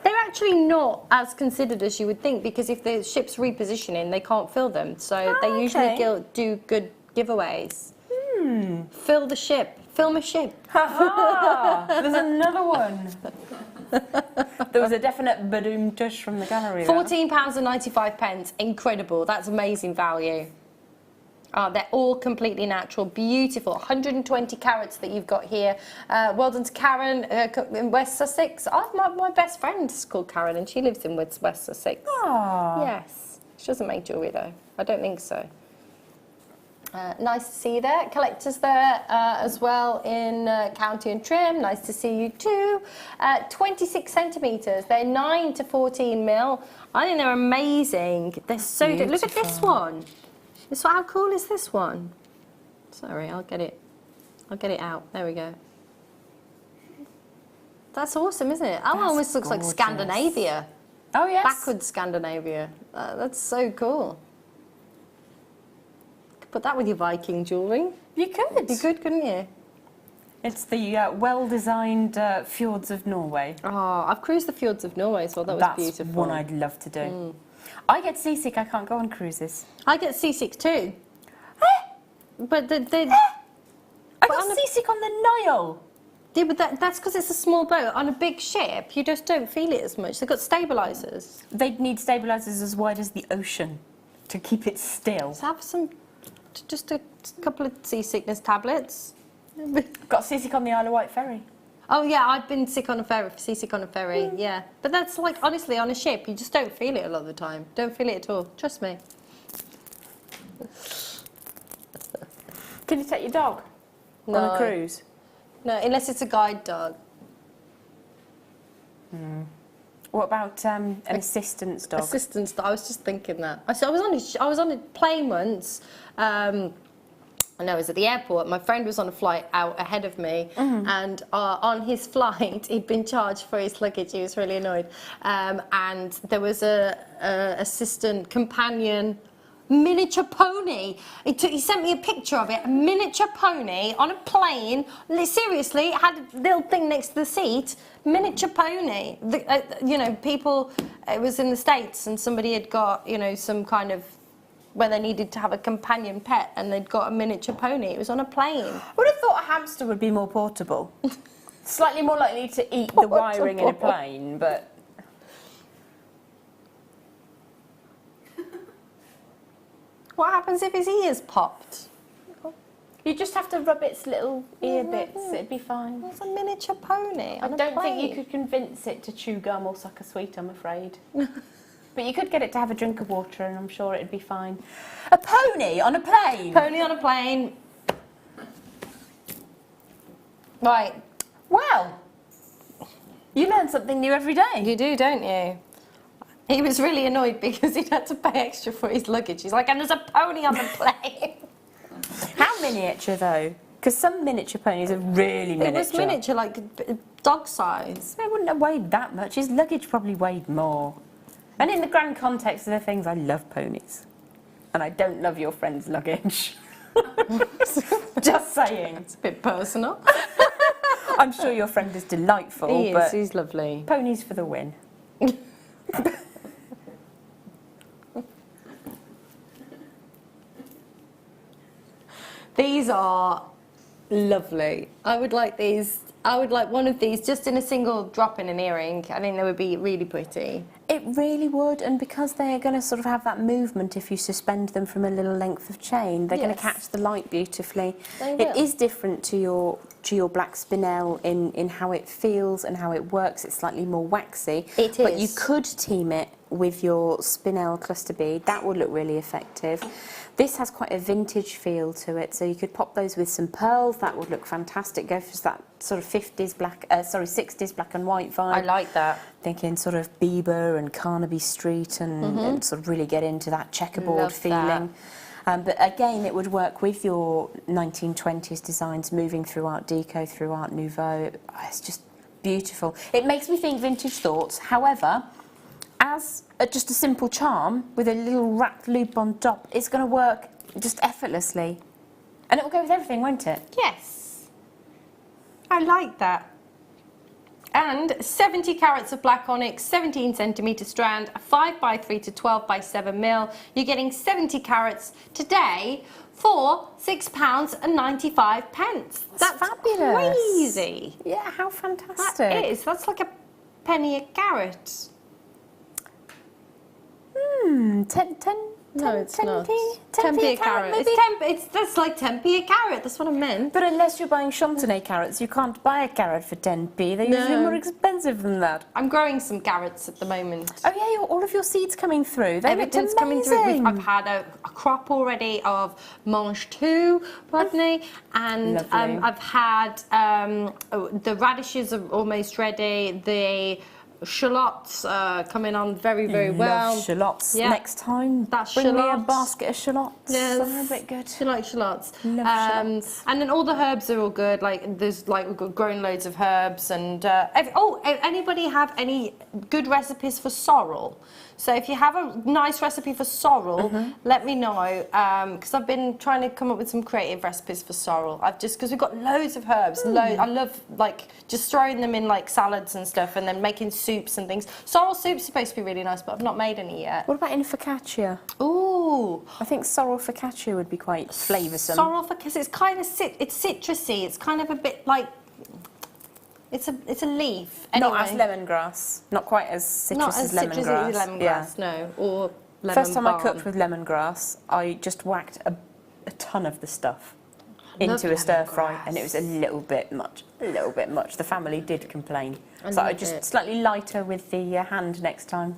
they're actually not as considered as you would think, because if the ship's repositioning, they can't fill them. So they usually do good giveaways. Fill the ship. Film a ship. There's another one. There was a definite badoom tush from the gallery. £14.95. Incredible. That's amazing value. They're all completely natural, beautiful. 120 carats that you've got here. Well done to Karen in West Sussex. My best friend is called Karen, and she lives in West Sussex. Yes. She doesn't make jewellery though. I don't think so. Nice to see you there. Collectors there as well in County and Trim. Nice to see you too. 26 centimetres. They're 9 to 14 mil. I think they're amazing. They're so good. Look at this one. How cool is this one? Sorry, I'll get it out. There we go. That's awesome, isn't it? That almost looks like Scandinavia. Oh, yes. Backwards Scandinavia. That's so cool. Could put that with your Viking jewellery. You could. You could, couldn't you? It's the well-designed fjords of Norway. Oh, I've cruised the fjords of Norway as well. That was beautiful. That's one I'd love to do. I get seasick, I can't go on cruises. I get seasick too. But I got seasick on the Nile. Yeah, but that's because it's a small boat. On a big ship, you just don't feel it as much. They've got stabilisers. They'd need stabilisers as wide as the ocean to keep it still. Let's have some, just a couple of seasickness tablets. Got seasick on the Isle of Wight ferry. Oh yeah, I've been sick on a ferry, seasick on a ferry, yeah. But that's like, honestly, on a ship, you just don't feel it a lot of the time. Don't feel it at all, trust me. Can you take your dog on a cruise? No, unless it's a guide dog. What about an assistance dog? Assistance dog, I was just thinking that. I was on a plane once, and I was at the airport. My friend was on a flight out ahead of me, and on his flight, he'd been charged for his luggage. He was really annoyed, and there was a assistant companion miniature pony. He sent me a picture of it. A miniature pony on a plane. Seriously, it had a little thing next to the seat. Miniature pony. You know, people. It was in the States, and somebody had got, you know, some kind of, where they needed to have a companion pet, and they'd got a miniature pony. It was on a plane. I would have thought a hamster would be more portable. Slightly more likely to eat the wiring in a plane, but... What happens if his ears popped? You just have to rub its little ear bits, it'd be fine. It's a miniature pony I on a don't plane. think you could convince it to chew gum or suck a sweet, I'm afraid. But you could get it to have a drink of water, and I'm sure it'd be fine. A pony on a plane? Pony on a plane. Right. Wow. You learn something new every day. You do, don't you? He was really annoyed because he'd had to pay extra for his luggage. He's like, and there's a pony on the plane. How miniature, though? Because some miniature ponies are really miniature. It was miniature, like dog size. It wouldn't have weighed that much. His luggage probably weighed more. And in the grand context of the things, I love ponies. And I don't love your friend's luggage. Just saying. It's a bit personal. I'm sure your friend is delightful, He but is, he's lovely. Ponies for the win. These are lovely. I would like these. I would like one of these just in a single drop in an earring. I think they would be really pretty. It really would, and because they're going to sort of have that movement if you suspend them from a little length of chain, they're going to catch the light beautifully. They will. It is different to your black spinel in how it feels and how it works. It's slightly more waxy. It But is. you could team it with your spinel cluster bead. That would look really effective. This has quite a vintage feel to it, so you could pop those with some pearls. That would look fantastic. Go for that sort of 60s black and white vibe. I like that. Thinking sort of Bieber and Carnaby Street and sort of really get into that checkerboard Love feeling. But again, it would work with your 1920s designs, moving through Art Deco, through Art Nouveau. It's just beautiful. It makes me think vintage thoughts. However, as just a simple charm with a little wrapped loop on top, it's going to work just effortlessly. And it will go with everything, won't it? Yes. I like that. And 70 carats of black onyx, 17 centimetre strand, a 5x3 to 12x7 mil. You're getting 70 carats today for £6.95. That's fabulous. Crazy. Yeah, how fantastic. That is. That's like a penny a carat. 10 No, it's not. 10p a carat. maybe? That's like 10p a carat. That's what I meant. But unless you're buying Chantenay carrots, you can't buy a carrot for 10p. They're usually more expensive than that. I'm growing some carrots at the moment. Oh yeah, all of your seeds coming through. They looked Everything's amazing. coming through. I've had a crop already of mange tout, pardon me, and Lovely. I've had the radishes are almost ready. The shallots coming on very, very well. Love shallots. Yeah. Next time, That's bring me a shallots. basket of shallots. Yes. They're a bit good. You like shallots? Love shallots. And then all the herbs are all good. Like there's like we've got grown loads of herbs and anybody have any good recipes for sorrel? So if you have a nice recipe for sorrel, let me know because I've been trying to come up with some creative recipes for sorrel. Because we've got loads of herbs. I love like just throwing them in like salads and stuff and then making soup soups and things. Sorrel soup's supposed to be really nice, but I've not made any yet. What about in focaccia? Ooh. I think sorrel focaccia would be quite flavoursome. Sorrel because it's kind of it's citrusy. It's kind of a bit like it's a leaf. Anyway. Not as lemongrass. Not quite as citrus as lemongrass. Citrusy as lemongrass, no. Or lemon First time balm. I cooked with lemongrass, I just whacked a ton of the stuff into a stir fry, and it was a little bit much. The family did complain. So I just slightly lighter with the hand next time.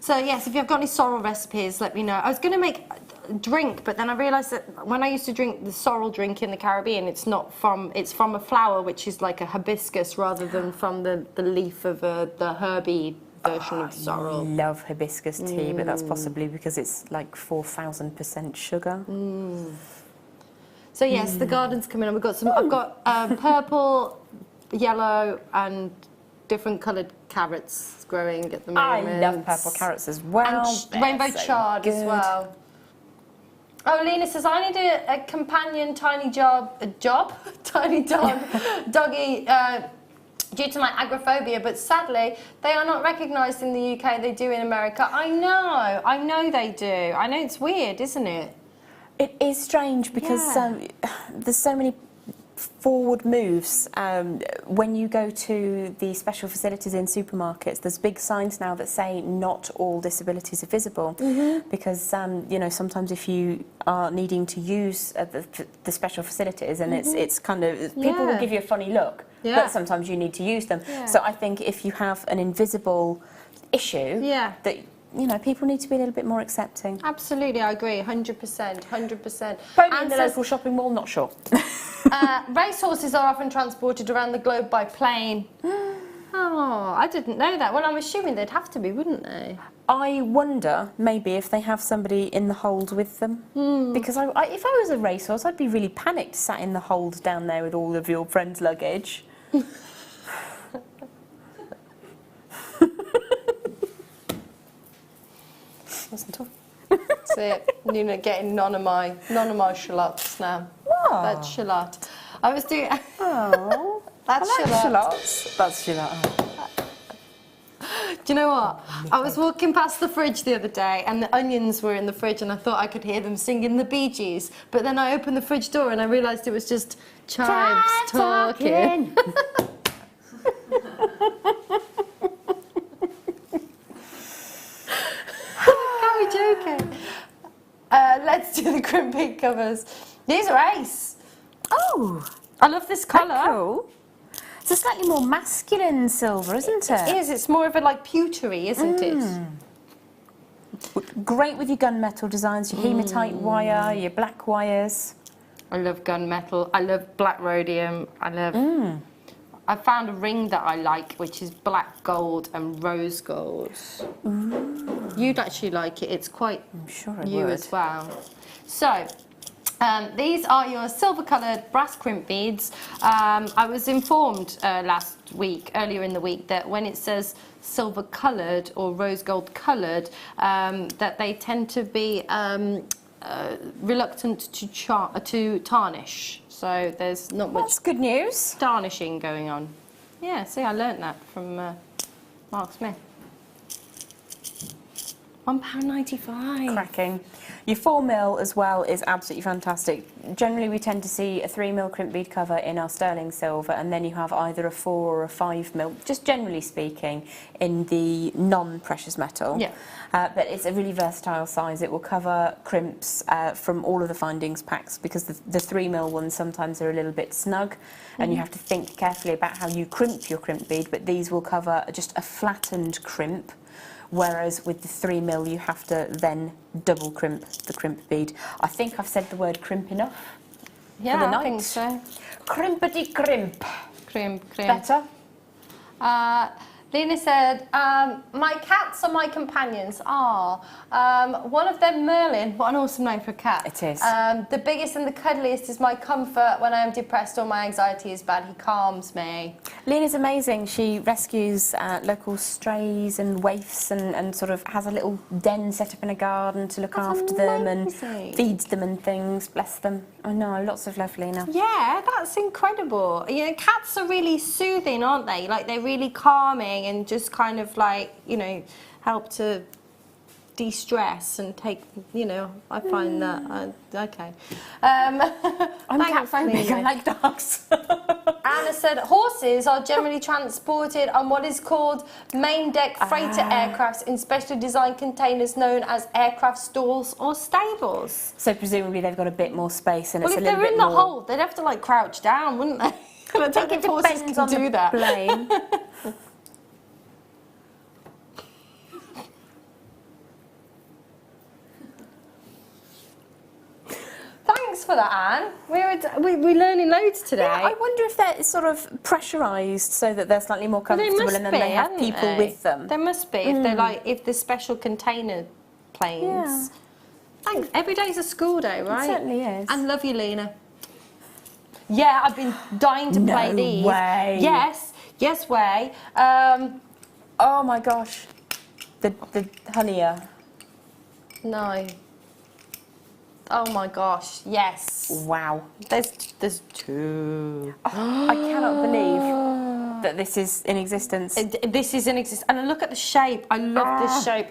So yes, if you've got any sorrel recipes, let me know. I was going to make a drink, but then I realised that when I used to drink the sorrel drink in the Caribbean, it's from a flower which is like a hibiscus rather than from the leaf of the herby version of sorrel. I love hibiscus tea, but that's possibly because it's like 4,000% sugar. So yes, the garden's coming on. I've got purple, yellow, and different coloured carrots growing at the moment. I love purple carrots as well. And rainbow chard as well. Oh, Lena says, I need a companion tiny doggy due to my agoraphobia, but sadly, they are not recognised in the UK. They do in America. I know they do. I know it's weird, isn't it? It is strange because there's so many forward moves. When you go to the special facilities in supermarkets, there's big signs now that say not all disabilities are visible, because you know, sometimes if you are needing to use the special facilities, and it's kind of, people will give you a funny look, but sometimes you need to use them. So I think if you have an invisible issue, that, you know, people need to be a little bit more accepting. Absolutely, I agree, 100%, 100%. Probably in the local shopping mall, not sure. Racehorses are often transported around the globe by plane. Oh, I didn't know that. Well, I'm assuming they'd have to be, wouldn't they? I wonder, maybe, if they have somebody in the hold with them. Because if I was a racehorse, I'd be really panicked sat in the hold down there with all of your friends' luggage. Wasn't talking. That's it. You know, getting none of my shallots now. What? That's shallot. I was doing. Oh, that's I like shallot. shallots. That's shallot. Do you know what? I was walking past the fridge the other day, and the onions were in the fridge, and I thought I could hear them singing the Bee Gees. But then I opened the fridge door, and I realised it was just chives talking. Joking. Let's do the Crimp bead covers. These are ace. Oh, I love this colour. Cool. It's a slightly more masculine silver, isn't it? It is. It's more of a like pewtery, isn't it? Great with your gunmetal designs, your hematite wire, your black wires. I love gunmetal. I love black rhodium. I love. I found a ring that I like, which is black gold and rose gold. You'd actually like it. It's quite you as well. So, these are your silver-coloured brass crimp beads. I was informed earlier in the week, that when it says silver-coloured or rose gold-coloured, that they tend to be reluctant to tarnish. So there's not much. That's good news. Tarnishing going on. Yeah, see, I learnt that from Mark Smith. £1.95. Cracking. Your 4mm as well is absolutely fantastic. Generally, we tend to see a 3mm crimp bead cover in our sterling silver, and then you have either a 4 or a 5mm, just generally speaking, in the non-precious metal. Yeah. But it's a really versatile size. It will cover crimps from all of the findings packs, because the 3mm ones sometimes are a little bit snug, and you have to think carefully about how you crimp your crimp bead, but these will cover just a flattened crimp. Whereas with the 3mm, you have to then double crimp the crimp bead. I think I've said the word crimp enough for the night. I think so. Crimpity crimp. Crimp. Better? Lena said, my cats are my companions. One of them, Merlin. What an awesome name for a cat. It is. The biggest and the cuddliest is my comfort when I am depressed or my anxiety is bad. He calms me. Lena's amazing. She rescues local strays and waifs and sort of has a little den set up in a garden to look after them and feeds them and things. Bless them. I know, lots of love, Lena. Yeah, that's incredible. You know, cats are really soothing, aren't they? Like, they're really calming and just kind of like, you know, help to de-stress and take, you know, I find that, okay. I'm cat phobic, I like dogs. Anna said, horses are generally transported on what is called main deck freighter aircrafts in specially designed containers known as aircraft stalls or stables. So presumably they've got a bit more space and Well, it's if a little they're bit in the more... hold, they'd have to like crouch down, wouldn't they? I don't think horses can do that. Plane. Thanks for that, Anne. We're learning loads today. Yeah, I wonder if they're sort of pressurised so that they're slightly more comfortable and then they have people with them. There must be, if they're like, if they're special container planes. Yeah. Thanks. Every day's a school day, right? It certainly is. And love you, Lena. Yeah, I've been dying to play these. No way. Yes way. Oh my gosh. The honeyer. No. Oh my gosh, yes. Wow. There's two. I cannot believe that this is in existence. This is in existence. And look at the shape. I love this shape.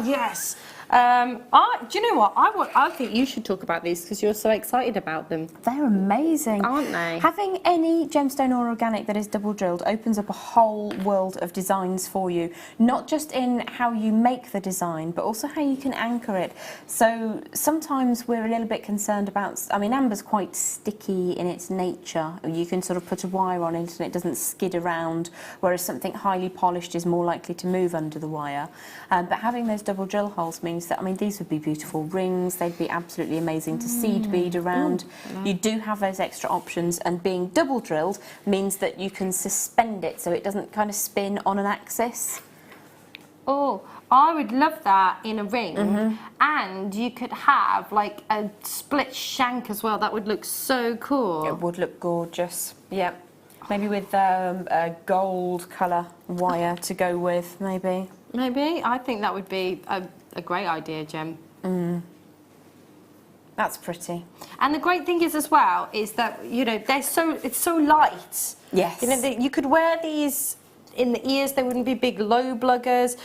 Yes. Do you know what? I think you should talk about these because you're so excited about them. They're amazing. Aren't they? Having any gemstone or organic that is double drilled opens up a whole world of designs for you. Not just in how you make the design, but also how you can anchor it. So sometimes we're a little bit concerned about, I mean, amber's quite sticky in its nature. You can sort of put a wire on it and it doesn't skid around, whereas something highly polished is more likely to move under the wire. But having those double drill holes means that, I mean, these would be beautiful rings, they'd be absolutely amazing to seed bead around. You do have those extra options, and being double drilled means that you can suspend it so it doesn't kind of spin on an axis. Oh, I would love that in a ring. And you could have like a split shank as well. That would look so cool. It would look gorgeous. Yep. Maybe with a gold colour wire to go with, maybe. Maybe. I think that would be a great idea, Jem. That's pretty. And the great thing is as well is that, you know, it's so light. Yes. You know, you could wear these in the ears. They wouldn't be big low bluggers.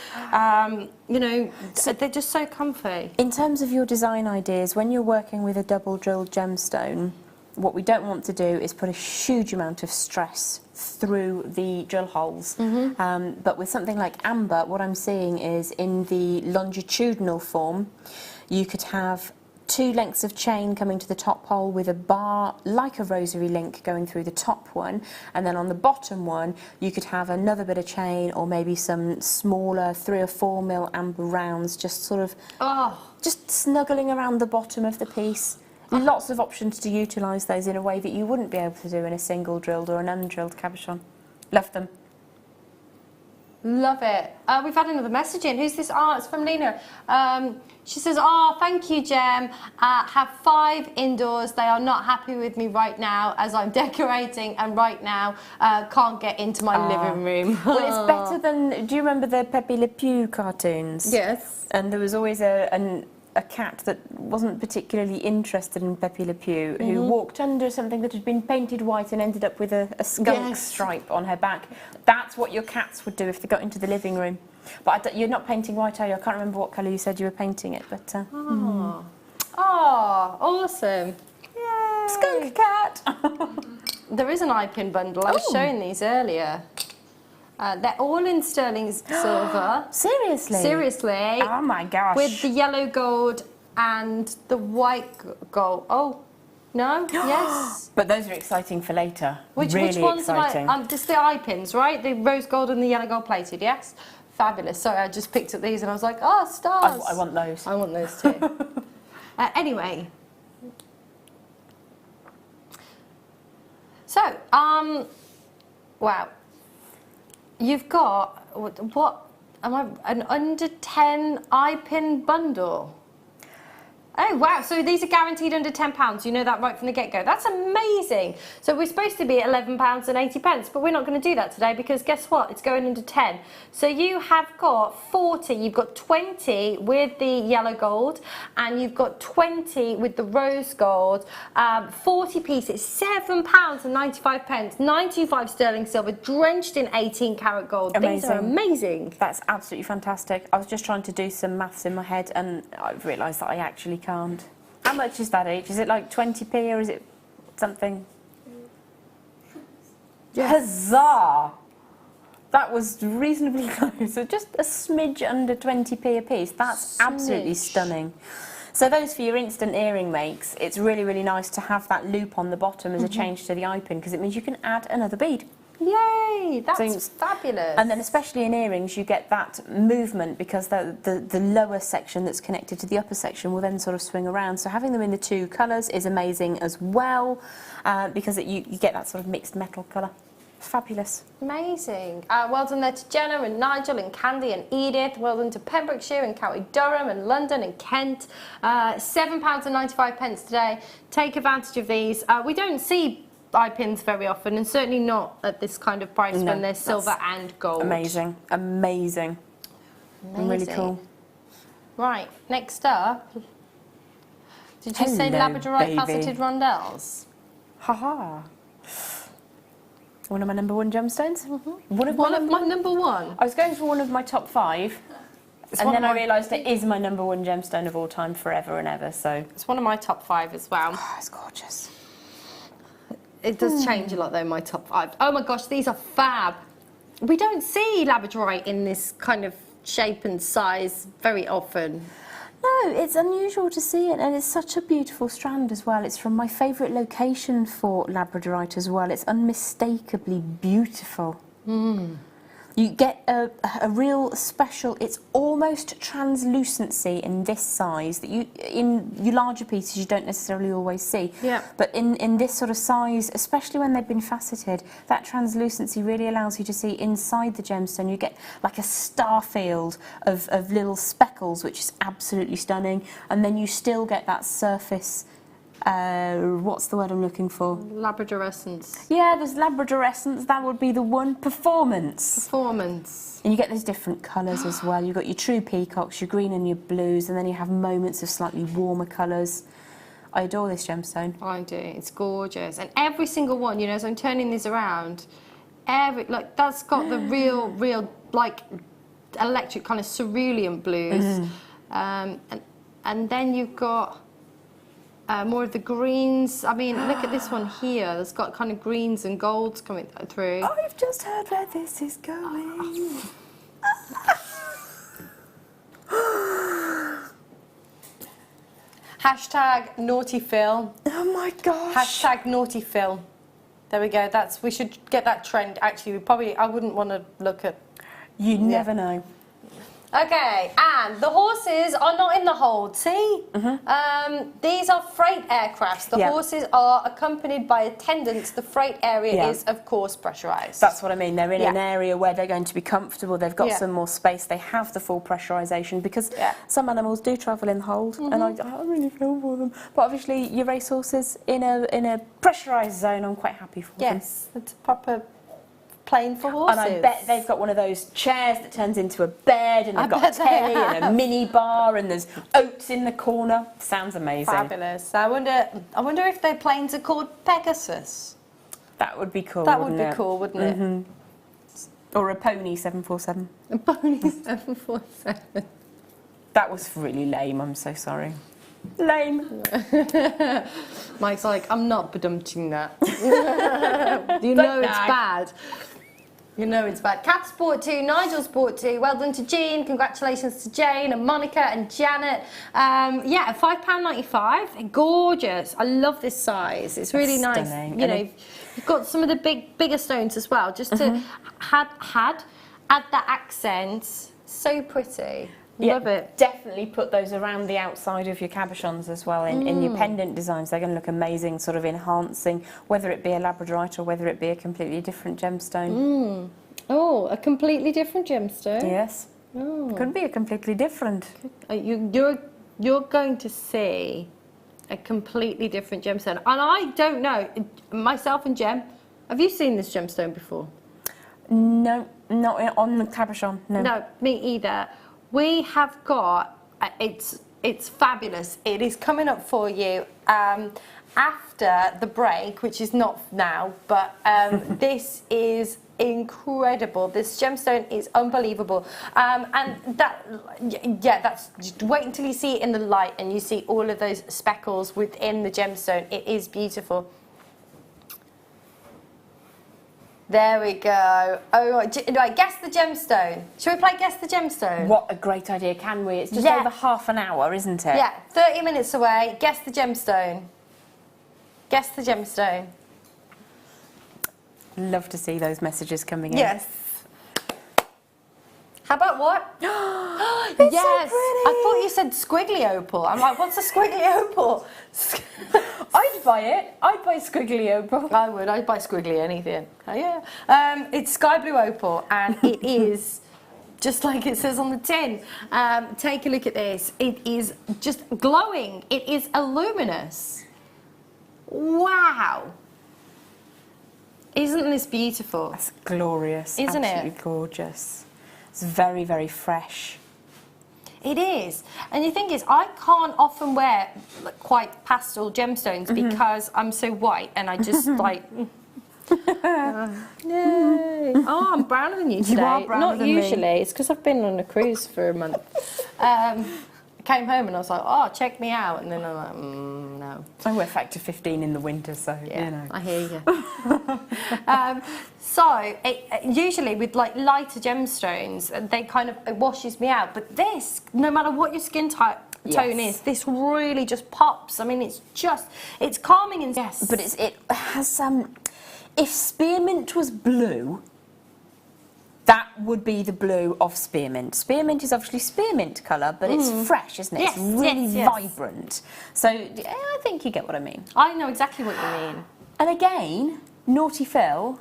You know, they're just so comfy. In terms of your design ideas, when you're working with a double drilled gemstone, what we don't want to do is put a huge amount of stress through the drill holes. But with something like amber, what I'm seeing is in the longitudinal form, you could have 2 lengths of chain coming to the top hole with a bar like a rosary link going through the top one, and then on the bottom one you could have another bit of chain or maybe some smaller 3 or 4 mil amber rounds just sort of just snuggling around the bottom of the piece. Lots of options to utilise those in a way that you wouldn't be able to do in a single drilled or an undrilled cabochon. Love them. Love it. We've had another message in. Who's this? It's from Lena. She says, thank you, Jem. Have 5 indoors. They are not happy with me right now as I'm decorating, and right now can't get into my living room. Well, it's better than... Do you remember the Pepe Le Pew cartoons? Yes. And there was always a cat that wasn't particularly interested in Pepe Le Pew, who walked under something that had been painted white and ended up with a skunk stripe on her back. That's what your cats would do if they got into the living room. But you're not painting white, are you? I can't remember what colour you said you were painting it, but... Awesome. Yay. Skunk cat! There is an eye pin bundle. I was showing these earlier. They're all in sterling silver. Seriously? Seriously. Oh my gosh. With the yellow gold and the white gold. Oh, no? Yes. But those are exciting for later. Which ones exciting. Just the eye pins, right? The rose gold and the yellow gold plated, yes? Fabulous. Sorry, I just picked up these and I was like, stars. I want those. I want those too. Anyway. So, wow. You've got, what am I, an under 10 eye-pin bundle? Oh wow, so these are guaranteed under £10. You know that right from the get-go. That's amazing. So we're supposed to be at £11.80, but we're not going to do that today because guess what? It's going under 10. So you have got 40, you've got 20 with the yellow gold, and you've got 20 with the rose gold. 40 pieces, £7.95, 925 sterling silver, drenched in 18 karat gold. Amazing. These are amazing. That's absolutely fantastic. I was just trying to do some maths in my head and I've realised that I actually can't. How much is that each? Is it like 20p or is it something? Yes. Huzzah! That was reasonably close. So just a smidge under 20p a piece. That's absolutely stunning. So those for your instant earring makes, it's really, really nice to have that loop on the bottom as a change to the eye pin because it means you can add another bead. Yay, that's fabulous. And then especially in earrings you get that movement because the lower section that's connected to the upper section will then sort of swing around. So having them in the two colours is amazing as well because you get that sort of mixed metal colour. Fabulous. Amazing. Well done there to Jenna and Nigel and Candy and Edith. Well done to Pembrokeshire and County Durham and London and Kent. £7.95 today. Take advantage of these. We don't see eye pins very often, and certainly not at this kind of price when they're silver and gold. Amazing, amazing. Really cool. Right, next up. Did you say Labradorite faceted rondelles? Haha. One of my number one gemstones. One of my number one. I was going for one of my top 5. And then I realised it is my number one gemstone of all time, forever and ever. So it's one of my top 5 as well. Oh, it's gorgeous. It does change a lot though, my top 5. Oh my gosh, these are fab. We don't see Labradorite in this kind of shape and size very often. No, it's unusual to see it, and it's such a beautiful strand as well. It's from my favourite location for Labradorite as well. It's unmistakably beautiful. You get a real special, it's almost translucency in this size that in your larger pieces you don't necessarily always see. Yeah. But in this sort of size, especially when they've been faceted, that translucency really allows you to see inside the gemstone. You get like a star field of little speckles, which is absolutely stunning. And then you still get that surface, what's the word I'm looking for? Labradorescence. Yeah, there's labradorescence, that would be the one. Performance. Performance. And you get those different colours as well. You've got your true peacocks, your green and your blues, and then you have moments of slightly warmer colours. I adore this gemstone. I do, it's gorgeous. And every single one, you know, as I'm turning these around, that's got the real, like, electric kind of cerulean blues. And then you've got more of the greens. I mean, look at this one here. It's got kind of greens and golds coming through. I've just heard where this is going. Hashtag naughty Phil. Oh my gosh. Hashtag naughty Phil. There we go. We should get that trend. Actually, I wouldn't want to look at. You never know. Okay, and the horses are not in the hold, see? These are freight aircrafts. The horses are accompanied by attendants. The freight area is, of course, pressurised. That's what I mean. They're in an area where they're going to be comfortable. They've got some more space. They have the full pressurisation because some animals do travel in the hold, and I really feel for them. But obviously, your racehorses in a pressurised zone, I'm quite happy for them. Yes, it's a proper plane for horses. And I bet they've got one of those chairs that turns into a bed, and they've got a telly and a mini bar, and there's oats in the corner. Sounds amazing. Fabulous. I wonder if their planes are called Pegasus. That would be cool. That would be cool, wouldn't it? Or a pony 747. A pony 747. That was really lame. I'm so sorry. Lame. Mike's like, I'm not badumting that. You know it's bad. You know it's bad. Kat Sport 2, Nigel Sport 2, well done to Jean, congratulations to Jane and Monica and Janet. Yeah, £5.95, gorgeous. I love this size, it's really nice. Stunning. You know, you've got some of the bigger stones as well, just to add that accent, so pretty. Love it. Definitely put those around the outside of your cabochons as well in your pendant designs. They're going to look amazing, sort of enhancing, whether it be a Labradorite or whether it be a completely different gemstone. Oh, a completely different gemstone. Yes. Oh. Could be a completely different. You're going to see a completely different gemstone. And I don't know, myself and Jem, have you seen this gemstone before? No, not on the cabochon, no. No, me either. We have got, it's fabulous. It is coming up for you after the break, which is not now, but this is incredible. This gemstone is unbelievable. And that, yeah, that's, just wait until you see it in the light and you see all of those speckles within the gemstone. It is beautiful. There we go. Oh, right, guess the gemstone. Shall we play Guess the Gemstone? What a great idea, can we? It's just over half an hour, isn't it? Yeah, 30 minutes away. Guess the gemstone. Guess the gemstone. Love to see those messages coming in. Yes. How about what? It's yes. so pretty. I thought you said squiggly opal. I'm like, what's a squiggly opal? I'd buy it. I'd buy squiggly opal. I would. I'd buy squiggly anything. Oh, yeah. It's sky blue opal, and it is just like it says on the tin. Take a look at this. It is just glowing. It is luminous. Wow. Isn't this beautiful? That's glorious. Isn't it? Absolutely gorgeous. It's very, very fresh. It is. And the thing is, I can't often wear like, quite pastel gemstones because I'm so white and I just like... Yay. Oh, I'm browner than you today. You are browner Not than usually. me. It's because I've been on a cruise for a month. I came home and I was like, oh, check me out. And then I'm like, no. I wear factor 15 in the winter, so, Yeah, you know. I hear you. Usually with like lighter gemstones, they kind of, it washes me out. But this, no matter what your skin tone is, this really just pops. I mean, it's calming and yes. But it has if spearmint was blue, that would be the blue of spearmint. Spearmint is obviously spearmint colour, but it's fresh, isn't it? Yes, it's really yes. vibrant. So yeah, I think you get what I mean. I know exactly what you mean. And again, Naughty Phil,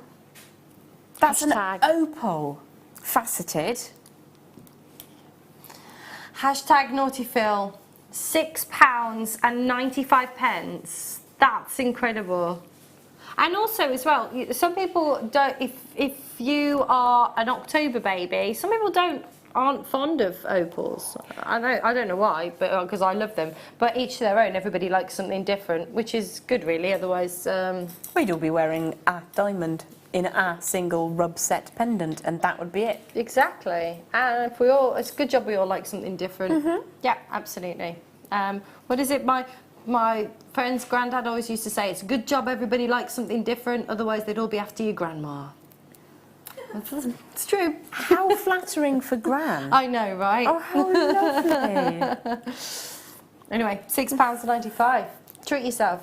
that's Hashtag. an opal faceted. Hashtag Naughty Phil, £6.95. That's incredible. And also as well, some people don't, if you are an October baby, some people aren't fond of opals. I don't know why, but because I love them. But each to their own, everybody likes something different, which is good really, otherwise... We'd all be wearing a diamond in a single rub set pendant, and that would be it. Exactly. And if it's a good job we all like something different. Yeah, absolutely. What is it, my friend's granddad always used to say, it's a good job everybody likes something different, otherwise they'd all be after your grandma. It's true. How flattering for Gran. I know, right? Oh, how lovely. Anyway, £6.95. Treat yourself.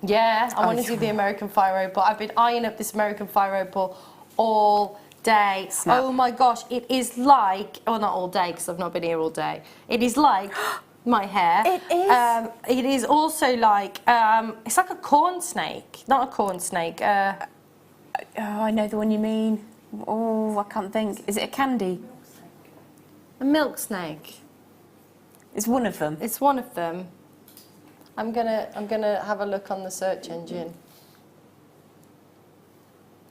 Yeah, I want to do the American Fire Opal. I've been eyeing up this American Fire Opal all day. Snap. Oh my gosh, it is like, well, not all day because I've not been here all day. It is like my hair. It is. It is also like, it's like a corn snake. Not a corn snake. Oh, I know the one you mean. Oh, I can't think. Is it a candy? A milk snake. It's one of them. It's one of them. I'm gonna have a look on the search engine.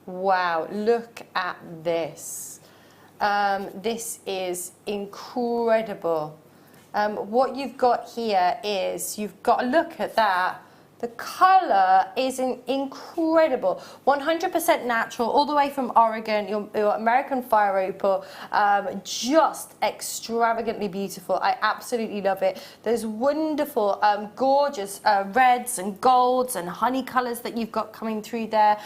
Wow, look at this. This is incredible. What you've got here is, you've got to look at that. The colour is incredible. 100% natural, all the way from Oregon, your American Fire Opal, just extravagantly beautiful. I absolutely love it. There's wonderful, gorgeous reds and golds and honey colours that you've got coming through there.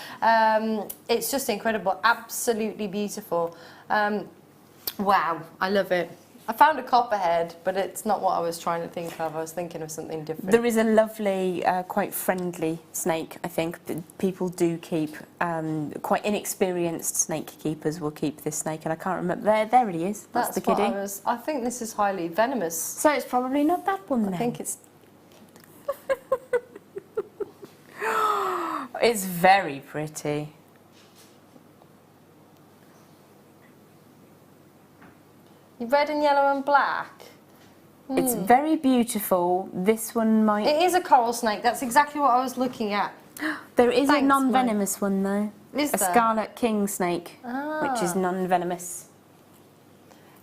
It's just incredible, absolutely beautiful. Wow, I love it. I found a copperhead, but it's not what I was trying to think of. I was thinking of something different. There is a lovely, quite friendly snake, I think, that people do keep. Quite inexperienced snake keepers will keep this snake, and I can't remember. There it is. That's the what kiddie. I think this is highly venomous. So it's probably not that one then. I think it's... It's very pretty. Red and yellow and black. It's very beautiful. This one might... It is a coral snake. That's exactly what I was looking at. There is Thanks, a non-venomous one though. Is a there? scarlet king snake, which is non-venomous.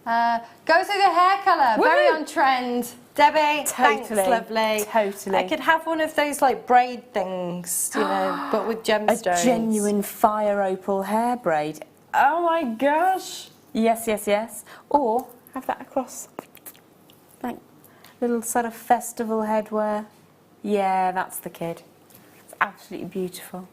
Go through the hair colour. Very on trend. Debbie, thanks, lovely. Totally. I could have one of those like braid things, you know, but with gemstones. A genuine fire opal hair braid. Oh my gosh. Yes, yes, yes. Or have that across, like little sort of festival headwear. Yeah, that's the kid. It's absolutely beautiful.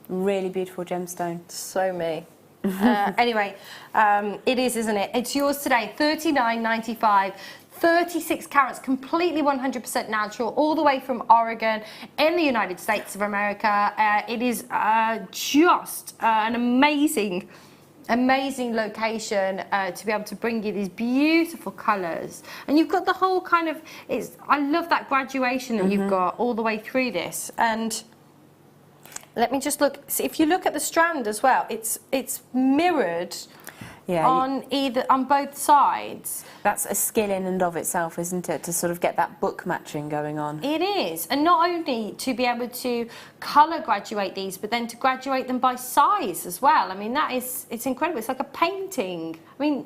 Really beautiful gemstone. So me. Anyway, it is, isn't it? It's yours today. $39.95. 36 carats, completely 100% natural, all the way from Oregon in the United States of America. It is just an amazing location to be able to bring you these beautiful colours. And you've got the whole kind of, I love that graduation that you've got all the way through this. And let me just look, see, if you look at the strand as well, it's mirrored on both sides. That's a skill in and of itself, isn't it, to sort of get that book matching going on? It is, and not only to be able to colour graduate these, but then to graduate them by size as well. I mean, it's incredible. It's like a painting. I mean,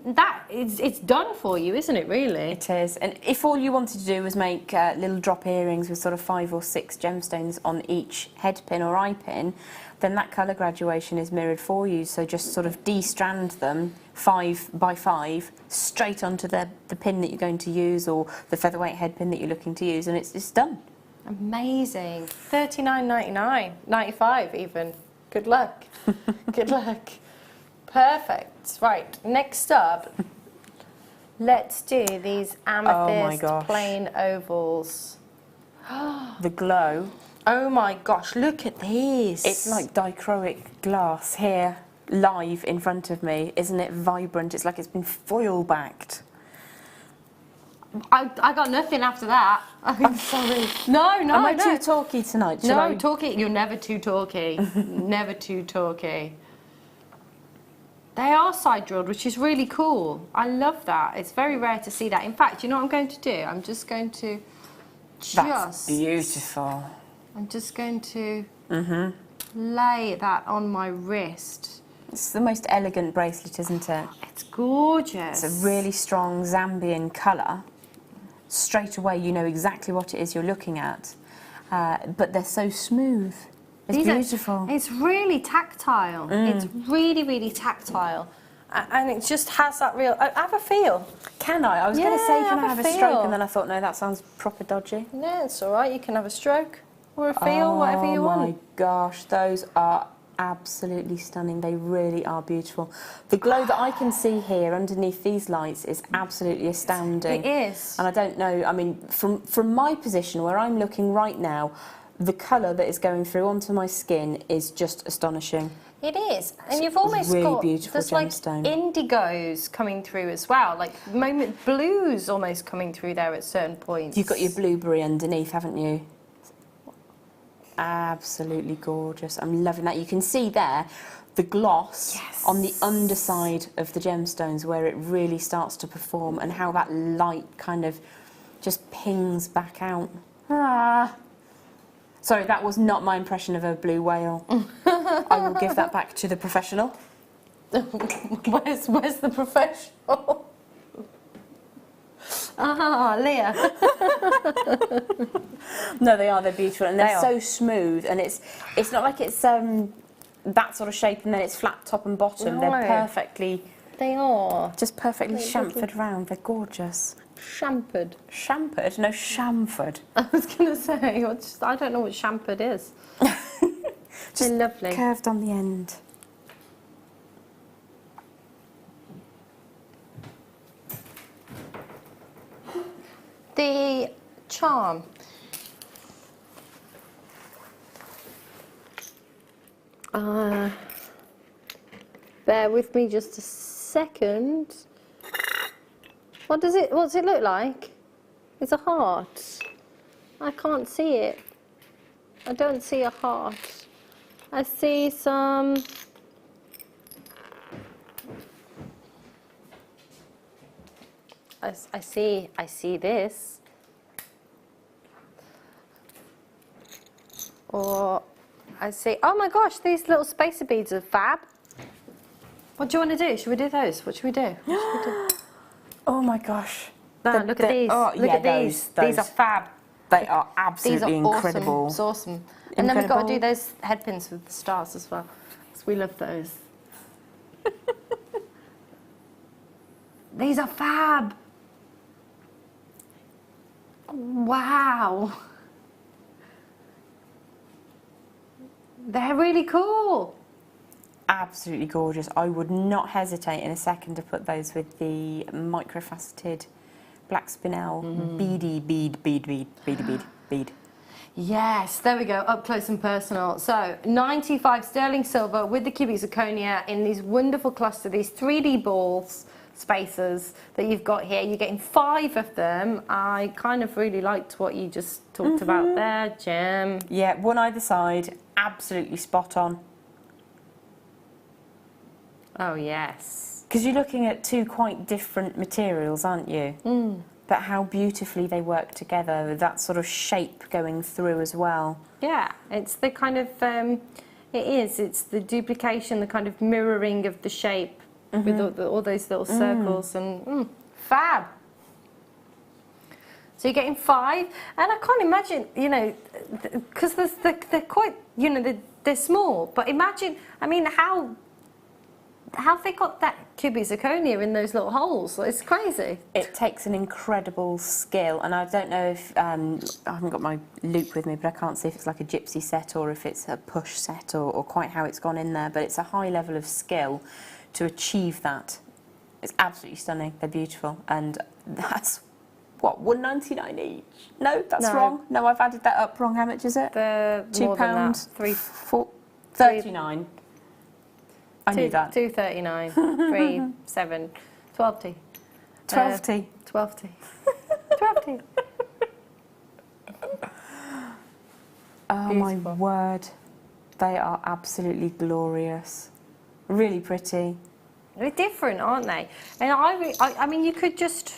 it's done for you, isn't it, really? It is, and if all you wanted to do was make little drop earrings with sort of 5 or 6 gemstones on each head pin or eye pin, then that colour graduation is mirrored for you. So just sort of de-strand them 5 by 5 straight onto the pin that you're going to use, or the featherweight head pin that you're looking to use, and it's done. Amazing. $39.99, $95 even. Good luck. Good luck. Perfect. Right, next up, let's do these amethyst plain ovals. The glow. Oh my gosh, look at these. It's like dichroic glass here, live in front of me. Isn't it vibrant? It's like it's been foil backed. I got nothing after that. I'm sorry. No. Am I too talky tonight? Talky. You're never too talky. Never too talky. They are side drilled, which is really cool. I love that. It's very rare to see that. In fact, you know what I'm going to do? I'm just going to That's beautiful. I'm just going to lay that on my wrist. It's the most elegant bracelet, isn't it? It's gorgeous. It's a really strong Zambian colour. Straight away you know exactly what it is you're looking at. But they're so smooth. It's beautiful. It's really tactile. It's really, really tactile. And it just has that real... have a feel. Can I? I was going to say, can I have a stroke? And then I thought, no, that sounds proper dodgy. No, it's all right. You can have a stroke or a feel, whatever you want. Oh my gosh, those are absolutely stunning. They really are beautiful. The glow that I can see here underneath these lights is absolutely astounding. It is. And I don't know, I mean, from my position where I'm looking right now, the colour that is going through onto my skin is just astonishing. It is, and you've almost really got beautiful there's like gemstone. Indigos coming through as well, like moment blues almost coming through there at certain points. You've got your blueberry underneath, haven't you? Absolutely gorgeous. I'm loving that. You can see there the gloss on the underside of the gemstones where it really starts to perform, and how that light kind of just pings back out. Sorry, that was not my impression of a blue whale. I will give that back to the professional. Where's the professional? Leah. No, they're beautiful, and they're so smooth, and it's not like it's that sort of shape and then it's flat top and bottom. No. They're perfectly... They are. Just perfectly chamfered round. They're gorgeous. Chamfered. Chamfered? No, chamfered. I was going to say, I don't know what chamfered is. Just They're lovely. Curved on the end. The charm. Bear with me just a second. What's it look like? It's a heart. I can't see it. I don't see a heart. I see some... I see this. Or I see, oh my gosh, these little spacer beads are fab. What do you want to do? Should we do those? What should we do? What should we do? Oh my gosh. No, look at these. Oh, look yeah, at these. These are fab. They are absolutely These are incredible. Awesome. It's awesome. And then we've got to do those head pins with the stars as well. Because we love those. These are fab. Wow. They're really cool. Absolutely gorgeous. I would not hesitate in a second to put those with the microfaceted black spinel bead. Yes, there we go, up close and personal. So 95 sterling silver with the cubic zirconia in these wonderful cluster, these 3D balls, spacers that you've got here. You're getting 5 of them. I kind of really liked what you just talked about there, Jem. Yeah, one either side, absolutely spot on. Oh, yes. Because you're looking at 2 quite different materials, aren't you? But how beautifully they work together, with that sort of shape going through as well. Yeah, it's the kind of, it's the duplication, the kind of mirroring of the shape with all those little circles and fab. So you're getting 5, and I can't imagine, you know, because they're quite, you know, they're small, but imagine, I mean, how have they got that cubic zirconia in those little holes? It's crazy. It takes an incredible skill, and I don't know if, I haven't got my loop with me, but I can't see if it's like a gypsy set or if it's a push set or quite how it's gone in there, but it's a high level of skill to achieve that. It's absolutely stunning. They're beautiful, and that's, what, $1.99 each? No, that's wrong. No, I've added that up wrong. How much is it? They're more than that. $39. I knew that. 2.39, 3, 7, 12t. 12t. 12t. 12t. Oh my word, they are absolutely glorious. Really pretty. They're different, aren't they? And I mean, you could just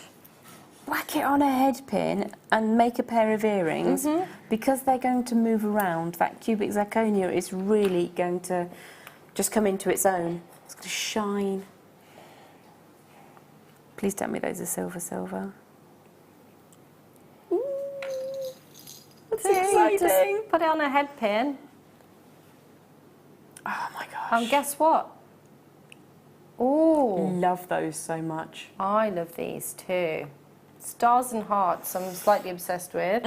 whack it on a head pin and make a pair of earrings because they're going to move around. That cubic zirconia is really going to just come into its own. It's going to shine. Please tell me those are silver. Ooh, that's exciting. Just put it on a head pin. Oh my gosh. And guess what? Oh, love those so much. I love these too. Stars and hearts, I'm slightly obsessed with.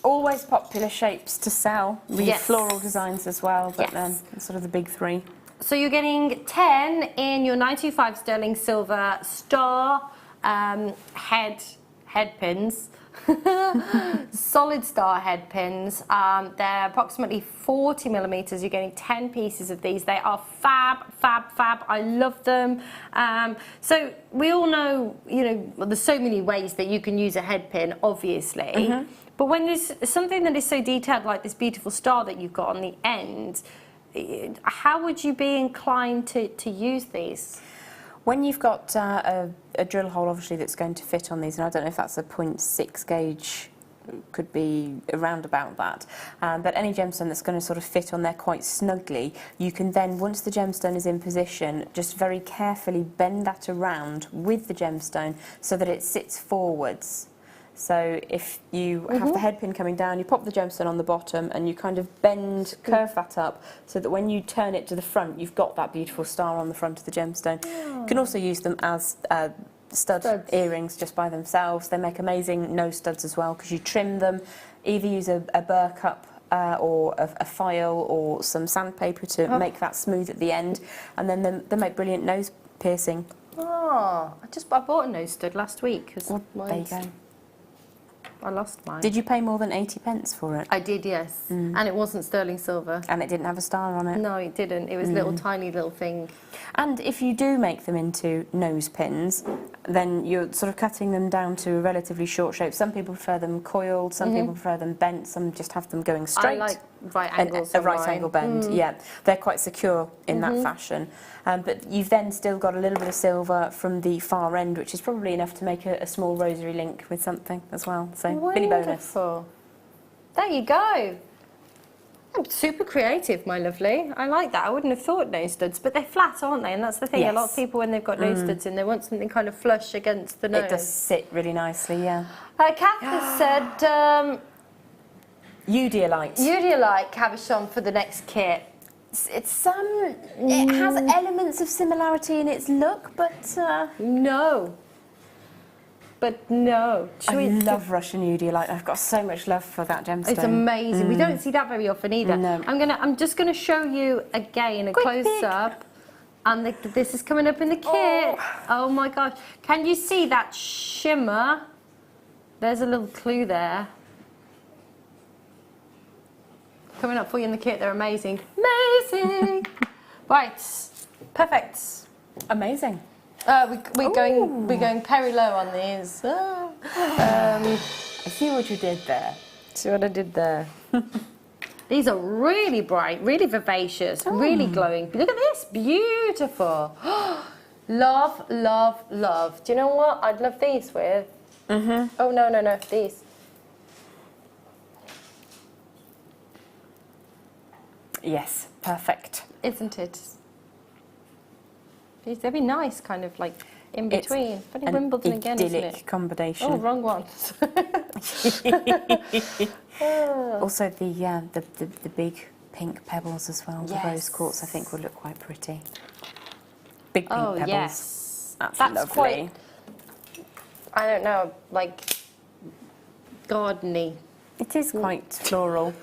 Always popular shapes to sell. We have floral designs as well, but sort of the big 3. So you're getting 10 in your 95 sterling silver star head pins. Solid star head pins. They're approximately 40 millimeters. You're getting 10 pieces of these. They are fab. I love them. So we all know, you know, there's so many ways that you can use a head pin, obviously. But when there's something that is so detailed, like this beautiful star that you've got on the end, how would you be inclined to use these? When you've got a drill hole, obviously, that's going to fit on these, and I don't know if that's a 0.6 gauge, could be around about that, but any gemstone that's going to sort of fit on there quite snugly, you can then, once the gemstone is in position, just very carefully bend that around with the gemstone so that it sits forwards. So if you have the head pin coming down, you pop the gemstone on the bottom and you kind of curve that up so that when you turn it to the front, you've got that beautiful star on the front of the gemstone. You can also use them as studs. Earrings just by themselves. They make amazing nose studs as well because you trim them, either use a burr cup or a file or some sandpaper to make that smooth at the end, and then they make brilliant nose piercing. Oh, I bought a nose stud last week. Well, there you go. I lost mine. Did you pay more than 80p for it? I did, yes. And it wasn't sterling silver. And it didn't have a star on it? No, it didn't. It was a little tiny little thing. And if you do make them into nose pins, then you're sort of cutting them down to a relatively short shape. Some people prefer them coiled, some people prefer them bent, some just have them going straight. right angles. A right angle bend, yeah. They're quite secure in that fashion. But you've then still got a little bit of silver from the far end, which is probably enough to make a small rosary link with something as well. So, Billy bonus. There you go. I'm super creative, my lovely. I like that. I wouldn't have thought nose studs, but they're flat, aren't they? And that's the thing. Yes. A lot of people, when they've got nose studs in, they want something kind of flush against the nose. It does sit really nicely, yeah. Kath has said... Iolite. Iolite cabochon for the next kit. It has elements of similarity in its look, but... No. But no. I love Russian Iolite. I've got so much love for that gemstone. It's amazing. We don't see that very often either. No. I'm just gonna show you again a close up, and this is coming up in the kit. Oh my gosh! Can you see that shimmer? There's a little clue there. Coming up for you in the kit. They're amazing. Amazing. Right. Perfect. Amazing. We're going very low on these. I see what you did there. See what I did there. These are really bright, really vivacious, really glowing. Look at this, beautiful. Love, love, love. Do you know what I'd love these with? Oh, no, these. Yes, perfect. Isn't it? They'd be nice, kind of like in between. Funny Wimbledon again, isn't it? Combination. Oh, wrong one. Also the big pink pebbles as well. The rose quartz I think would look quite pretty. Big pink pebbles. Yes. That's That's lovely. quite, I don't know, like gardeny. It is quite floral.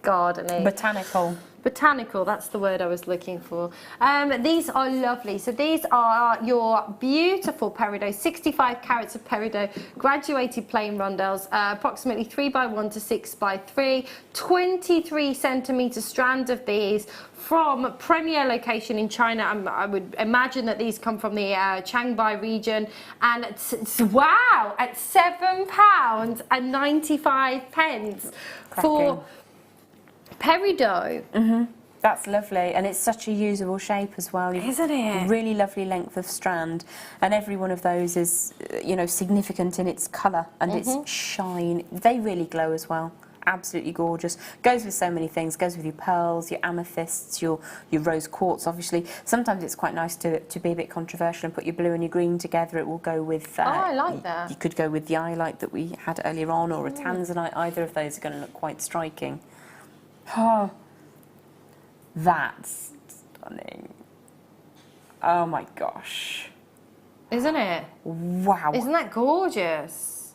Gardeny. Botanical. Botanical, that's the word I was looking for. These are lovely. So these are your beautiful peridot, 65 carats of peridot, graduated plain rondelles, approximately 3x1 to 6x3, 23 centimetre strand of these from premier location in China. I would imagine that these come from the Changbai region, and wow, at £7.95 for peridot. That's lovely, and it's such a usable shape as well. Isn't it? Really lovely length of strand, and every one of those is, you know, significant in its colour and its shine. They really glow as well. Absolutely gorgeous. Goes with so many things. Goes with your pearls, your amethysts, your rose quartz. Obviously, sometimes it's quite nice to be a bit controversial and put your blue and your green together. It will go with. I like that. You could go with the Iolite that we had earlier on, or a tanzanite. Either of those are going to look quite striking. Oh, that's stunning. Oh my gosh. Isn't it? Wow. Isn't that gorgeous?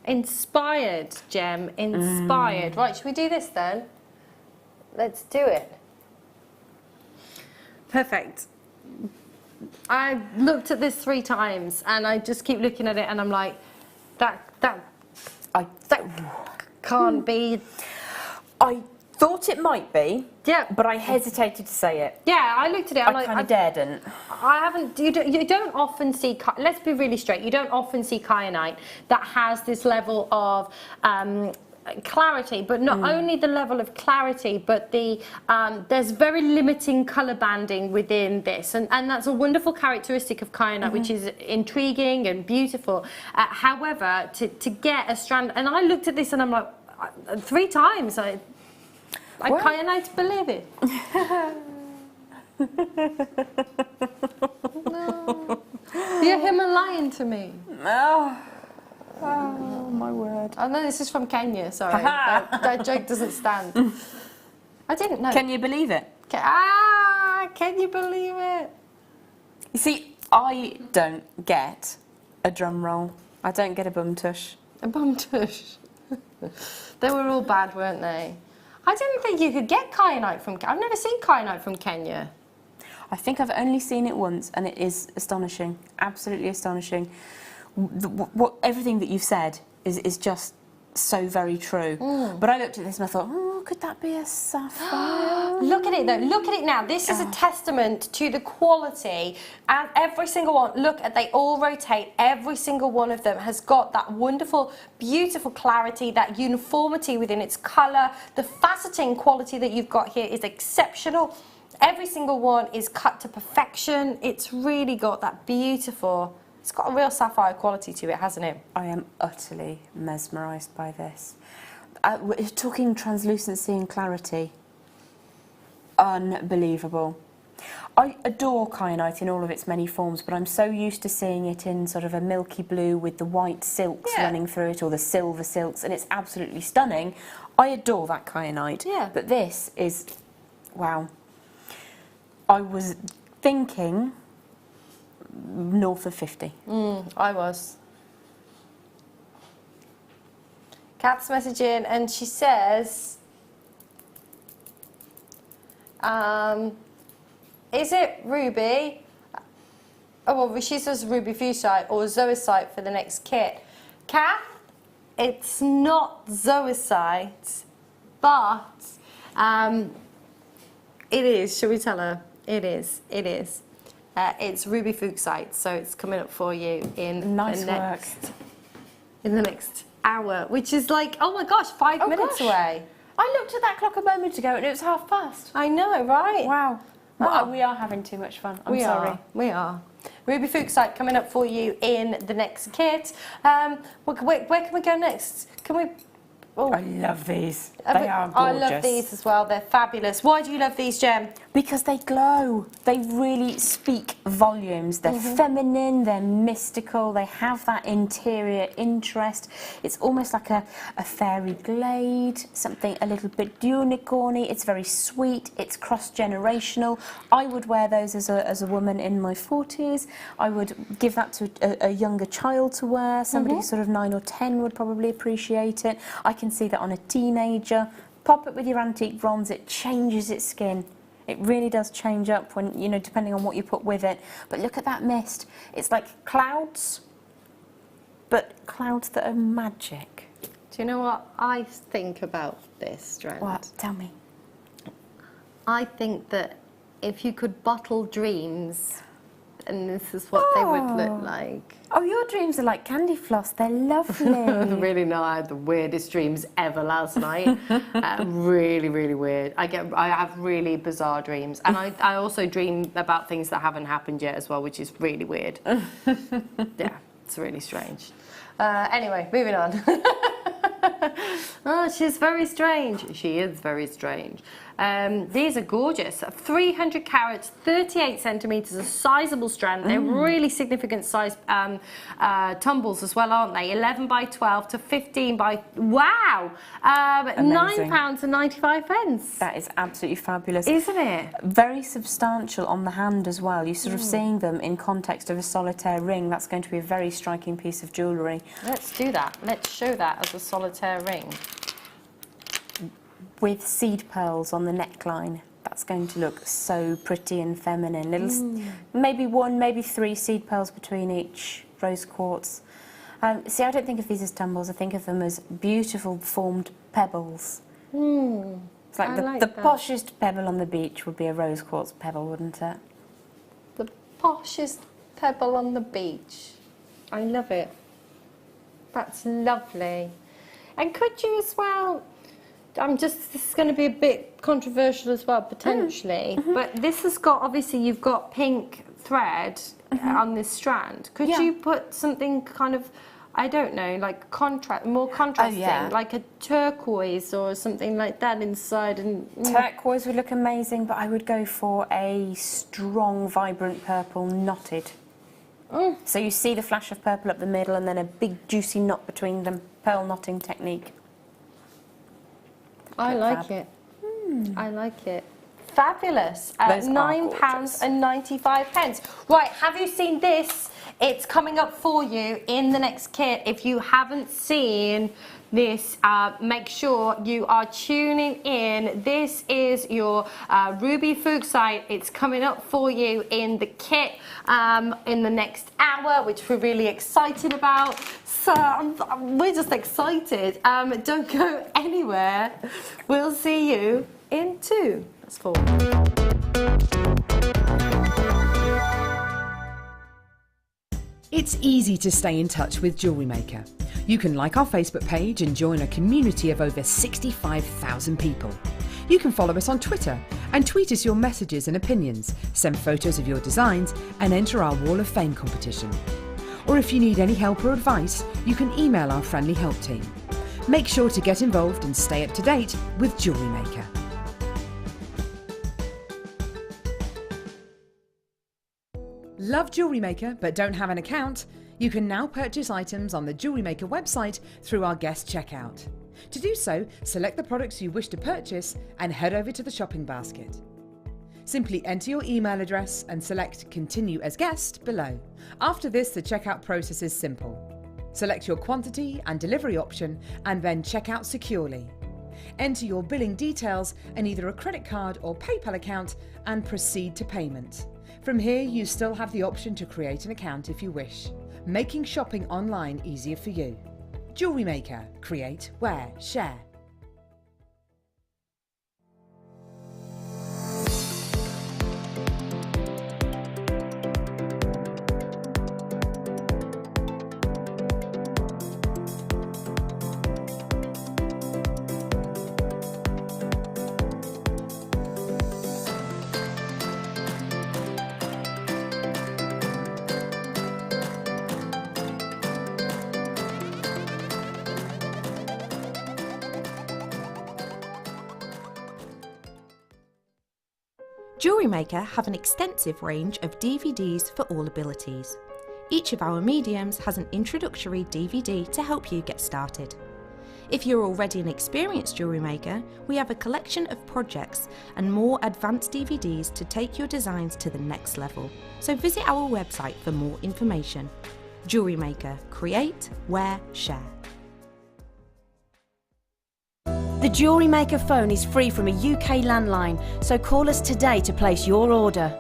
Inspired, Jem. Inspired. Right, should we do this then? Let's do it. Perfect. I looked at this 3 times and I just keep looking at it and I'm like, that can't be. I thought it might be. Yeah. But I hesitated to say it. Yeah, I looked at it. I kind of daredn't. I haven't. You don't often see. Let's be really straight. You don't often see kyanite that has this level of clarity, but not only the level of clarity, but the there's very limiting color banding within this, and that's a wonderful characteristic of kyanite, which is intriguing and beautiful. However, to get a strand, and I looked at this and I'm like, 3 times. I kyanite believe it. No. You're Himalayan to me. Oh, my word. Oh no, this is from Kenya, sorry. that joke doesn't stand. I didn't know. Can you believe it? Can you believe it? You see, I don't get a drum roll. I don't get a bum tush. A bum tush. They were all bad, weren't they? I didn't think you could get kyanite from Kenya. I've never seen kyanite from Kenya. I think I've only seen it once, and it is astonishing. Absolutely astonishing. Everything that you've said is just so very true. But I looked at this and I thought, oh, could that be a sapphire? Look at it though, look at it now. This is a testament to the quality, and every single one, look at, they all rotate, every single one of them has got that wonderful, beautiful clarity, that uniformity within its colour. The faceting quality that you've got here is exceptional. Every single one is cut to perfection. It's really got that beautiful, it's got a real sapphire quality to it, hasn't it? I am utterly mesmerised by this. We're talking translucency and clarity. Unbelievable. I adore kyanite in all of its many forms, but I'm so used to seeing it in sort of a milky blue with the white silks running through it, or the silver silks, and it's absolutely stunning. I adore that kyanite. Yeah. But this is, wow. I was thinking north of 50. I was. Kat's messaging and she says, is it ruby? Oh, well, she says ruby fuchsite or zoisite for the next kit. Kat, it's not zoisite, but it is. Shall we tell her? It is. It is. It's ruby fuchsite, so it's coming up for you in the next hour, which is like, oh my gosh, 5 minutes away. I looked at that clock a moment ago and it was past. I know, right? Wow. Wow. We are having too much fun. I'm sorry. We are. Ruby fuchsite coming up for you in the next kit. Where can we go next? Can we? Oh. I love these. They are gorgeous. I love these as well. They're fabulous. Why do you love these, Jem? Because they glow. They really speak volumes. They're feminine, they're mystical, they have that interior interest. It's almost like a fairy glade, something a little bit unicorny. It's very sweet, it's cross-generational. I would wear those as a woman in my 40s. I would give that to a younger child to wear. Somebody sort of 9 or 10 would probably appreciate it. I can see that on a teenager. Pop it with your antique bronze, it changes its skin. It really does change up when, you know, depending on what you put with it. But look at that mist. It's like clouds, but clouds that are magic. Do you know what I think about this strand? What? Tell me. I think that if you could bottle dreams, and this is what they would look like. Oh, your dreams are like candy floss. They're lovely. Really, no, I had the weirdest dreams ever last night. Really, really weird. I have really bizarre dreams, and I also dream about things that haven't happened yet as well, which is really weird. Yeah, it's really strange. Anyway, moving on. Oh, she's very strange. She is very strange. These are gorgeous. 300 carats, 38 centimetres, a sizable strand. They're really significant size tumbles as well, aren't they? 11 by 12 to 15 by, wow! £9.95. That is absolutely fabulous. Isn't it? Very substantial on the hand as well. You're sort of seeing them in context of a solitaire ring. That's going to be a very striking piece of jewellery. Let's do that. Let's show that as a solitaire ring. With seed pearls on the neckline. That's going to look so pretty and feminine. Little, maybe 1, maybe 3 seed pearls between each rose quartz. See, I don't think of these as tumbles. I think of them as beautiful formed pebbles. It's like the poshest pebble on the beach would be a rose quartz pebble, wouldn't it? The poshest pebble on the beach. I love it. That's lovely. And could you as well, this is going to be a bit controversial as well, potentially, but this has got, obviously you've got pink thread on this strand. Could you put something kind of, I don't know, like more contrasting, like a turquoise or something like that inside? And turquoise would look amazing, but I would go for a strong, vibrant purple knotted. So you see the flash of purple up the middle and then a big juicy knot between them, pearl knotting technique. I like it. I like it. Fabulous. At £9.95. Right, have you seen this? It's coming up for you in the next kit. If you haven't seen this, make sure you are tuning in. This is your ruby fuchsite. It's coming up for you in the kit in the next hour, which we're really excited about. So we're just excited. Don't go anywhere. We'll see you in 2. That's 4. It's easy to stay in touch with Jewellery Maker. You can like our Facebook page and join a community of over 65,000 people. You can follow us on Twitter and tweet us your messages and opinions, send photos of your designs and enter our Wall of Fame competition. Or if you need any help or advice, you can email our friendly help team. Make sure to get involved and stay up to date with Jewellery Maker. Love Jewellery Maker but don't have an account? You can now purchase items on the Jewellery Maker website through our guest checkout. To do so, select the products you wish to purchase and head over to the shopping basket. Simply enter your email address and select Continue as Guest below. After this, the checkout process is simple. Select your quantity and delivery option and then check out securely. Enter your billing details and either a credit card or PayPal account and proceed to payment. From here, you still have the option to create an account if you wish, making shopping online easier for you. Jewellery Maker. Create, wear, share. Jewellery Maker have an extensive range of DVDs for all abilities. Each of our mediums has an introductory DVD to help you get started. If you're already an experienced jewellery maker, we have a collection of projects and more advanced DVDs to take your designs to the next level. So visit our website for more information. Jewellery Maker. Create, wear, share. The Jewellery Maker phone is free from a UK landline, so call us today to place your order.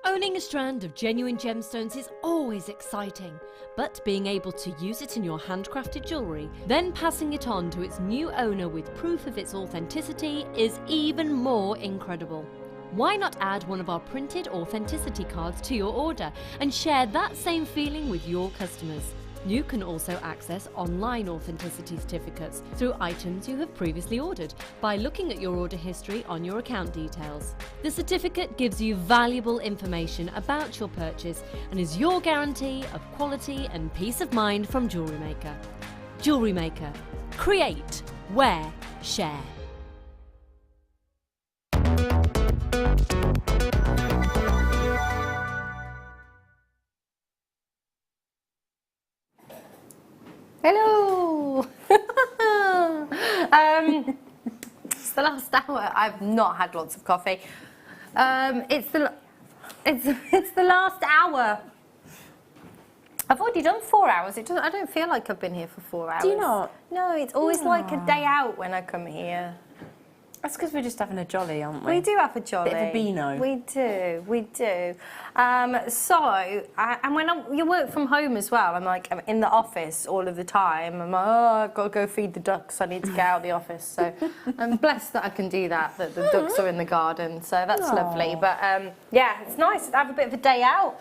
Owning a strand of genuine gemstones is always exciting, but being able to use it in your handcrafted jewellery, then passing it on to its new owner with proof of its authenticity is even more incredible. Why not add one of our printed authenticity cards to your order and share that same feeling with your customers? You can also access online authenticity certificates through items you have previously ordered by looking at your order history on your account details. The certificate gives you valuable information about your purchase and is your guarantee of quality and peace of mind from Jewellery Maker. Jewellery Maker. Create, wear, share. Hello! It's the last hour. I've not had lots of coffee. It's the last hour. I've already done 4 hours. I don't feel like I've been here for 4 hours. Do you not? No, it's always like a day out when I come here. That's because we're just having a jolly, aren't we? We do have a jolly. Bit of a beano. We do. And when you work from home as well, I'm in the office all of the time. I'm like, oh, I've got to go feed the ducks. I need to get out of the office. So I'm blessed that I can do that the ducks are in the garden. So that's lovely. But yeah, it's nice to have a bit of a day out,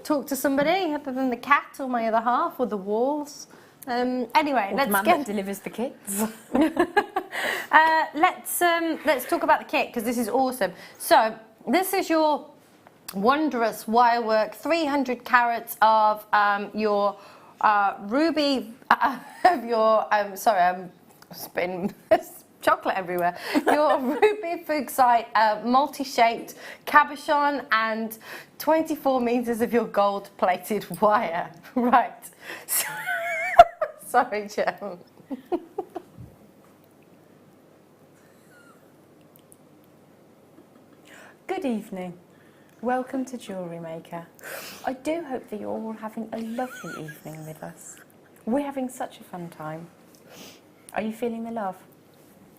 talk to somebody other than the cat or my other half or the walls. Anyway, or let's the man get... that delivers the kits. Let's talk about the kit because this is awesome. So this is your wondrous wirework, 300 carats of your ruby, of your sorry, I'm spitting chocolate everywhere. Your ruby fuchsite, multi-shaped cabochon and 24 meters of your gold-plated wire. Right. Sorry, Jem. Good evening. Welcome to Jewellery Maker. I do hope that you're all having a lovely evening with us. We're having such a fun time. Are you feeling the love?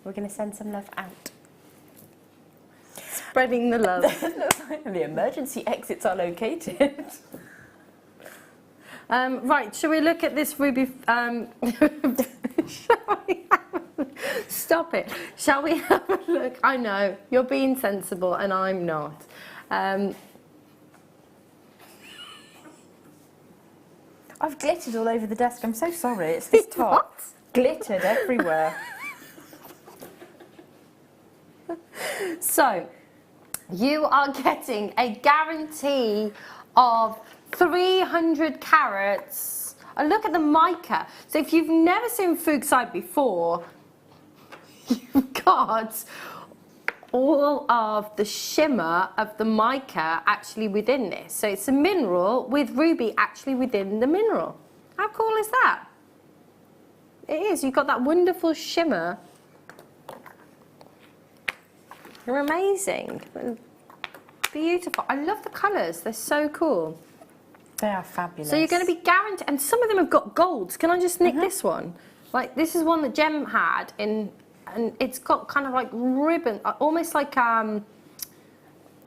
We're going to send some love out. Spreading the love. It looks like the emergency exits are located. Right, shall we look at this ruby? Shall we stop it. Shall we have a look? I know, you're being sensible and I'm not. I've glittered all over the desk. I'm so sorry. It's this top. What? Glittered everywhere. So, you are getting a guarantee of 300 carats. And look at the mica. So if you've never seen fuchsite before, you've got all of the shimmer of the mica actually within this. So it's a mineral with ruby actually within the mineral. How cool is that? It is. You've got that wonderful shimmer. They're amazing. Beautiful. I love the colours. They're so cool. They are fabulous. So you're going to be guaranteed, and some of them have got golds. Can I just nick this one? Like, this is one that Jem had in, and it's got kind of like ribbon, almost like oh,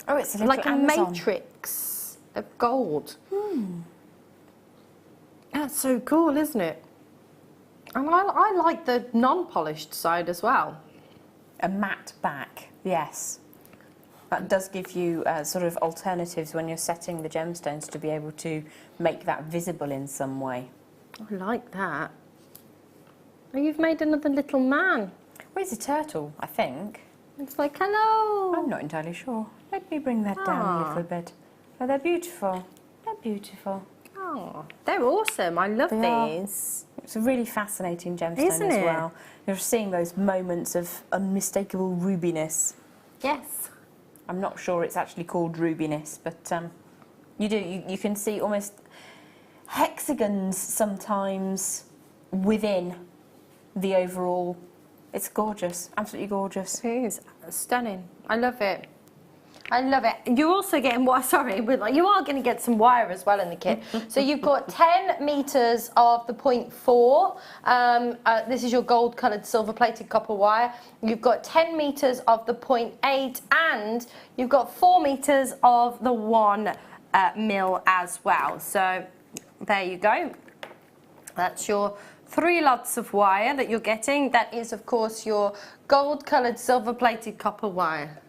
it's a little like a Amazon. matrix of gold. That's so cool, isn't it? And I like the non-polished side as well. A matte back, yes. That does give you sort of alternatives when you're setting the gemstones to be able to make that visible in some way. I like that. Oh, you've made another little man. Well, it's a turtle, I think. It's like, hello. I'm not entirely sure. Let me bring that down a little bit. Oh, they're beautiful. They're beautiful. Oh, they're awesome. I love They are. these. It's a really fascinating gemstone Isn't as it? well. You're seeing those moments of unmistakable rubiness. Yes. I'm not sure it's actually called rubiness, but you can see almost hexagons sometimes within the overall. It's gorgeous, absolutely gorgeous. It is stunning. I love it. I love it. You're also getting you are going to get some wire as well in the kit. So you've got 10 meters of the 0.4. This is your gold coloured silver plated copper wire. You've got 10 meters of the 0.8, and you've got 4 meters of the 1 mil as well. So there you go. That's your 3 lots of wire that you're getting. That is, of course, your gold coloured silver plated copper wire.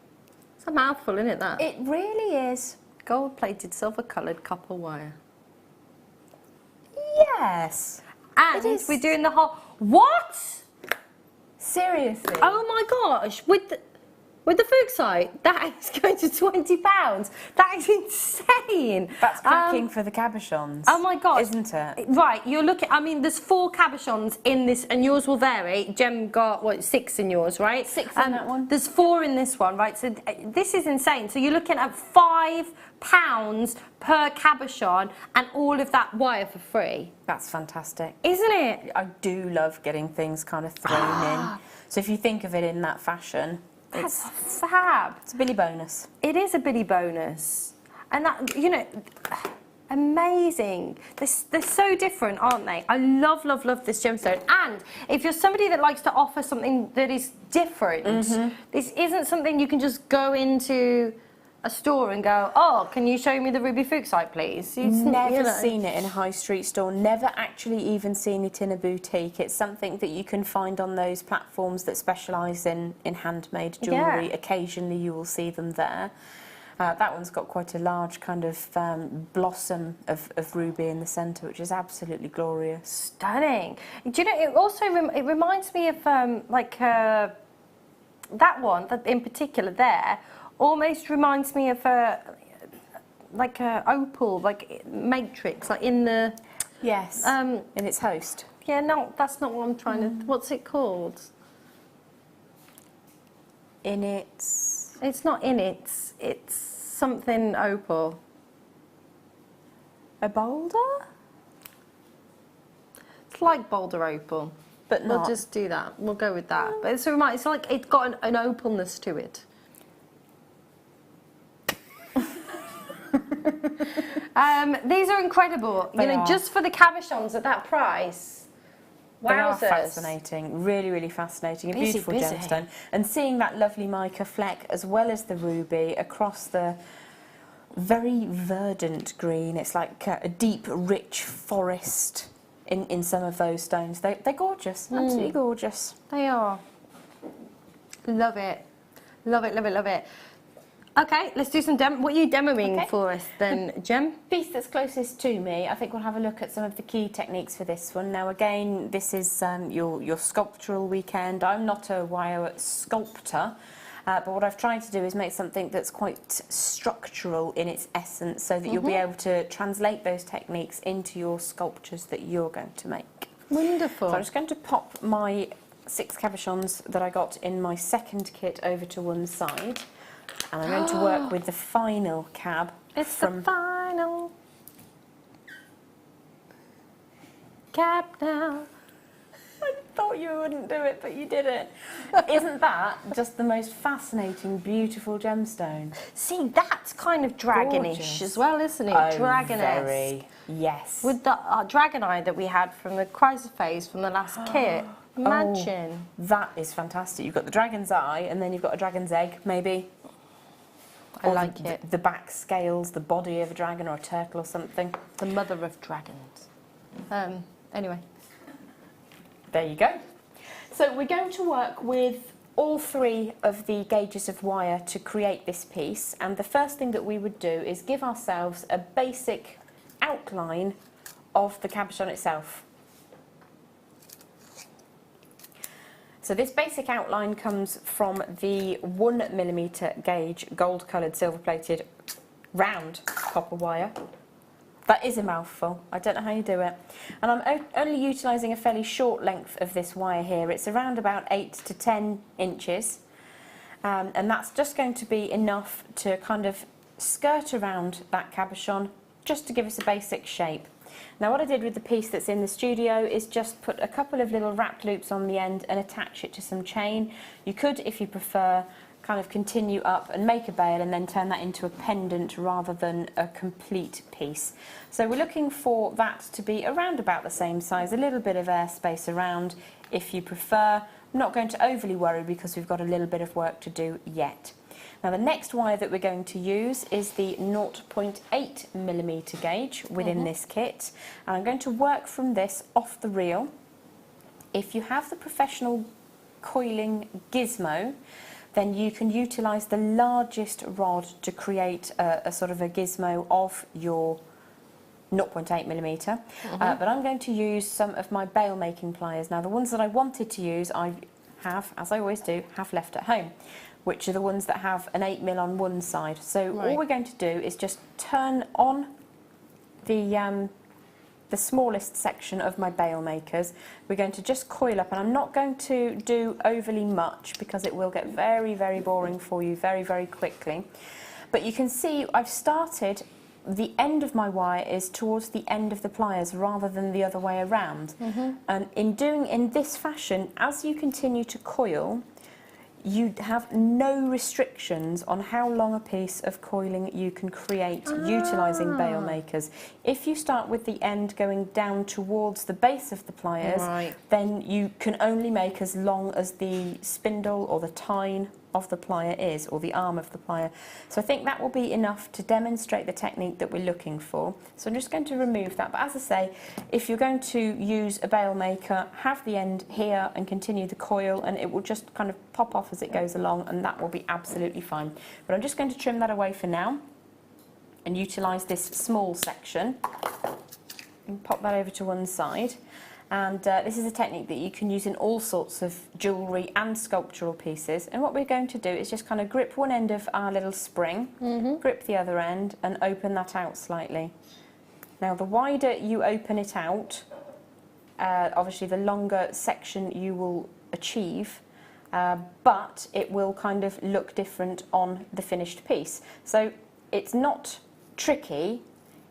It's a mouthful, isn't it, that? It really is. Gold-plated, silver-coloured copper wire. Yes. And It is. we're doing the whole... What? Seriously. Oh, my gosh. With the fuchsite, that is going to £20. That is insane. That's cracking for the cabochons. Oh, my God. Isn't it? Right, you're looking... I mean, there's 4 cabochons in this, and yours will vary. Jem got, 6 in yours, right? 6 in that one. There's 4 in this one, right? So this is insane. So you're looking at £5 per cabochon, and all of that wire for free. That's fantastic. Isn't it? I do love getting things kind of thrown in. So if you think of it in that fashion, That's fab. it's a Billy bonus. It is a bitty bonus. And that, you know, amazing. They're so different, aren't they? I love, love, love this gemstone. And if you're somebody that likes to offer something that is different, this isn't something you can just go into a store and go, oh, can you show me the ruby fuchsite, please? Never seen it in a high street store, never actually even seen it in a boutique. It's something that you can find on those platforms that specialise in handmade jewellery. Yeah. Occasionally you will see them there. That one's got quite a large kind of blossom of ruby in the centre, which is absolutely glorious. Stunning. Do you know, it also it reminds me of that one that in particular there almost reminds me of a opal, like matrix, like in the... Yes, in its host. Yeah, no, that's not what I'm trying to... What's it called? In its... It's not in it's something opal. A boulder? It's like boulder opal. But We'll not. just do that. We'll go with that. But it's like it's got an opalness to it. These are incredible. They you know, are. just for the cabochons at that price. They are Wowzers. fascinating, really, really fascinating. A Busy, beautiful busy. gemstone. And seeing that lovely mica fleck as well as the ruby across the very verdant green. It's like a deep, rich forest in some of those stones. They're gorgeous, absolutely gorgeous. They are. Love it. Love it, love it, love it. Okay, let's do some what are you demoing for us then, Jem? The piece that's closest to me, I think we'll have a look at some of the key techniques for this one. Now again, this is your sculptural weekend. I'm not a wire sculptor, but what I've tried to do is make something that's quite structural in its essence, so that you'll be able to translate those techniques into your sculptures that you're going to make. Wonderful. So I'm just going to pop my 6 cabochons that I got in my second kit over to one side. And I'm going to work with the final cab. It's the final cab now. I thought you wouldn't do it, but you did it. Isn't that just the most fascinating, beautiful gemstone? See, that's kind of dragonish as well, isn't it? Oh, Dragoness. very. Yes. With the dragon eye that we had from the Chrysoprase from the last kit. Imagine. Oh, that is fantastic. You've got the dragon's eye, and then you've got a dragon's egg, maybe. I like it. The back scales, the body of a dragon or a turtle or something. The mother of dragons. Anyway. There you go. So we're going to work with all 3 of the gauges of wire to create this piece. And the first thing that we would do is give ourselves a basic outline of the cabochon itself. So this basic outline comes from the 1mm gauge, gold-coloured, silver-plated, round copper wire. That is a mouthful. I don't know how you do it. And I'm only utilising a fairly short length of this wire here. It's around about 8 to 10 inches. And that's just going to be enough to kind of skirt around that cabochon, just to give us a basic shape. Now what I did with the piece that's in the studio is just put a couple of little wrapped loops on the end and attach it to some chain. You could, if you prefer, kind of continue up and make a bail and then turn that into a pendant rather than a complete piece. So we're looking for that to be around about the same size, a little bit of airspace around if you prefer. I'm not going to overly worry because we've got a little bit of work to do yet. Now the next wire that we're going to use is the 0.8mm gauge within this kit, and I'm going to work from this off the reel. If you have the professional coiling gizmo, then you can utilise the largest rod to create a sort of a gizmo of your 0.8mm, but I'm going to use some of my bail making pliers. Now the ones that I wanted to use, I have, as I always do, have left at home, which are the ones that have an 8mm on one side. So all we're going to do is just turn on the smallest section of my bail makers. We're going to just coil up, and I'm not going to do overly much because it will get very, very boring for you very, very quickly. But you can see I've started, the end of my wire is towards the end of the pliers rather than the other way around. And in this fashion, as you continue to coil, you have no restrictions on how long a piece of coiling you can create utilising bail makers. If you start with the end going down towards the base of the pliers, then you can only make as long as the spindle or the tine of the plier is, or the arm of the plier. So I think that will be enough to demonstrate the technique that we're looking for. So I'm just going to remove that. But as I say, if you're going to use a bail maker, have the end here and continue the coil, and it will just kind of pop off as it goes along, and that will be absolutely fine. But I'm just going to trim that away for now and utilise this small section and pop that over to one side. And this is a technique that you can use in all sorts of jewellery and sculptural pieces. And what we're going to do is just kind of grip one end of our little spring, grip the other end, and open that out slightly. Now, the wider you open it out, obviously the longer section you will achieve, but it will kind of look different on the finished piece. So it's not tricky.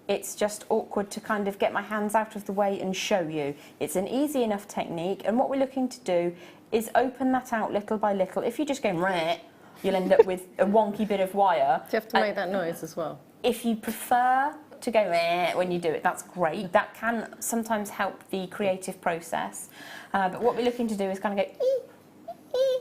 It's just awkward to kind of get my hands out of the way and show you. It's an easy enough technique, and what we're looking to do is open that out little by little. If you just go meh, you'll end up with a wonky bit of wire. Do you have to make that noise as well? If you prefer to go meh when you do it, that's great. That can sometimes help the creative process. But what we're looking to do is kind of go ee, ee,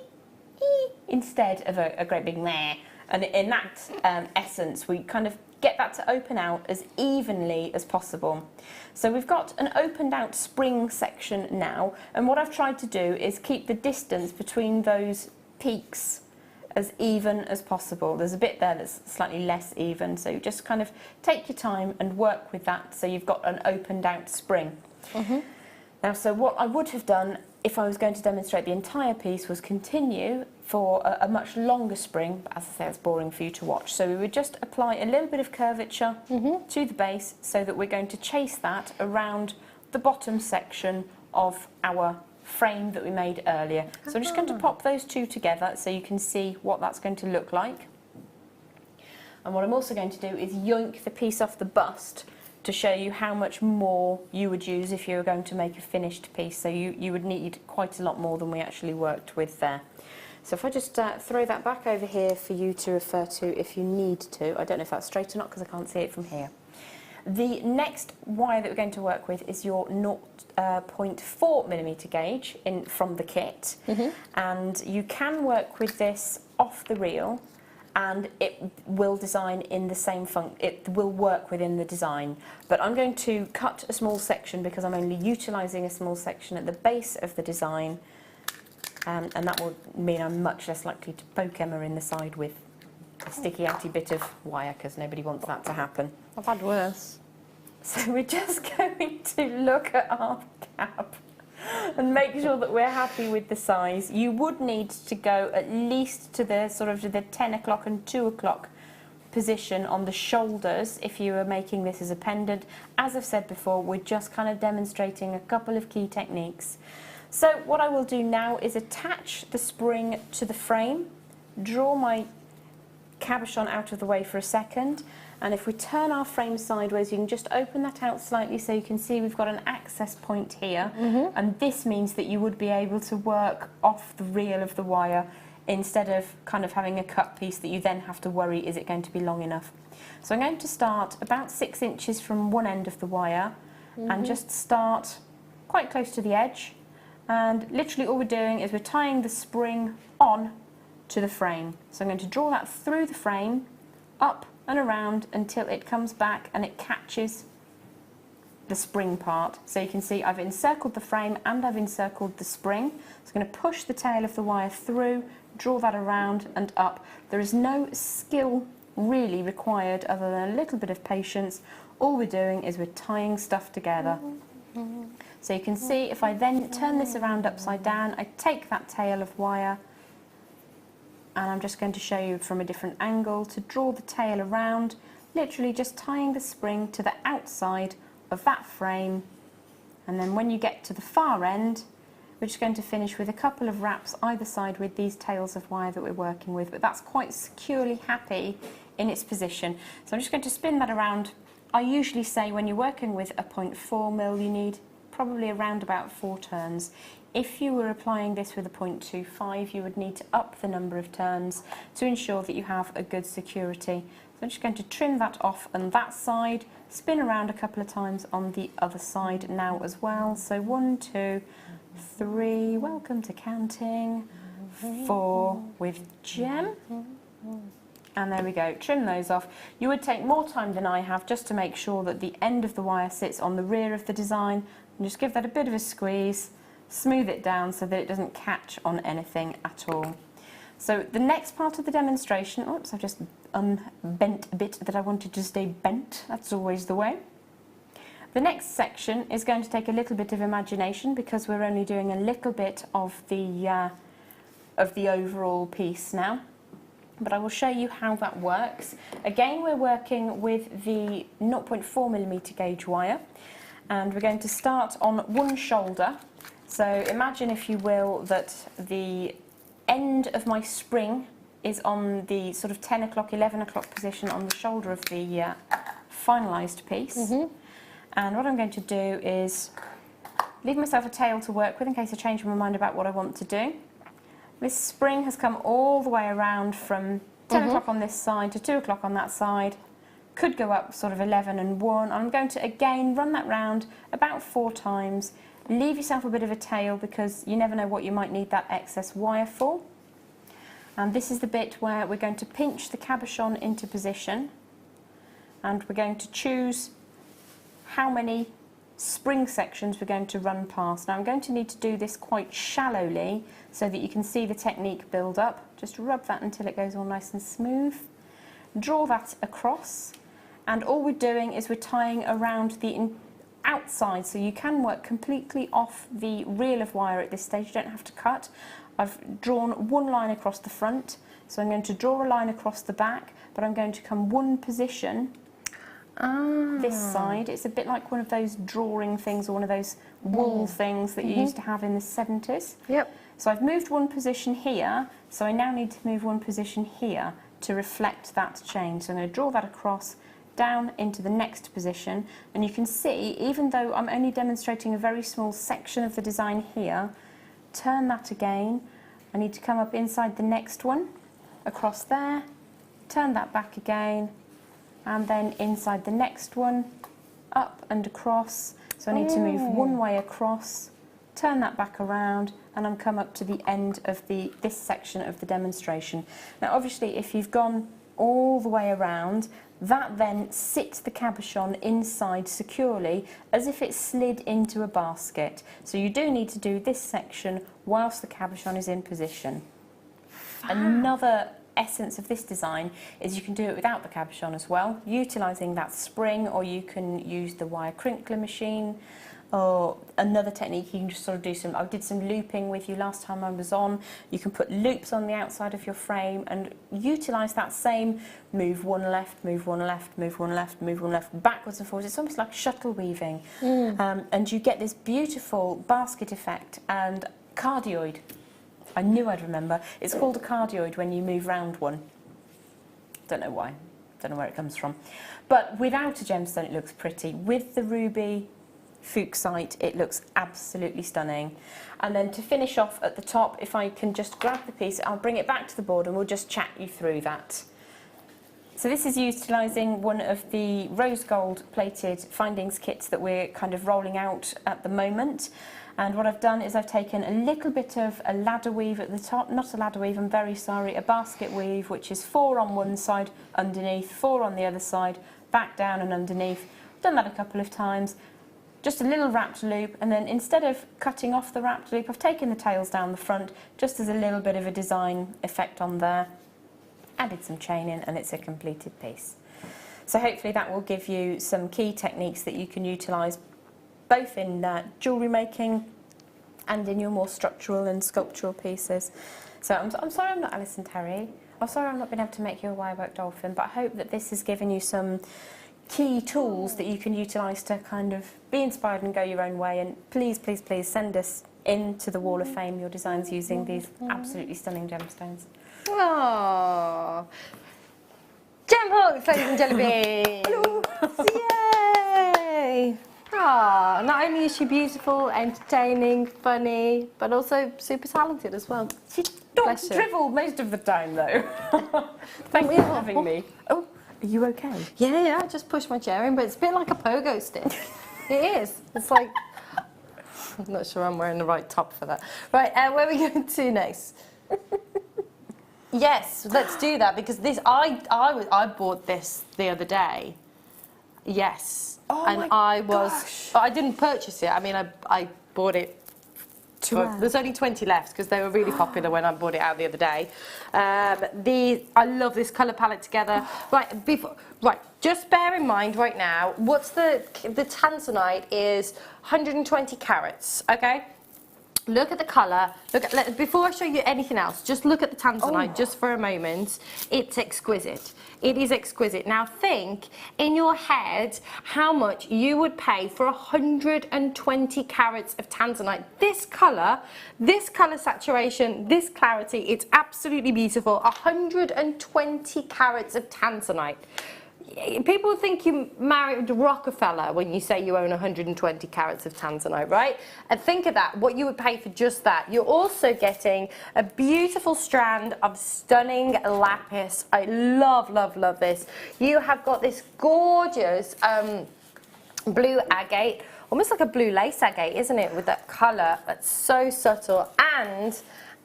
ee, instead of a great big meh. And in that essence, we kind of get that to open out as evenly as possible. So we've got an opened out spring section now, and what I've tried to do is keep the distance between those peaks as even as possible. There's a bit there that's slightly less even, so you just kind of take your time and work with that so you've got an opened out spring. Now, so what I would have done if I was going to demonstrate the entire piece was continue for a much longer spring, but as I say, it's boring for you to watch. So we would just apply a little bit of curvature to the base so that we're going to chase that around the bottom section of our frame that we made earlier. So I'm just going to pop those two together so you can see what that's going to look like. And what I'm also going to do is yoink the piece off the bust to show you how much more you would use if you were going to make a finished piece. So you would need quite a lot more than we actually worked with there. So if I just throw that back over here for you to refer to if you need to. I don't know if that's straight or not because I can't see it from here. The next wire that we're going to work with is your 0.4mm gauge from the kit. And you can work with this off the reel, and it will design in the same it will work within the design. But I'm going to cut a small section because I'm only utilising a small section at the base of the design, and that will mean I'm much less likely to poke Emma in the side with a sticky outy bit of wire because nobody wants that to happen. I've had worse. So we're just going to look at our cap and make sure that we're happy with the size. You would need to go at least to the sort of the 10 o'clock and 2 o'clock position on the shoulders if you were making this as a pendant. As I've said before, we're just kind of demonstrating a couple of key techniques. So what I will do now is attach the spring to the frame, draw my cabochon out of the way for a second, and if we turn our frame sideways, you can just open that out slightly so you can see we've got an access point here, and this means that you would be able to work off the reel of the wire instead of kind of having a cut piece that you then have to worry, is it going to be long enough? So I'm going to start about 6 inches from one end of the wire and just start quite close to the edge, and literally all we're doing is we're tying the spring on to the frame. So I'm going to draw that through the frame, up and around until it comes back and it catches the spring part. So you can see I've encircled the frame and I've encircled the spring. So I'm going to push the tail of the wire through, draw that around and up. There is no skill really required other than a little bit of patience. All we're doing is we're tying stuff together. So you can see if I then turn this around upside down, I take that tail of wire, and I'm just going to show you from a different angle to draw the tail around, literally just tying the spring to the outside of that frame. And then when you get to the far end, we're just going to finish with a couple of wraps either side with these tails of wire that we're working with, but that's quite securely happy in its position. So I'm just going to spin that around. I usually say when you're working with a 0.4mm, you need probably around about 4 turns. If you were applying this with a 0.25, you would need to up the number of turns to ensure that you have a good security. So I'm just going to trim that off on that side, spin around a couple of times on the other side now as well. So 1, 2, 3, welcome to counting, 4 with Jem. And there we go, trim those off. You would take more time than I have just to make sure that the end of the wire sits on the rear of the design, and just give that a bit of a squeeze, smooth it down so that it doesn't catch on anything at all. So the next part of the demonstration, oops, I've just unbent a bit that I wanted to stay bent, that's always the way. The next section is going to take a little bit of imagination because we're only doing a little bit of the overall piece now. But I will show you how that works. Again, we're working with the 0.4mm gauge wire, and we're going to start on one shoulder. So imagine, if you will, that the end of my spring is on the sort of 10 o'clock, 11 o'clock position on the shoulder of the finalised piece. And what I'm going to do is leave myself a tail to work with in case I change my mind about what I want to do. This spring has come all the way around from 10 o'clock on this side to 2 o'clock on that side. Could go up sort of 11 and 1. I'm going to again run that round about 4 times. Leave yourself a bit of a tail because you never know what you might need that excess wire for. And this is the bit where we're going to pinch the cabochon into position, and we're going to choose how many spring sections we're going to run past. Now I'm going to need to do this quite shallowly so that you can see the technique build up. Just rub that until it goes all nice and smooth. Draw that across, and all we're doing is we're tying around the outside, so you can work completely off the reel of wire at this stage. You don't have to cut. I've drawn one line across the front, so I'm going to draw a line across the back, but I'm going to come one position this side. It's a bit like one of those drawing things or one of those wool things that you used to have in the 70s. Yep. So I've moved one position here, so I now need to move one position here to reflect that change. So I'm going to draw that across, down into the next position, and you can see, even though I'm only demonstrating a very small section of the design here, turn that again. I need to come up inside the next one, across there, turn that back again, and then inside the next one, up and across. So I need to move one way across, turn that back around, and I'm come up to the end of this section of the demonstration. Now obviously if you've gone all the way around, that then sits the cabochon inside securely as if it slid into a basket. So you do need to do this section whilst the cabochon is in position. Another essence of this design is you can do it without the cabochon as well, utilising that spring, or you can use the wire crinkler machine, or another technique you can just sort of do some, I did some looping with you last time I was on. You can put loops on the outside of your frame and utilise that same move one left, move one left, move one left, move one left, backwards and forwards. It's almost like shuttle weaving. And you get this beautiful basket effect and cardioid. I knew I'd remember. It's called a cardioid when you move round one. Don't know why. Don't know where it comes from. But without a gemstone it looks pretty. With the ruby fuchsite it looks absolutely stunning. And then to finish off at the top, if I can just grab the piece, I'll bring it back to the board and we'll just chat you through that. So this is utilising one of the rose gold plated findings kits that we're kind of rolling out at the moment. And what I've done is I've taken a little bit of a ladder weave at the top, not a ladder weave, I'm very sorry, a basket weave, which is 4 on one side, underneath, 4 on the other side, back down and underneath. Done that a couple of times. Just a little wrapped loop, and then instead of cutting off the wrapped loop, I've taken the tails down the front, just as a little bit of a design effect on there. Added some chain in, and it's a completed piece. So hopefully that will give you some key techniques that you can utilise both in jewellery making and in your more structural and sculptural pieces. So I'm sorry I'm not Alison Terry. I'm sorry I've not been able to make you a wirework dolphin, but I hope that this has given you some key tools that you can utilise to kind of be inspired and go your own way. And please, please, please send us into the Wall of Fame your designs using these absolutely stunning gemstones. Aww. Jem Hawkes, ladies and gentlemen. Hello. Yay. Aww, not only is she beautiful, entertaining, funny, but also super talented as well. She don't drivel most of the time though. Thank you for having me. Oh, are you okay? Yeah, I just pushed my chair in, but it's a bit like a pogo stick. It is. It's like, I'm not sure I'm wearing the right top for that. Right, where are we going to next? Yes, let's do that, because this, I bought this the other day. Yes. Oh and I didn't purchase it. I mean, I bought it. There's only 20 left because they were really popular when I bought it out the other day. I love this colour palette together. Right, just bear in mind right now, what's the tanzanite is 120 carats, okay? Look at the colour. Before I show you anything else, just look at the tanzanite just for a moment. It's exquisite. It is exquisite. Now think in your head how much you would pay for 120 carats of tanzanite. This colour saturation, this clarity, it's absolutely beautiful. 120 carats of tanzanite. People think you married Rockefeller when you say you own 120 carats of tanzanite, right? And think of that, what you would pay for just that. You're also getting a beautiful strand of stunning lapis. I love, love, love this. You have got this gorgeous blue agate, almost like a blue lace agate, isn't it? With that colour that's so subtle. And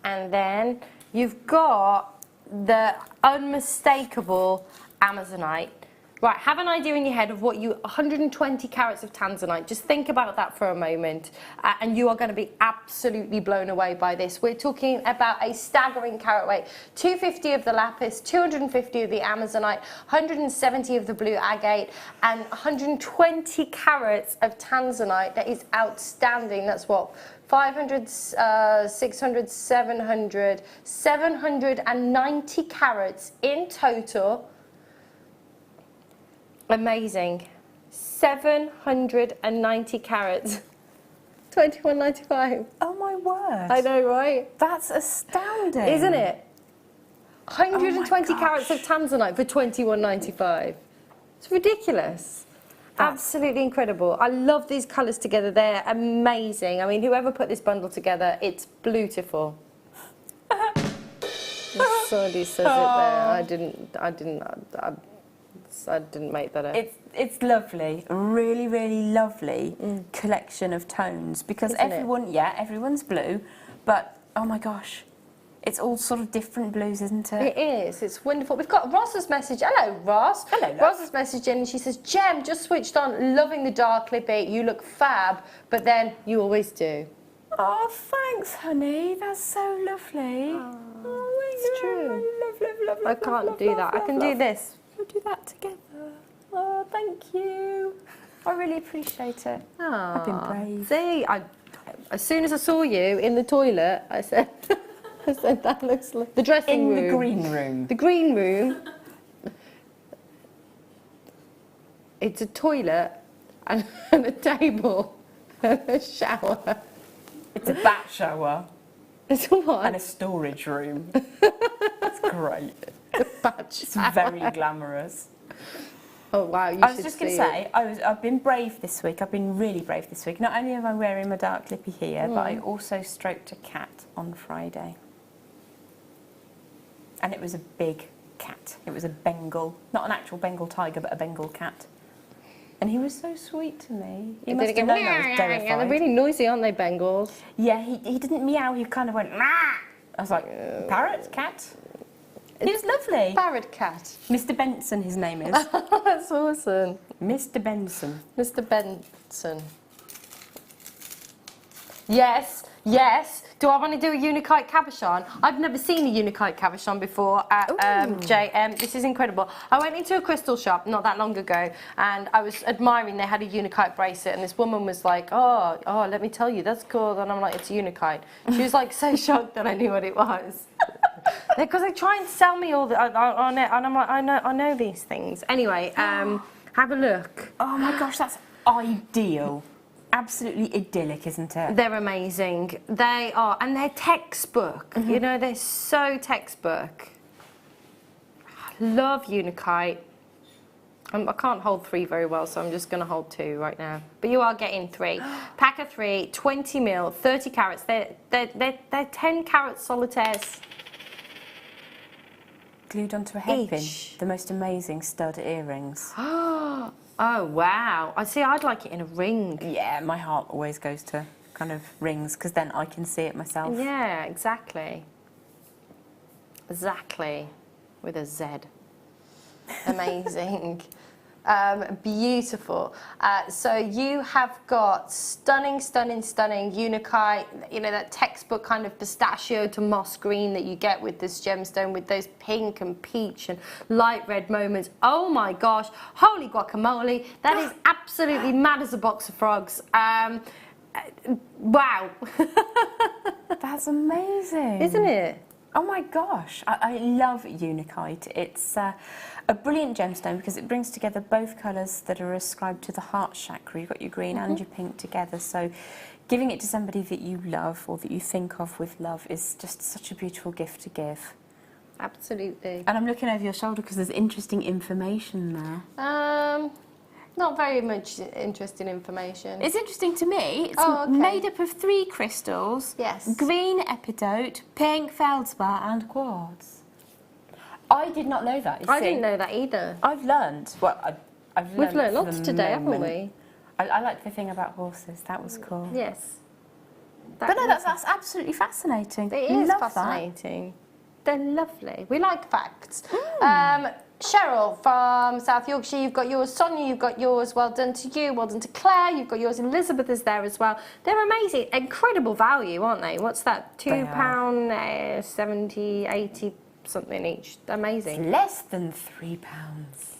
then you've got the unmistakable Amazonite. Right, have an idea in your head of what 120 carats of tanzanite. Just think about that for a moment, and you are going to be absolutely blown away by this. We're talking about a staggering carat weight: 250 of the lapis, 250 of the Amazonite, 170 of the blue agate, and 120 carats of tanzanite. That is outstanding. That's what? 500, 600, 700, 790 carats in total. Amazing. 790 carats. 21.95. Oh my word. I know, right? That's astounding. Isn't it? 120 carats of tanzanite for 21.95. It's ridiculous. Absolutely incredible. I love these colours together. They're amazing. I mean, whoever put this bundle together, it's beautiful. Somebody says it there. I didn't make that up. It's lovely, a really, really lovely collection of tones, because everyone's blue, but oh my gosh, it's all sort of different blues, isn't it? It is. It's wonderful. We've got Ross's message. Hello, Ross. Hello, Ross's message in, and she says, Jem, just switched on, loving the dark lippy. You look fab, but then you always do. Oh, thanks, honey. That's so lovely. Oh, it's true. Love, I can't do that. I can do this. We'll do that together. Oh, thank you. I really appreciate it. I've been brave. See, as soon as I saw you in the toilet, I said, that looks like the dressing room. In the green room. The green room. It's a toilet and a table and a shower. It's a bat shower. It's a what? And a storage room. It's great. It's very glamorous. Oh wow! I was just going to say, I've been brave this week. I've been really brave this week. Not only am I wearing my dark lippy here, but I also stroked a cat on Friday, and it was a big cat. It was a Bengal, not an actual Bengal tiger, but a Bengal cat. And he was so sweet to me. He must have known I was terrified. They're really noisy, aren't they, Bengals? Yeah, he didn't meow. He kind of went. Rah! I was like, parrot, cat. He was lovely. Parrot cat. Mr. Benson, his name is. That's awesome. Mr. Benson. Mr. Benson. Yes, yes. Do I want to do a unikite cabochon? I've never seen a unikite cabochon before at JM. This is incredible. I went into a crystal shop not that long ago, and I was admiring they had a unikite bracelet, and this woman was like, oh, let me tell you, that's cool. And I'm like, it's a unikite. She was like so shocked that I knew what it was. Because they try and sell me all on it, and I'm like, I know these things. Anyway, have a look. Oh my gosh, that's ideal. Absolutely idyllic, isn't it? They're amazing. They are, and they're textbook. You know, they're so textbook. Love unikite. I can't hold 3 very well, so I'm just going to hold 2 right now. But you are getting 3. Pack of 3, 20 mil, 30 carats. They're 10 carat solitaires. Glued onto a hairpin. The most amazing stud earrings. Oh, wow. I see, I'd like it in a ring. Yeah, my heart always goes to kind of rings, because then I can see it myself. Yeah, exactly. Exactly. With a Z. Amazing. Beautiful. So you have got stunning, stunning, stunning unikite, you know, that textbook kind of pistachio to moss green that you get with this gemstone, with those pink and peach and light red moments. Oh my gosh, holy guacamole, that is absolutely mad as a box of frogs. Wow. That's amazing. Isn't it? Oh my gosh, I love unikite. It's a brilliant gemstone because it brings together both colours that are ascribed to the heart chakra. You've got your green and your pink together, so giving it to somebody that you love or that you think of with love is just such a beautiful gift to give. Absolutely. And I'm looking over your shoulder because there's interesting information there. Not very much interesting information. It's interesting to me. It's made up of 3 crystals. Yes. Green epidote, pink feldspar and quartz. I did not know that. I didn't know that either. I've learned. Well, I've learned. We've learned lots today, haven't we? I like the thing about horses. That was cool. Yes. But no, that's absolutely fascinating. It is fascinating. They're lovely. We like facts. Cheryl from South Yorkshire, you've got yours. Sonia, you've got yours. Well done to you. Well done to Claire. You've got yours. Elizabeth is there as well. They're amazing. Incredible value, aren't they? What's that? £2, 70, 80 something each. Amazing. It's less than £3.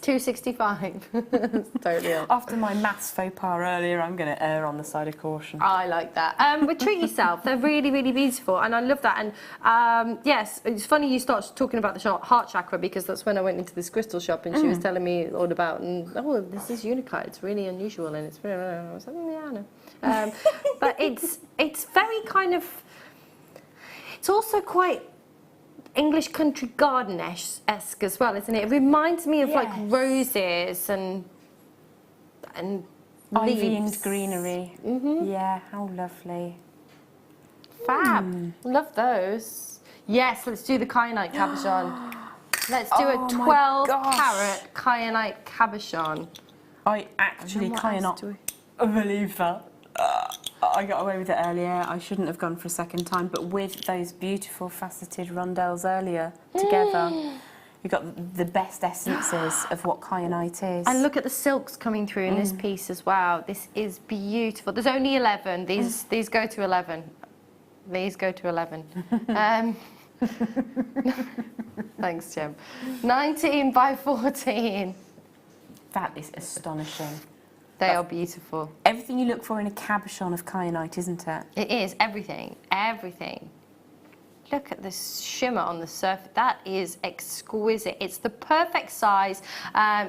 £2.65. Totally off. After my maths faux pas earlier, I'm going to err on the side of caution. I like that. But treat yourself. They're really, really beautiful, and I love that. And yes, it's funny you start talking about the heart chakra, because that's when I went into this crystal shop and she was telling me all about, and oh, this is Uniclide. It's really unusual, and it's really. I was like, yeah, I know. But it's very kind of. It's also quite English country garden-esque as well, isn't it? It reminds me of like roses and ivy leaves. and greenery. Yeah, how lovely. Fab. Love those. Yes, let's do the kyanite cabochon. Let's do a 12-carat kyanite cabochon. I actually cannot believe that. I got away with it earlier. I shouldn't have gone for a second time, but with those beautiful faceted rondelles earlier together, you've got the best essences of what kyanite is. And look at the silks coming through in this piece as well. This is beautiful. There's only 11. These go to 11. These go to 11. Thanks, Jem. 19 by 14. That is astonishing. They are beautiful. Everything you look for in a cabochon of kyanite, isn't it? It is, everything, everything. Look at this shimmer on the surface. That is exquisite. It's the perfect size.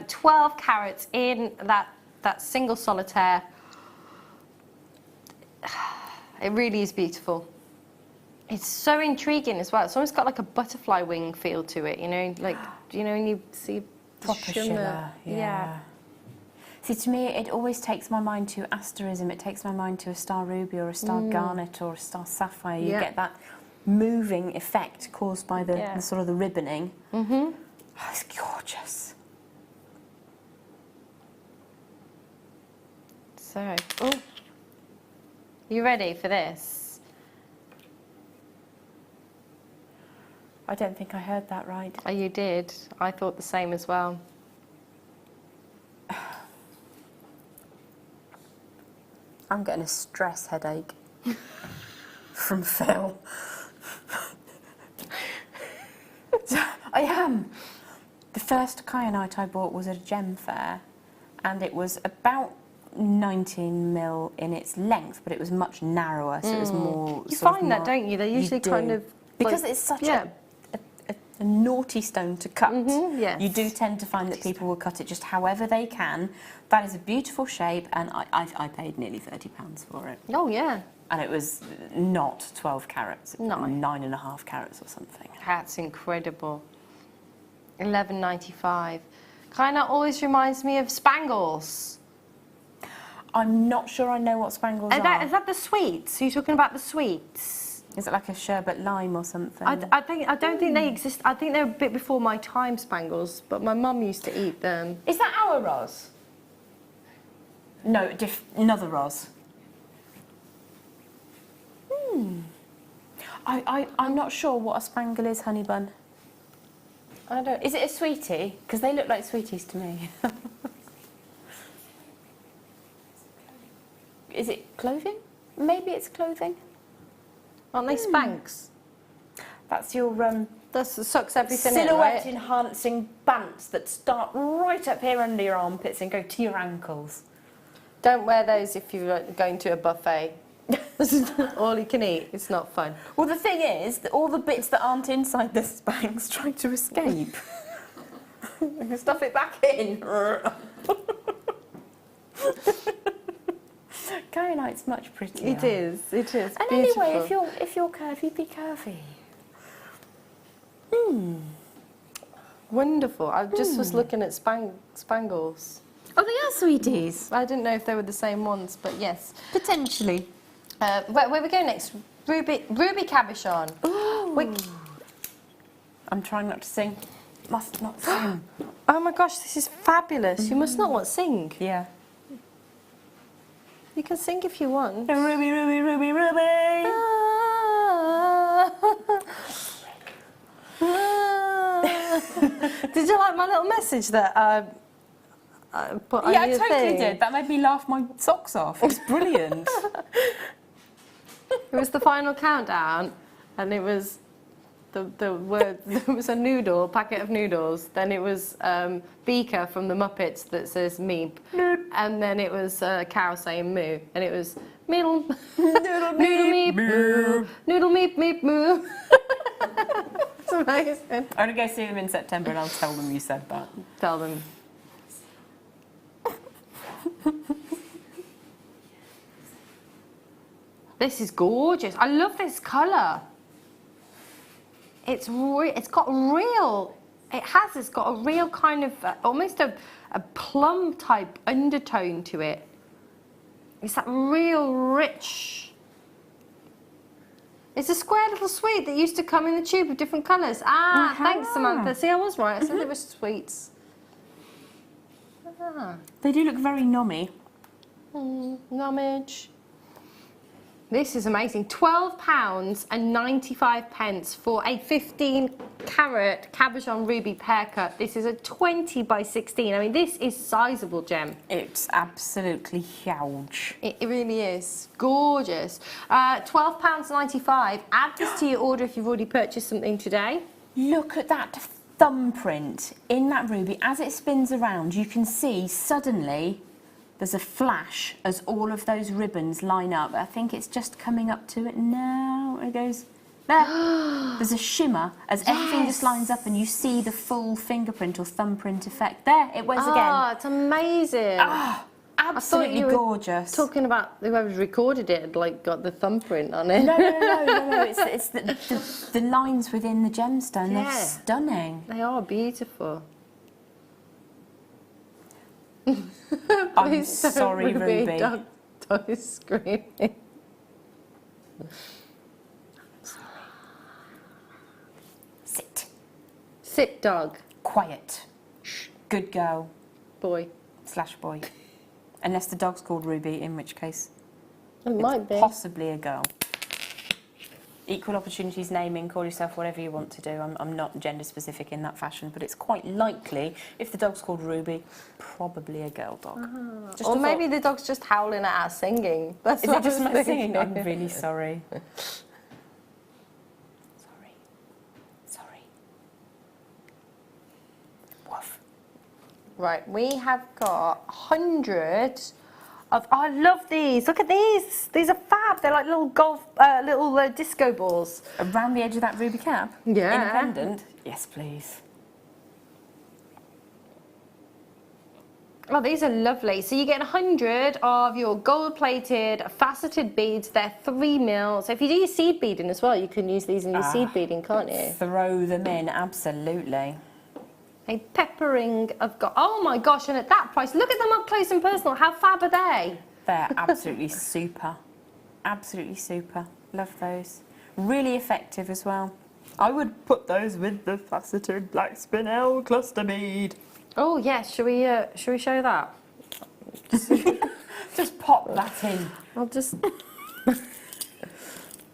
12 carats in that single solitaire. It really is beautiful. It's so intriguing as well. It's almost got like a butterfly wing feel to it, you know, like, you know, when you see the Proper shimmer. Yeah. See, to me, it always takes my mind to asterism. It takes my mind to a star ruby or a star garnet or a star sapphire. You get that moving effect caused by the sort of the ribboning. Oh, it's gorgeous. So, you ready for this? I don't think I heard that right. Oh, you did. I thought the same as well. I'm getting a stress headache from Phil. I am. The first kyanite I bought was at a gem fair, and it was about 19mm in its length, but it was much narrower, so it was more. You find that, don't you? They're usually kind of because it's such a naughty stone to cut. Yes. You do tend to find that people will cut it just however they can. That is a beautiful shape, and I paid nearly £30 for it. Oh yeah. And it was not 12 carats, No. 9.5 carats or something. That's incredible. £11.95. Kind of always reminds me of spangles. I'm not sure I know what spangles are. Is that the sweets? Are you talking about the sweets? Is it like a sherbet lime or something? I don't think they exist. I think they're a bit before my time, spangles, but my mum used to eat them. Is that our Ros? No, another Ros. I'm not sure what a spangle is, honey bun. I don't. Is it a sweetie? Because they look like sweeties to me. Is it clothing? Maybe it's clothing. Aren't they Spanx? That's your That sucks everything silhouette in, right? enhancing pants that start right up here under your armpits and go to your ankles. Don't wear those if you're going to a buffet. All you can eat. It's not fun. Well, the thing is that all the bits that aren't inside the Spanx try to escape. You can stuff it back in. Kyanite's much prettier. It is. It is. And beautiful. anyway, if you're curvy, be curvy. Wonderful. I just was looking at spangles. Oh, they are sweeties. I didn't know if they were the same ones, but yes. Potentially. Where we go next? Ruby cabochon. Ooh. I'm trying not to sing. Must not sing. Oh my gosh, this is fabulous. You must not sing. Yeah. You can sing if you want. Ruby, ruby, ruby, ruby. Did you like my little message that I put on Yeah, I your totally thing? did. That made me laugh my socks off. It's brilliant. It was the final countdown, and it was the word. There was a noodle, packet of noodles. Then it was Beaker from the Muppets that says meep, and then it was a cow saying moo, and it was noodle meep moo, noodle meep meep moo. It's amazing. I'm gonna go see them in September, and I'll tell them you said that. Tell them. This is gorgeous. I love this colour. It's got real. It's got a real kind of almost a plum type undertone to it. It's that real rich. It's a square little sweet that used to come in the tube of different colours. Ah, thanks, Samantha. See, I was right. I said they were sweets. Ah. They do look very nommy. Nommage. This is amazing. £12.95 for a 15-carat cabochon ruby pear cut. This is a 20 by 16. I mean, this is sizable, Jem. It's absolutely huge. It really is. Gorgeous. £12.95. Add this to your order if you've already purchased something today. Look at that thumbprint in that ruby. As it spins around, you can see suddenly there's a flash as all of those ribbons line up. I think it's just coming up to it now. It goes there. There's a shimmer as everything just lines up and you see the full fingerprint or thumbprint effect. There, it was again. Oh, it's amazing. Absolutely gorgeous. Talking about whoever's recorded it had like got the thumbprint on it. No. It's the lines within the gemstone. Yeah. They're stunning. They are beautiful. I'm sorry, Ruby. Dog is screaming. Sit. Sit, dog. Quiet. Shh. Good girl. Boy. / boy. Unless the dog's called Ruby, in which case It might be. possibly a girl. Equal opportunities naming, call yourself whatever you want to do. I'm not gender specific in that fashion, but it's quite likely, if the dog's called Ruby, probably a girl dog. Or maybe the dog's just howling at our singing. That's Is what it just I was my thinking. singing? I'm really sorry. Sorry. Woof. Right, we have got 100 of. Oh, I love these. Look at these. These are fab. They're like little little disco balls. Around the edge of that ruby cap? Yeah. Independent? Yes, please. Oh, these are lovely. So you get 100 of your gold-plated faceted beads. They're 3 mil. So if you do your seed beading as well, you can use these in your seed beading, can't you? Throw them in, absolutely. A peppering of gold. Oh my gosh, and at that price, look at them up close and personal. How fab are they? They're absolutely super. Absolutely super. Love those. Really effective as well. I would put those with the faceted black Spinel cluster bead. Oh yes, should we show that? Just pop that in. I'll just.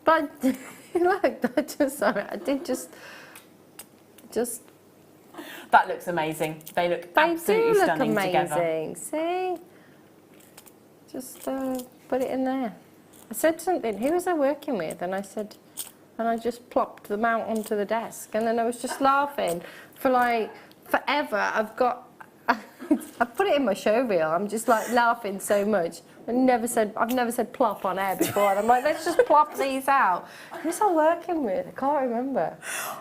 But look, I did just. That looks amazing. They look absolutely do look stunning amazing. together. See, just put it in there. I said something. Who was I working with? And I said, and I just plopped them out onto the desk, and then I was just laughing for like forever. I've put it in my show reel. I'm just like laughing so much. I've never said plop on air before, and I'm like, let's just plop these out. Who's I working with? I can't remember.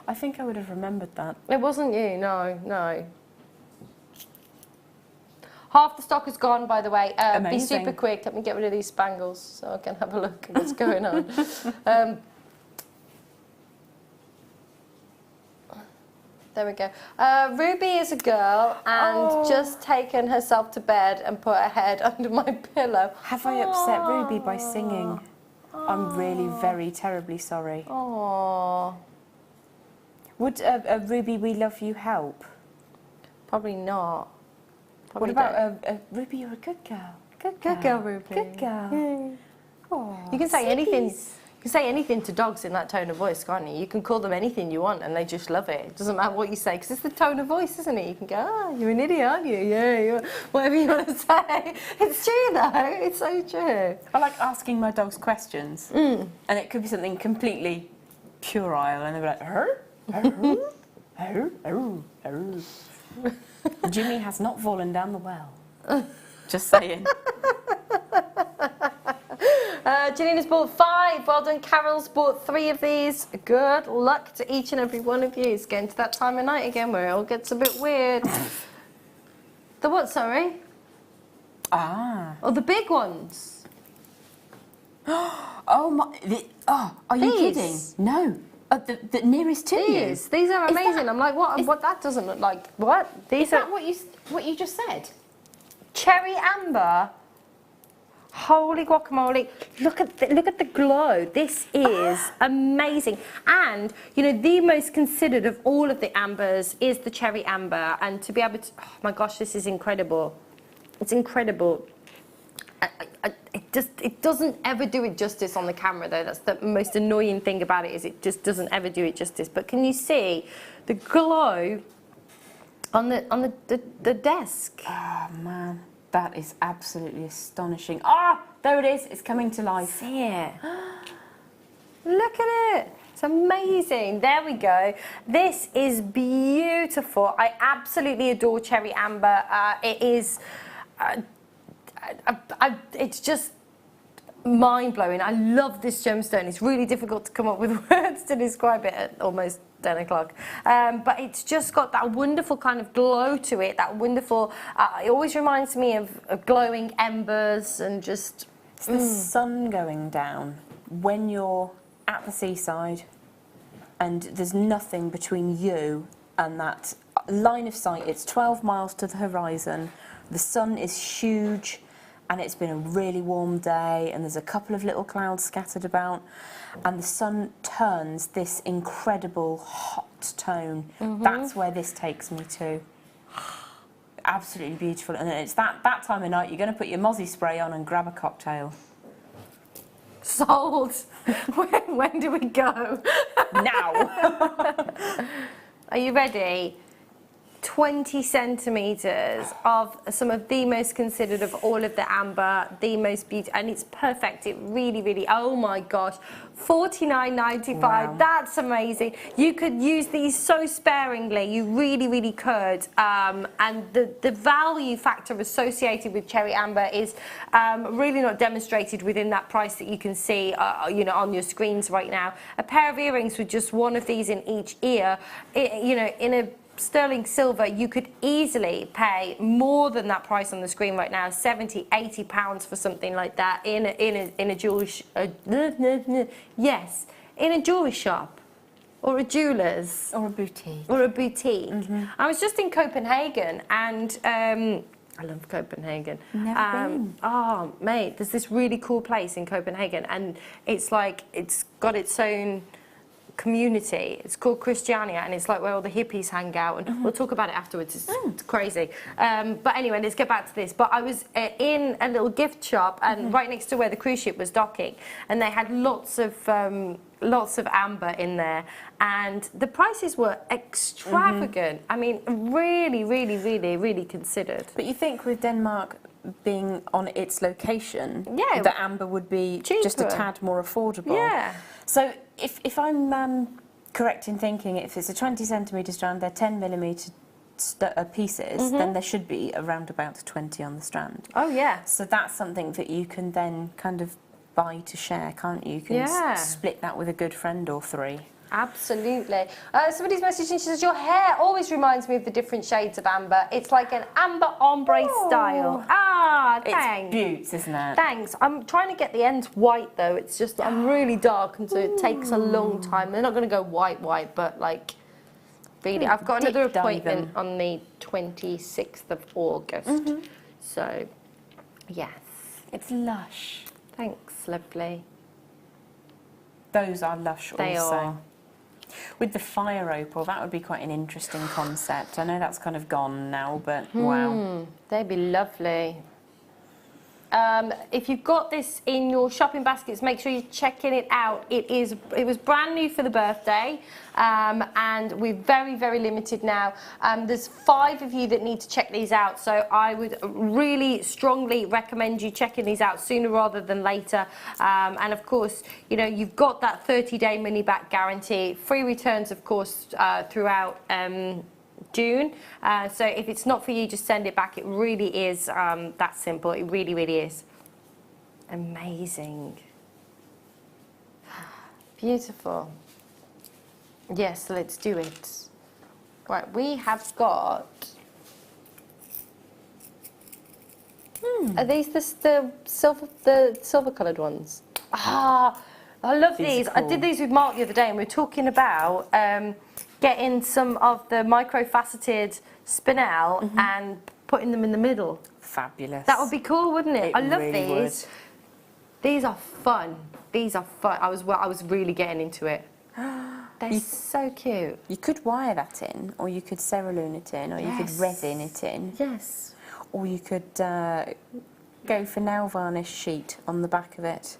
I think I would have remembered that. It wasn't you, no. Half the stock is gone, by the way. Be Amazing. super quick. Let me get rid of these spangles so I can have a look at what's going on. There we go. Ruby is a girl and just taken herself to bed and put her head under my pillow. Have I upset Ruby by singing? I'm really very terribly sorry. Aww. Would a Ruby We Love You help? Probably not. Probably What about Ruby, you're a good girl. Good girl, Ruby. Good girl. You can say anything. You can say anything to dogs in that tone of voice, can't you? You can call them anything you want and they just love it. It doesn't matter what you say, because it's the tone of voice, isn't it? You can go, oh, you're an idiot, aren't you? Yeah, you're... whatever you want to say. It's true, though. It's so true. I like asking my dogs questions. And it could be something completely puerile, and they'll be like, "Her? Her? Her? Her? Her?" Jimmy has not fallen down the well. Just saying. Janina's bought 5. Well done. Carol's bought 3 of these. Good luck to each and every one of you. It's getting to that time of night again where it all gets a bit weird. The what, sorry? Ah. Oh, the big ones. Oh, my... are you kidding? No. The nearest to you. These are amazing. I'm like, what? That doesn't look like... What? These are... what you just said? Cherry amber. Holy guacamole. Look at the glow. This is amazing. And, you know, the most considered of all of the ambers is the cherry amber. And to be able to... Oh, my gosh, this is incredible. It's incredible. It doesn't ever do it justice on the camera, though. That's the most annoying thing about it, is it just doesn't ever do it justice. But can you see the glow on the desk? Oh, man. That is absolutely astonishing. Ah, there it is. It's coming to life. See it? Look at it. It's amazing. There we go. This is beautiful. I absolutely adore cherry amber. It is... it's just mind-blowing. I love this gemstone. It's really difficult to come up with words to describe it at almost 10 o'clock. But it's just got that wonderful kind of glow to it, that wonderful... it always reminds me of glowing embers and just... It's the sun going down when you're at the seaside and there's nothing between you and that line of sight. It's 12 miles to the horizon. The sun is huge and it's been a really warm day and there's a couple of little clouds scattered about and the sun turns this incredible hot tone. That's where this takes me to. Absolutely beautiful. And it's that time of night you're going to put your mozzie spray on and grab a cocktail. Sold. When do we go? Now. Are you ready? 20 centimetres of some of the most considered of all of the amber, the most beautiful, and it's perfect. It really, oh my gosh, $49.95. Wow. That's amazing. You could use these so sparingly. You really could. And the value factor associated with cherry amber is really not demonstrated within that price that you can see, you know, on your screens right now. A pair of earrings with just one of these in each ear, you know, in a sterling silver, you could easily pay more than that price on the screen right now, 70, 80 pounds for something like that in a jewelry yes, in a jewelry shop or a jeweler's or a boutique. I was just in Copenhagen and I love Copenhagen. Never been. Oh mate, there's this really cool place in Copenhagen and it's like it's got its own community. It's called Christiania and it's like where all the hippies hang out and we'll talk about it afterwards. It's crazy. But anyway, let's get back to this. But I was in a little gift shop and right next to where the cruise ship was docking and they had lots of amber in there and the prices were extravagant. I mean, really considered. But you think with Denmark being on its location, yeah, the amber would be cheaper. Just a tad more affordable. Yeah. So if I'm correct in thinking, if it's a 20 centimetre strand, they're 10 millimetre pieces, then there should be around about 20 on the strand. Oh yeah. So that's something that you can then kind of buy to share, can't you? You can split that with a good friend or 3. Absolutely. Somebody's messaging, she says, your hair always reminds me of the different shades of amber. It's like an amber ombre style. Ah, thanks. It's beauts, isn't it? Thanks. I'm trying to get the ends white, though. It's just, I'm really dark, and so it takes a long time. They're not going to go white, but, like, really. I've got another appointment on the 26th of August. So, yes. It's lush. Thanks, lovely. Those are lush they also. Are. With the fire opal, that would be quite an interesting concept. I know that's kind of gone now, but wow. They'd be lovely. If you've got this in your shopping baskets, make sure you're checking it out. It was brand new for the birthday, and we're very, very limited now. There's 5 of you that need to check these out, so I would really strongly recommend you checking these out sooner rather than later. And of course, you know, you've got that 30-day money-back guarantee, free returns, of course, throughout June. So if it's not for you, just send it back. It really is that simple. It really, really is. Amazing. Beautiful. Yes, let's do it. Right, we have got... Are these the silver coloured ones? Ah, I love these. I did these with Mark the other day, and we were talking about getting some of the micro-faceted Spinel and putting them in the middle. Fabulous. That would be cool, wouldn't it? I love really these. would. These are fun. These are fun. I was really getting into it. They're so cute. You could wire that in, or you could cerulune it in, or you could resin it in. Yes. Or you could go for nail varnish sheet on the back of it.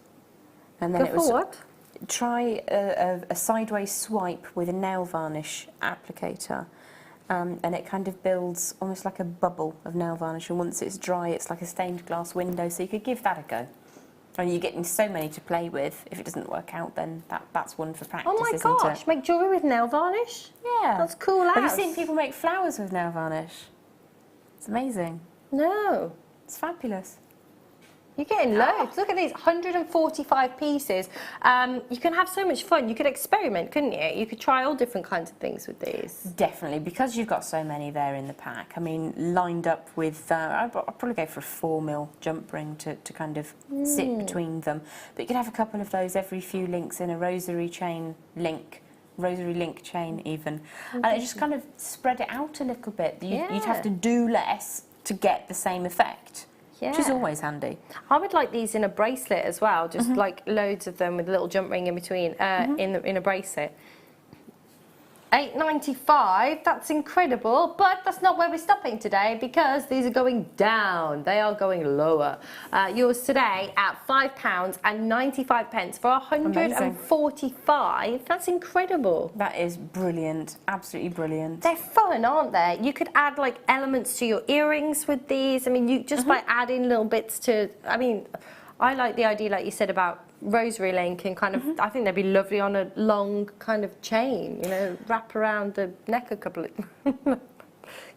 And then what? Try a sideways swipe with a nail varnish applicator, and it kind of builds almost like a bubble of nail varnish, and once it's dry it's like a stained glass window, so you could give that a go. And you're getting so many to play with. If it doesn't work out, then that's one for practice, Oh my isn't gosh, it? make jewellery with nail varnish? Yeah. That's cool as. Have you seen people make flowers with nail varnish? It's amazing. No. It's fabulous. You're getting loads. Look at these, 145 pieces. You can have so much fun. You could experiment, couldn't you? You could try all different kinds of things with these. Definitely, because you've got so many there in the pack. I mean, lined up with, I'd probably go for a 4mm jump ring to kind of sit between them. But you could have a couple of those every few links in a rosary link chain even. And it just kind of spread it out a little bit. You'd have to do less to get the same effect. Yeah. Which is always handy. I would like these in a bracelet as well, just like loads of them with a little jump ring in between, in a bracelet. $8.95, that's incredible, but that's not where we're stopping today because these are going down. They are going lower. Yours today at £5.95 for 145. That's incredible. That is brilliant, absolutely brilliant. They're fun, aren't they? You could add like elements to your earrings with these. I mean, you just by adding little bits to, I mean, I like the idea, like you said, about rosary link and kind of, I think they'd be lovely on a long kind of chain, you know, wrap around the neck a couple of,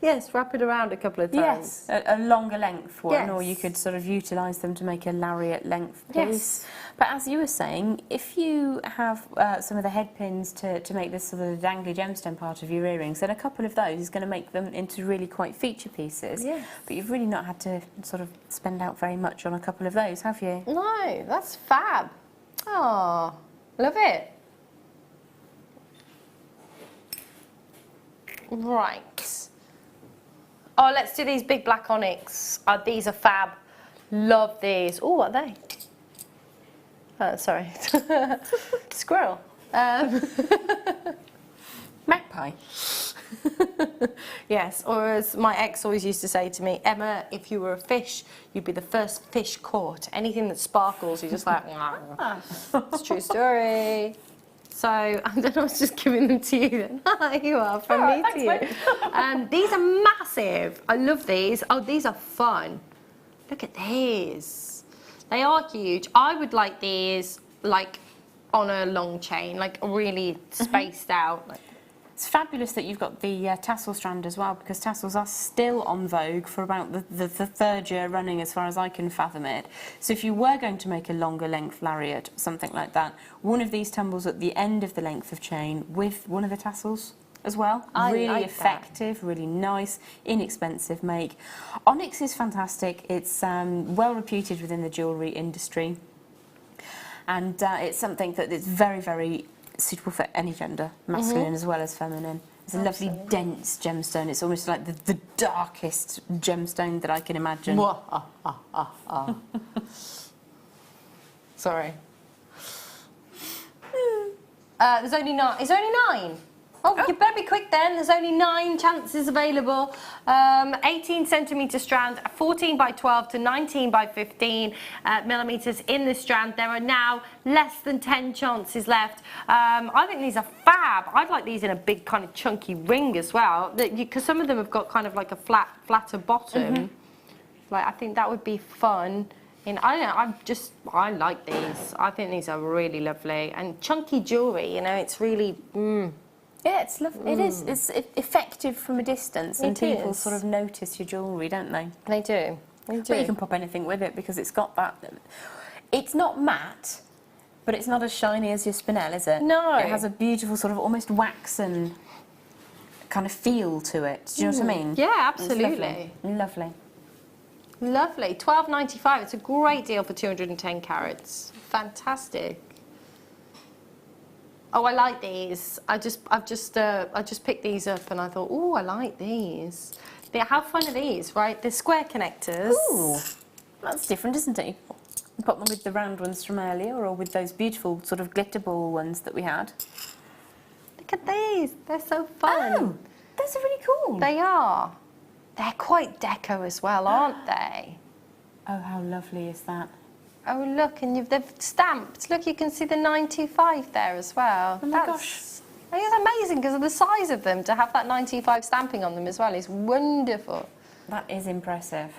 yes, wrap it around a couple of times. Yes, a longer length one, Yes. or you could sort of utilise them to make a lariat length piece. Yes. But as you were saying, if you have some of the head pins to make this sort of dangly gemstone part of your earrings, then a couple of those is going to make them into really quite feature pieces. Yes. But you've really not had to sort of spend out very much on a couple of those, have you? No, that's fab. Oh, love it. Right. Oh, let's do these big black onyx. These are fab. Love these. Oh, what are they? Sorry. Squirrel. Magpie. Yes, or as my ex always used to say to me, Emma, if you were a fish, you'd be the first fish caught. Anything that sparkles, you're just like, it's a true story. So, I don't know, I was just giving them to you then. Here you are, from me to you. These are massive. I love these. Oh, these are fun. Look at these. They are huge. I would like these, like, on a long chain, like really spaced out. Like, it's fabulous that you've got the tassel strand as well, because tassels are still on vogue for about the third year running, as far as I can fathom it. So if you were going to make a longer length lariat, something like that, one of these tumbles at the end of the length of chain with one of the tassels as well. Really like effective, really nice, inexpensive make. Onyx is fantastic. It's well reputed within the jewellery industry, and it's something that is very, very suitable for any gender, masculine as well as feminine. It's a lovely dense gemstone. It's almost like the darkest gemstone that I can imagine. Sorry. There's only 9. Is there only 9? Oh, you better be quick then. There's only 9 chances available. 18 centimetre strand, 14 by 12 to 19 by 15 millimetres in the strand. There are now less than 10 chances left. I think these are fab. I'd like these in a big kind of chunky ring as well, because some of them have got kind of like a flatter bottom. Like, I think that would be fun. And I don't know, I like these. I think these are really lovely. And chunky jewellery, you know, it's really, Yeah, it's lovely. It is. It's effective from a distance, and people is. sort of notice your jewellery, don't they? They do. They do. But you can pop anything with it because it's got that. It's not matte, but it's not as shiny as your Spinel, is it? No. It has a beautiful sort of almost waxen kind of feel to it. Do you know what I mean? Yeah, It's absolutely. lovely. Lovely. Lovely. $12.95. It's a great deal for 210 carats. Fantastic. Oh, I like these. I've just picked these up and I thought, oh, I like these. How fun are these, right? They're square connectors. Ooh, that's different, isn't it? You pop them with the round ones from earlier, or with those beautiful sort of glitter ball ones that we had. Look at these. They're so fun. Oh, those are really cool. They are. They're quite deco as well, aren't they? Oh, how lovely is that? Oh, look, and they've stamped. Look, you can see the 925 there as well. Oh my gosh. It's amazing because of the size of them. To have that 925 stamping on them as well is wonderful. That is impressive.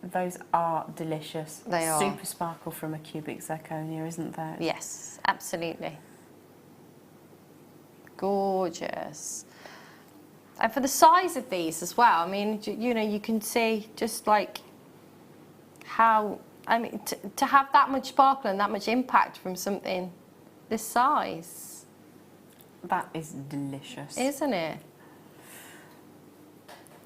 Those are delicious. They are. Super sparkle from a cubic zirconia, isn't there? Yes, absolutely. Gorgeous. And for the size of these as well, I mean, you know, you can see just like how, I mean, to have that much sparkle and that much impact from something this size. That is delicious. Isn't it?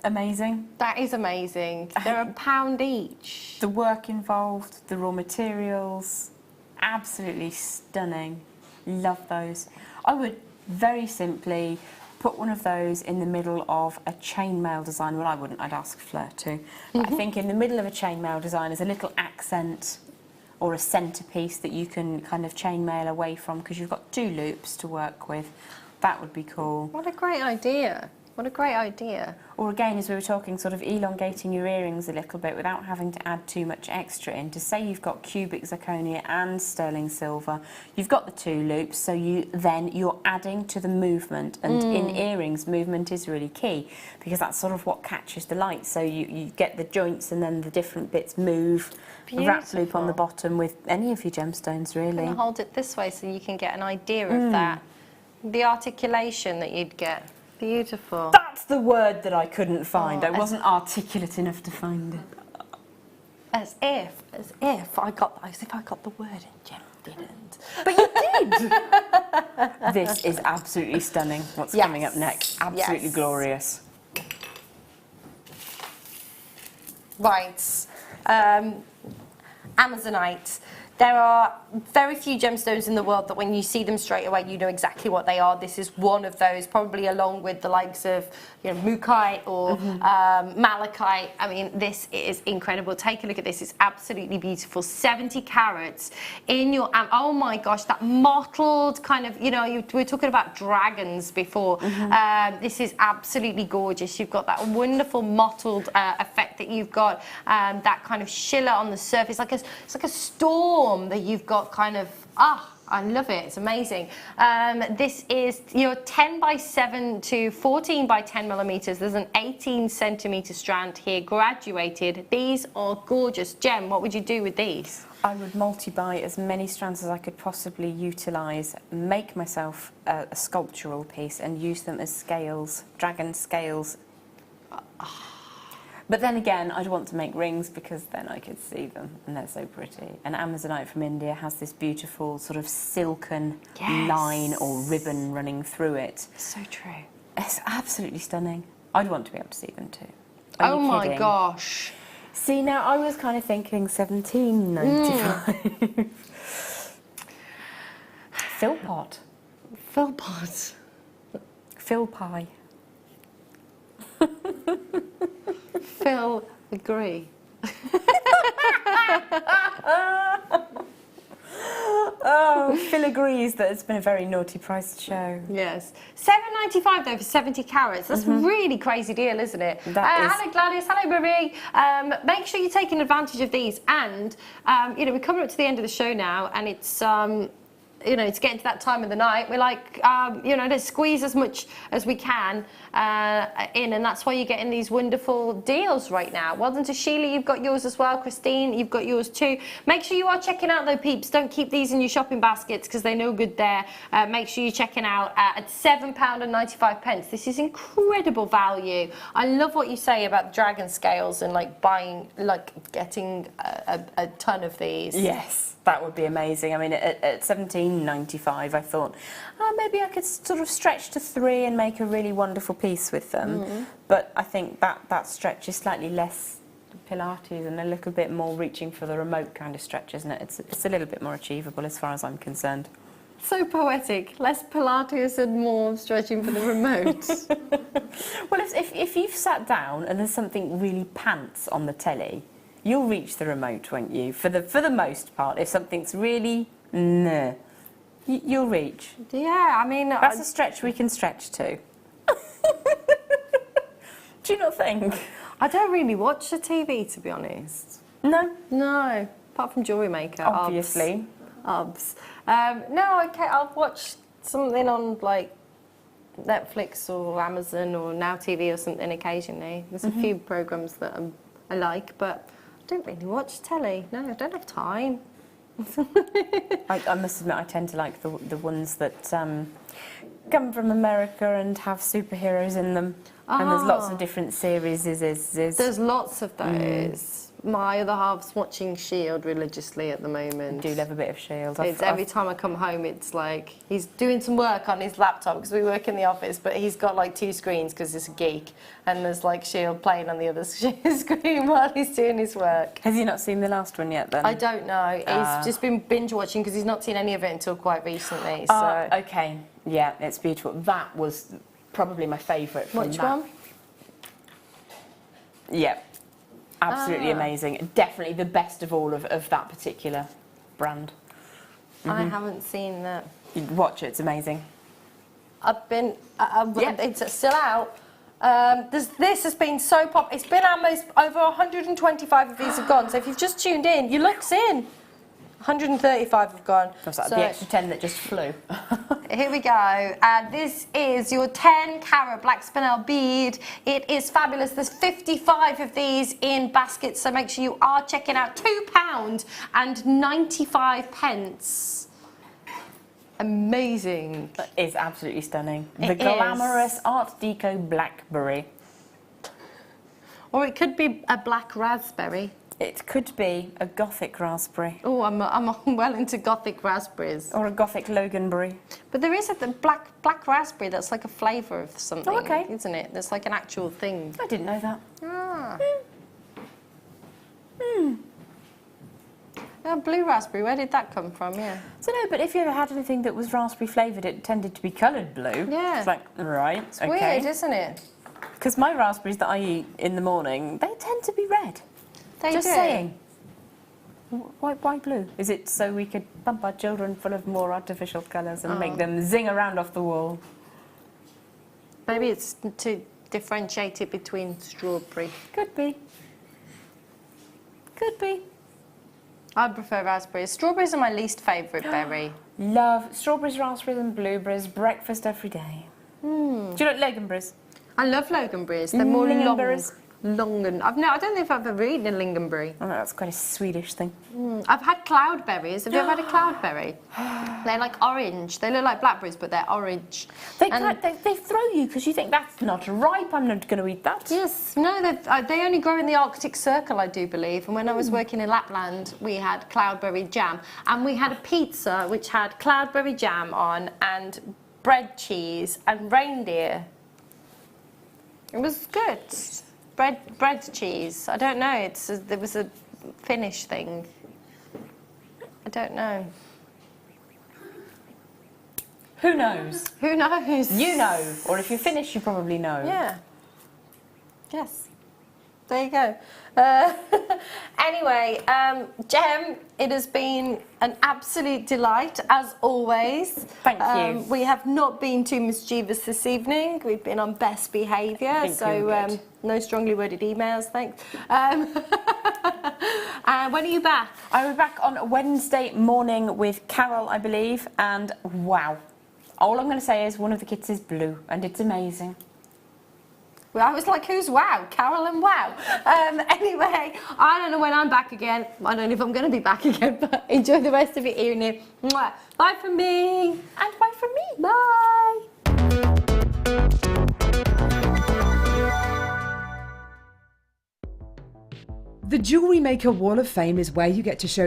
Amazing. That is amazing. They're £1 each. The work involved, the raw materials, absolutely stunning. Love those. I would very simply put one of those in the middle of a chainmail design. Well, I wouldn't, I'd ask Fleur to. But I think in the middle of a chainmail design is a little accent or a centerpiece that you can kind of chainmail away from, because you've got 2 loops to work with. That would be cool. What a great idea. What a great idea. Or again, as we were talking, sort of elongating your earrings a little bit without having to add too much extra in. To say you've got cubic zirconia and sterling silver, you've got the 2 loops, so you're adding to the movement. And in earrings, movement is really key, because that's sort of what catches the light. So you get the joints and then the different bits move. A wrap loop on the bottom with any of your gemstones, really. I'm going to hold it this way so you can get an idea of that. The articulation that you'd get. Beautiful. That's the word that I couldn't find. I wasn't articulate enough to find it. As if I got the word and Jem didn't. But you did! This is absolutely stunning. What's coming up next? Absolutely glorious. Right. Amazonite. There are very few gemstones in the world that when you see them straight away, you know exactly what they are. This is one of those, probably along with the likes of, you know, Mukite or Malachite. I mean, this is incredible. Take a look at this. It's absolutely beautiful. 70 carats in your, oh my gosh, that mottled kind of, you know, we were talking about dragons before. This is absolutely gorgeous. You've got that wonderful mottled effect that you've got, that kind of shimmer on the surface. It's like a storm that you've got kind of, I love it, it's amazing. This is your 10 by 7 to 14 by 10 millimeters. There's an 18 centimeter strand here, graduated. These are gorgeous. Jem, what would you do with these? I would multi-buy as many strands as I could possibly utilise, make myself a sculptural piece and use them as scales, dragon scales. But then again, I'd want to make rings because then I could see them and they're so pretty. And Amazonite from India has this beautiful sort of silken line or ribbon running through it. So true. It's absolutely stunning. I'd want to be able to see them too. Oh my gosh. See, now I was kind of thinking 1795. Philpot. Philpot. Phil pie. Phil, agree. Oh, Phil agrees that it's been a very naughty priced show. Yes. $7.95 though for 70 carats. That's a really crazy deal, isn't it? Hello Gladys, hello Marie. Make sure you're taking advantage of these. And, you know, we're coming up to the end of the show now, and it's... you know, it's getting to that time of the night. We're like, you know, let's squeeze as much as we can in, and that's why you're getting these wonderful deals right now. Well done to Sheila, you've got yours as well. Christine, you've got yours too. Make sure you are checking out though, peeps. Don't keep these in your shopping baskets because they're no good there. Make sure you're checking out at £7.95. This is incredible value. I love what you say about dragon scales and like buying, like getting a ton of these. Yes. That would be amazing. I mean, at £17.95, I thought, oh, maybe I could sort of stretch to 3 and make a really wonderful piece with them. But I think that stretch is slightly less Pilates and a little bit more reaching for the remote kind of stretch, isn't it? It's a little bit more achievable as far as I'm concerned. So poetic. Less Pilates and more stretching for the remote. Well, if you've sat down and there's something really pants on the telly, you'll reach the remote, won't you? For the most part, if something's really you'll reach. Yeah, I mean... That's a stretch we can stretch to. Do you not think? I don't really watch the TV, to be honest. No? No, apart from Jewellery Maker. Obviously. Obs. No, okay, I'll watch something on, like, Netflix or Amazon or Now TV or something occasionally. There's a few programmes that I like, but... I don't really watch telly. No, I don't have time. I must admit, I tend to like the ones that come from America and have superheroes in them. And there's lots of different series. There's lots of those. My other half's watching S.H.I.E.L.D. religiously at the moment. I do love a bit of S.H.I.E.L.D. It's every time I come home, it's like he's doing some work on his laptop because we work in the office, but he's got like 2 screens because he's a geek, and there's like S.H.I.E.L.D. playing on the other screen while he's doing his work. Has he not seen the last one yet then? I don't know. He's just been binge watching because he's not seen any of it until quite recently. So. Okay. Yeah, it's beautiful. That was probably my favourite from Which that. one? Yeah. Absolutely amazing. Definitely the best of all of that particular brand. I haven't seen that. You'd watch it, it's amazing. It's still out. This has been so popular. It's been almost over 125 of these have gone. So if you've just tuned in, you look's in. 135 have gone. So the extra 10 that just flew. Here we go. This is your 10 carat black Spinel bead. It is fabulous. There's 55 of these in baskets, so make sure you are checking out. £2.95. Amazing. That is absolutely stunning. It the glamorous Art Deco blackberry. Or it could be a black raspberry. It could be a gothic raspberry. Oh, I'm well into gothic raspberries. Or a gothic Loganberry. But there is a black raspberry that's like a flavour of something, isn't it? There's like an actual thing. I didn't know that. Blue raspberry, where did that come from? Yeah. So no, but if you ever had anything that was raspberry flavoured, it tended to be coloured blue. Yeah. It's like, right, It's weird, isn't it? Because my raspberries that I eat in the morning, they tend to be red. They Just do. saying. Why blue? Is it so we could pump our children full of more artificial colours and make them zing around off the wall? Maybe it's to differentiate it between strawberry. Could be. Could be. I prefer raspberries. Strawberries are my least favourite berry. Love strawberries, raspberries and blueberries. Breakfast every day. Do you like Loganberries? I love Loganberries. They're more Lingonberries? long and... I don't know if I've ever eaten a lingonberry. Oh, that's quite a Swedish thing. I've had cloudberries. Have you ever had a cloudberry? They're like orange. They look like blackberries, but they're orange. They throw you because you think that's not ripe. I'm not going to eat that. Yes. No, they only grow in the Arctic Circle, I do believe. And when I was working in Lapland, we had cloudberry jam. And we had a pizza which had cloudberry jam on and bread cheese and reindeer. It was good. Bread cheese. I don't know. There was a Finnish thing. I don't know. Who knows? Who knows? You know. Or if you're Finnish, you probably know. Yeah. Yes. There you go. Anyway, Jem, it has been an absolute delight, as always. Thank you. We have not been too mischievous this evening. We've been on best behaviour, so no strongly worded emails, thanks. When are you back? I'll be back on Wednesday morning with Carol, I believe, and wow. All I'm going to say is one of the kits is blue, and it's amazing. Well, I was like, who's wow? Carol and wow. Anyway, I don't know when I'm back again. I don't know if I'm going to be back again, but enjoy the rest of your evening. Mwah. Bye from me. And bye from me. Bye. The Jewellery Maker Wall of Fame is where you get to showcase